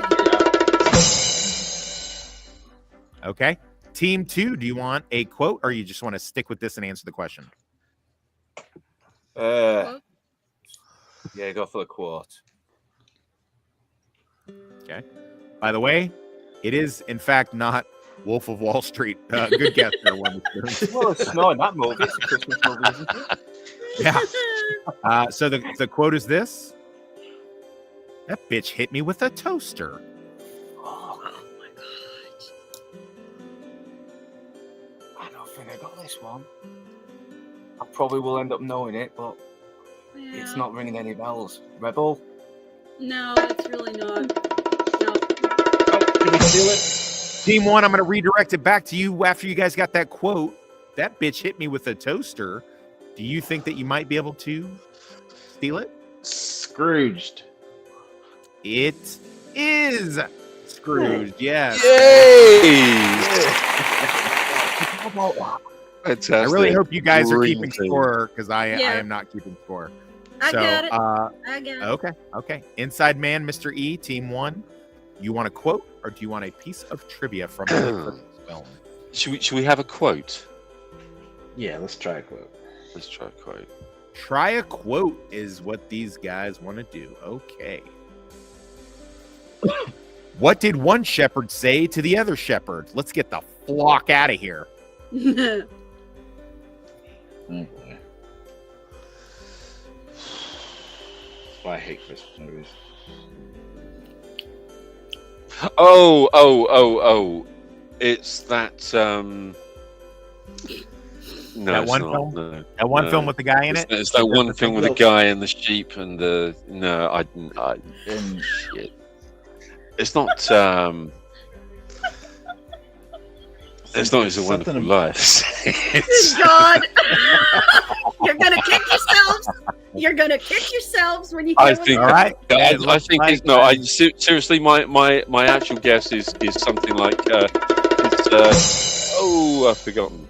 Okay. Team 2, do you want a quote or you just want to stick with this and answer the question? Yeah, go for the quote. Okay. By the way, it is in fact not Wolf of Wall Street. Good guess there, one. Well, it's not in that movie. It's a Christmas movie, isn't it? Yeah. So the quote is this: "That bitch hit me with a toaster." Oh my god! I don't think I got this one. I probably will end up knowing it, but it's not ringing any bells. Rebel? No, it's really not. No. Did we steal it? Team 1, I'm going to redirect it back to you after you guys got that quote. That bitch hit me with a toaster. Do you think that you might be able to steal it? Scrooged. It is Scrooge. Yes. Fantastic. I really hope you guys are keeping Brilliant. score because I Yeah. am not keeping score. I So, got it. I got it. Okay. Inside Man, Mr. E, Team 1. You want a quote or do you want a piece of trivia from the Christmas film? Should we have a quote? Yeah, let's try a quote. Let's try a quote. Try a quote is what these guys want to do. Okay. What did one shepherd say to the other shepherd? Let's get the flock out of here. Oh boy. That's why I hate Christmas movies. Oh. It's that no, That it's one not. film? No, That one no. film with the guy in it? It's that one film with the guy and the sheep and the shit. It's not it's not It's a Wonderful Life. It's God, you're gonna kick yourselves. You're gonna kick yourselves when you. I think. All right. I think it's no. Seriously, my actual guess is something like I've forgotten.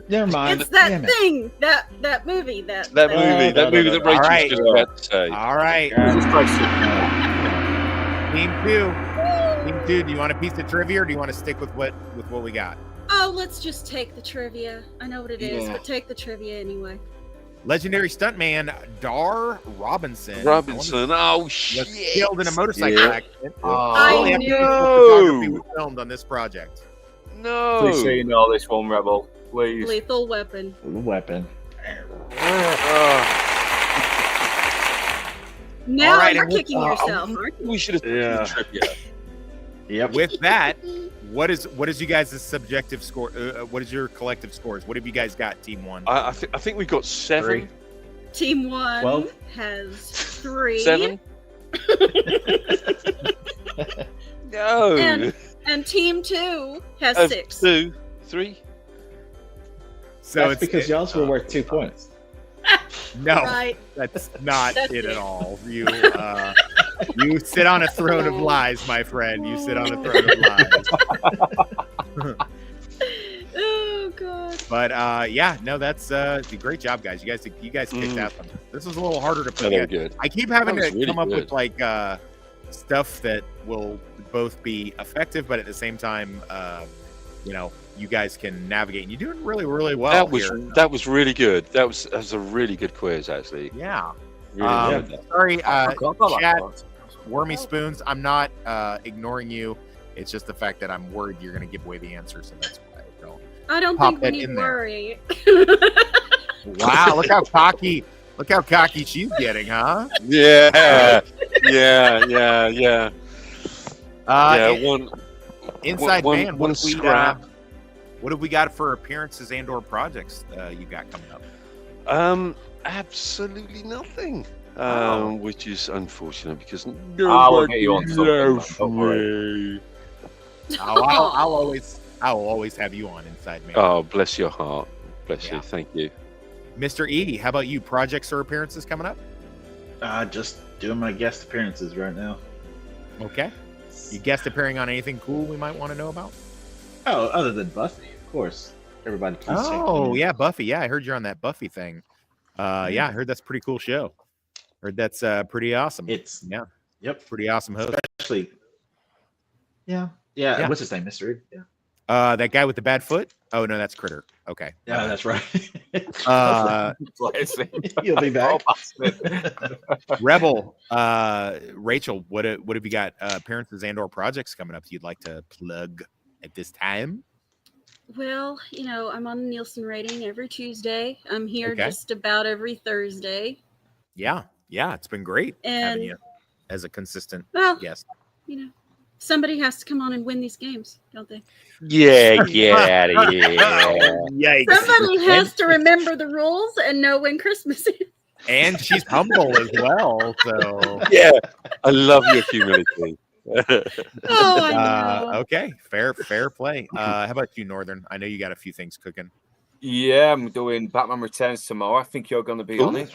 Never mind. It's that thing, that movie, that movie that Rachel was just about to say. All right. Team 2, do you want a piece of trivia or do you want to stick with what we got? Oh, let's just take the trivia. I know what it is, Yeah. but take the trivia anyway. Legendary stuntman Dar Robinson. Oh shit! Was killed in a motorcycle accident. I Shortly after knew. photography was filmed on this project. No. Please say you know this one, Rebel. Please. Lethal Weapon. Weapon. Now All right, you're and we'll- kicking yourself, aren't you? We should have taken trivia. Yep. With that, what is you guys' subjective score? What is your collective scores? What have you guys got, Team 1? I think we got 7. Team 1 12? has 3. 7. No. And Team 2 has 6. 2, 3. So That's because y'all's were worth 2 points. No, Right. that's not That's it it. at all. You sit on a throne of lies, my friend. You sit on a throne of lies. Oh God. But that's great job, guys. You guys kicked out some. This was a little harder to put No, they were together. good. I keep having That to was really come up with good. like stuff that will both be effective, but at the same time, you guys can navigate. And you're doing really, really well. That was really good. That was a really good quiz, actually. Yeah. Really good. Sorry, forgot about chat, that. Wormy Spoons. I'm not ignoring you. It's just the fact that I'm worried you're going to give away the answer, so that's why I don't. I don't Pop think we that need in to there. worry. Wow, look how cocky she's getting, huh? Yeah. One Inside one- Man. one scrap. What have we got for appearances and/or projects you got coming up? Absolutely nothing. which is unfortunate because I will get you on nobody something, man. loves Don't worry. me. I'll always have you on Inside Man. Oh, bless your heart. Bless you. Thank you. Mr. E, how about you? Projects or appearances coming up? Just doing my guest appearances right now. Okay. You guest appearing on anything cool we might want to know about? Oh, other than Buffy, of course. Everybody keeps Oh, yeah, Buffy. Yeah, I heard you're on that Buffy thing. Yeah, I heard that's a pretty cool show. Heard that's pretty awesome. Yep. Pretty awesome host. Especially. Yeah. What's his name, Mr. E? Yeah. That guy with the bad foot? Oh no, that's Critter. Okay. Yeah, that's right. You'll be back. Rebel, Rachel, what have you got appearances and/or projects coming up you'd like to plug at this time? Well, I'm on the Nielsen rating every Tuesday. I'm here just about every Thursday. Yeah, it's been great having And you as a consistent guest. Somebody has to come on and win these games, don't they? Yeah, get out of here. Yikes. Somebody has to remember the rules and know when Christmas is. And she's humble as well. So yeah, I love your humility. I know. Okay, fair play. How about you, Northern? I know you got a few things cooking. Yeah, I'm doing Batman Returns tomorrow. I think you're going to be on it.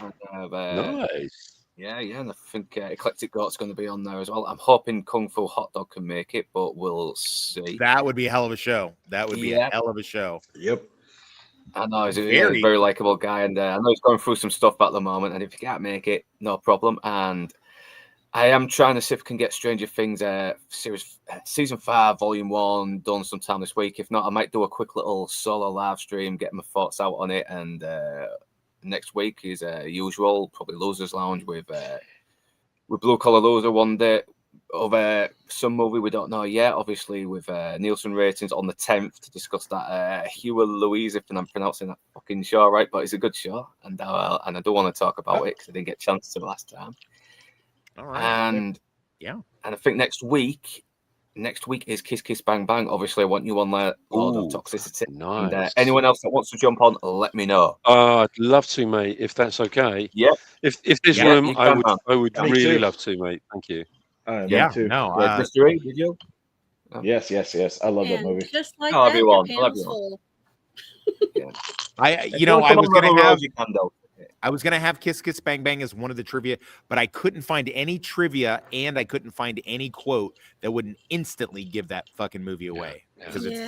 Nice. Yeah, and I think Eclectic Goat's going to be on there as well. I'm hoping Kung Fu Hot Dog can make it, but we'll see. That would be a hell of a show. That would be a hell of a show. Yep. I know he's a very likable guy, and I know he's going through some stuff at the moment. And if you can't make it, no problem. And I am trying to see if I can get Stranger Things season 5, volume 1 done sometime this week. If not, I might do a quick little solo live stream, get my thoughts out on it, and next week is usual, probably Losers Lounge with Blue Collar Loser one day of some movie we don't know yet, obviously with Nielsen ratings on the 10th to discuss that Hugh Louise, if I'm pronouncing that fucking show right, but it's a good show, and I do want to talk about it because I didn't get a chance to last time. All right. And I think next week is Kiss Kiss Bang Bang. Obviously, I want you on there. Lord of Toxicity. Nice. And, anyone else that wants to jump on, let me know. I'd love to, mate, if that's okay. Yeah. If there's room, I would really love to, mate. Thank you. Me too. No. Mr. E, did you? Oh. Yes. I love that movie. Just like I'll that, have you on. your panel's full. I was gonna have Kiss Kiss Bang Bang as one of the trivia, but I couldn't find any trivia and I couldn't find any quote that wouldn't instantly give that fucking movie away because it's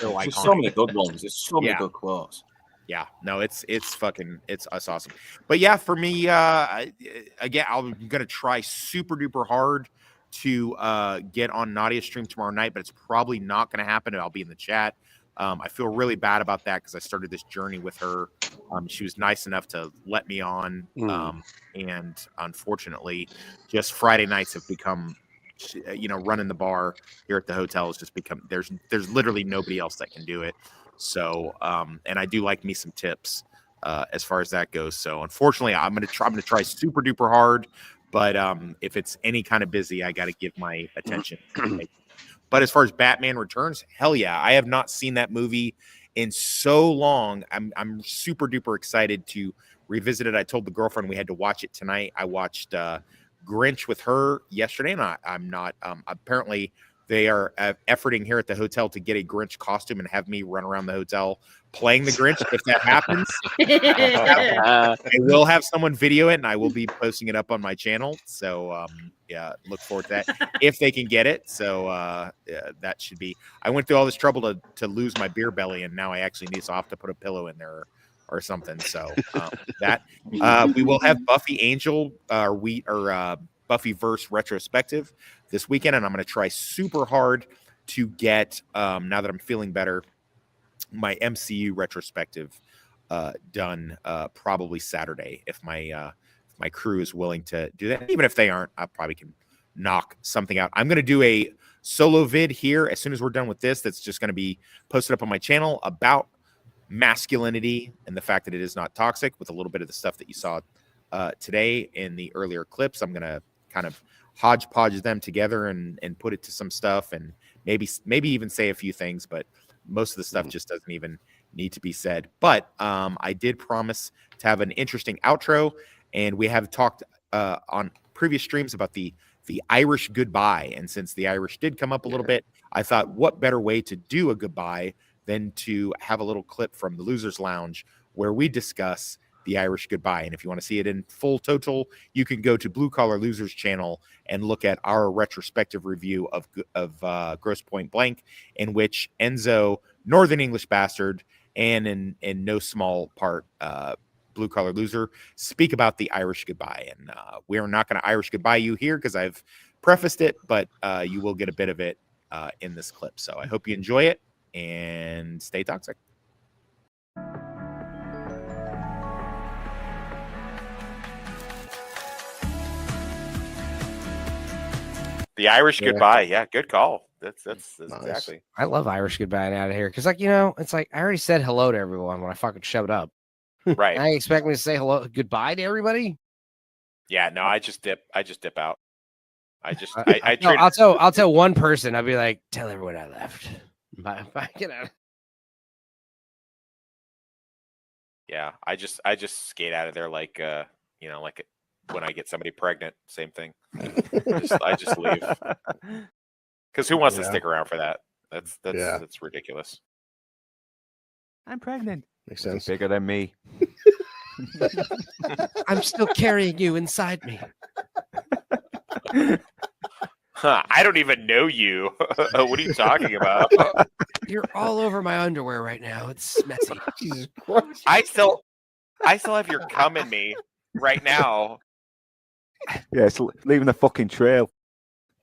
so iconic. There's so many good ones. There's so many good quotes. Yeah, no, it's awesome. But yeah, for me, again, I'm gonna try super duper hard to get on Nadia's stream tomorrow night, but it's probably not gonna happen. I'll be in the chat. I feel really bad about that because I started this journey with her. She was nice enough to let me on, and unfortunately, just Friday nights have become, running the bar here at the hotel has just become. There's literally nobody else that can do it. So, and I do like me some tips as far as that goes. So, unfortunately, I'm gonna try super duper hard, but if it's any kind of busy, I got to give my attention. But as far as Batman Returns, hell yeah. I have not seen that movie in so long. I'm super duper excited to revisit it. I told the girlfriend we had to watch it tonight. I watched Grinch with her yesterday, and I'm not apparently they are efforting here at the hotel to get a Grinch costume and have me run around the hotel playing the Grinch. If that happens, I will have someone video it, and I will be posting it up on my channel. So, look forward to that if they can get it. So, that should be. I went through all this trouble to lose my beer belly, and now I actually need to put a pillow in there or something. So, we will have Buffy Angel Buffyverse retrospective this weekend, and I'm going to try super hard to get now that I'm feeling better, my MCU retrospective done probably Saturday if my crew is willing to do that. Even if they aren't, I probably can knock something out. I'm going to do a solo vid here as soon as we're done with this. That's just going to be posted up on my channel about masculinity and the fact that it is not toxic, with a little bit of the stuff that you saw today in the earlier clips. I'm going to kind of hodgepodge them together and put it to some stuff, and maybe even say a few things, but most of the stuff just doesn't even need to be said. But I did promise to have an interesting outro, and we have talked on previous streams about the Irish goodbye, and since the Irish did come up a little bit, I thought, what better way to do a goodbye than to have a little clip from the Losers Lounge where we discuss the Irish goodbye. And if you want to see it in full total, you can go to Blue Collar Losers channel and look at our retrospective review of Gross Point Blank, in which Enzo, Northern English Bastard, and in no small part Blue Collar Loser speak about the Irish goodbye. And we are not going to Irish goodbye you here because I've prefaced it, but you will get a bit of it in this clip. So I hope you enjoy it and stay toxic. The Irish goodbye. Yeah, good call. That's nice. Exactly. I love Irish goodbye out of here because, like, it's like I already said hello to everyone when I fucking showed up. Right. I expect me to say hello, goodbye to everybody. Yeah, no, I just dip out. I'll tell one person. I'll be like, tell everyone I left. Bye. Get out. Yeah, I just skate out of there like like when I get somebody pregnant, same thing. I just leave. Because who wants to stick around for that? That's ridiculous. I'm pregnant. Makes sense. Bigger than me. I'm still carrying you inside me. I don't even know you. What are you talking about? You're all over my underwear right now. It's messy. Jesus Christ. I still have your cum in me right now. Yeah, it's leaving a fucking trail.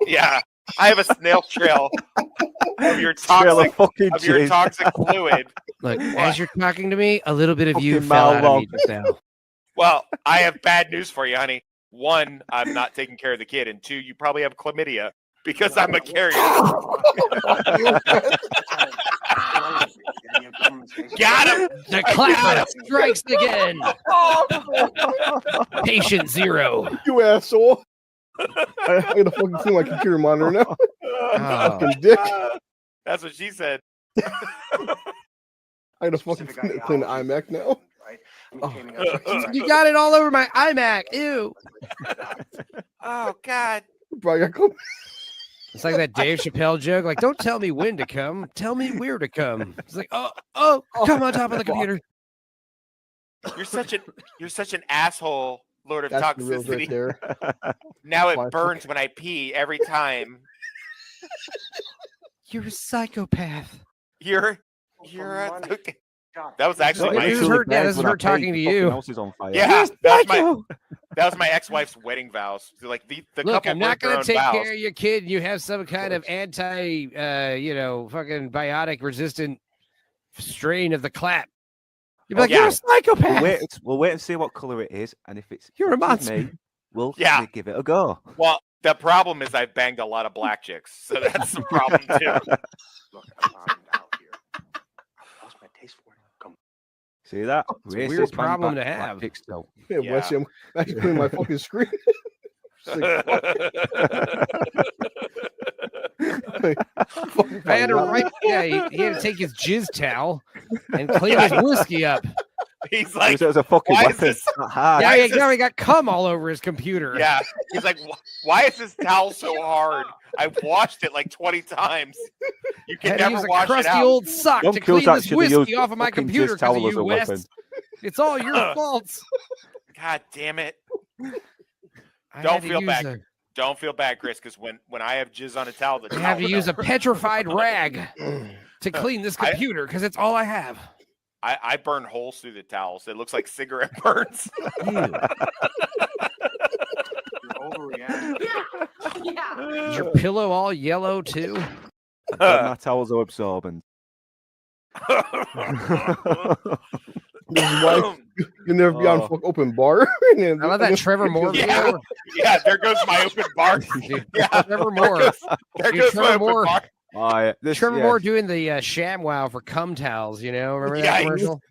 Yeah, I have a snail trail of your toxic fluid. Look, as you're talking to me, a little bit of you fell out of me just now. Well, I have bad news for you, honey. One, I'm not taking care of the kid, and two, you probably have chlamydia because I'm a carrier. Got him. The cloud strikes again. Patient zero. You asshole. I gotta fucking clean my computer monitor now. Fucking dick. That's what she said. I gotta fucking clean the iMac now. You got it all over my iMac. Ew. Oh God. Bro, it's like that Dave Chappelle joke. Like, don't tell me when to come. Tell me where to come. It's like, oh, come on top of the computer. You're such an asshole, Lord of That's the real Toxicity. right Now it burns when I pee every time. You're a psychopath. You're okay. That was actually this is her talking to you. Yeah, that was my ex-wife's wedding vows. So like the Look, couple I'm not going to take care of your kid. And you have some kind of anti, fucking biotic resistant strain of the clap. You're like, you're a psychopath. We'll wait and see what color it is, and if it's you're a monster, me, we'll give it a go. Well, the problem is I banged a lot of black chicks, so that's the problem too. Look, I'm out here. What's my taste for it? Come. See that? It's a weird problem to have. Yeah, bless you. I'm actually cleaning my fucking screen. I had to he had to take his jizz towel and clean his whiskey up. He's like, it was a fucking why weapon. is this? Now he got cum all over his computer. Yeah, he's like, why is this towel so hard? I've washed it like 20 times. You can never wash it out. Use a crusty old sock to clean this whiskey off of my computer because of you, West. It's all your fault. God damn it! Don't feel bad. Don't feel bad, Chris, because when I have jizz on a towel, I have to use a petrified rag to clean this computer because it's all I have. I burn holes through the towels. It looks like cigarette burns. Is your pillow all yellow too? My towels are absorbent. This is why you never be on open bar. I love that Trevor Moore video. Yeah, there goes my open bar. Yeah, Trevor Moore. There goes my open bar. Trevor Moore doing the ShamWow for cum towels. Remember that commercial?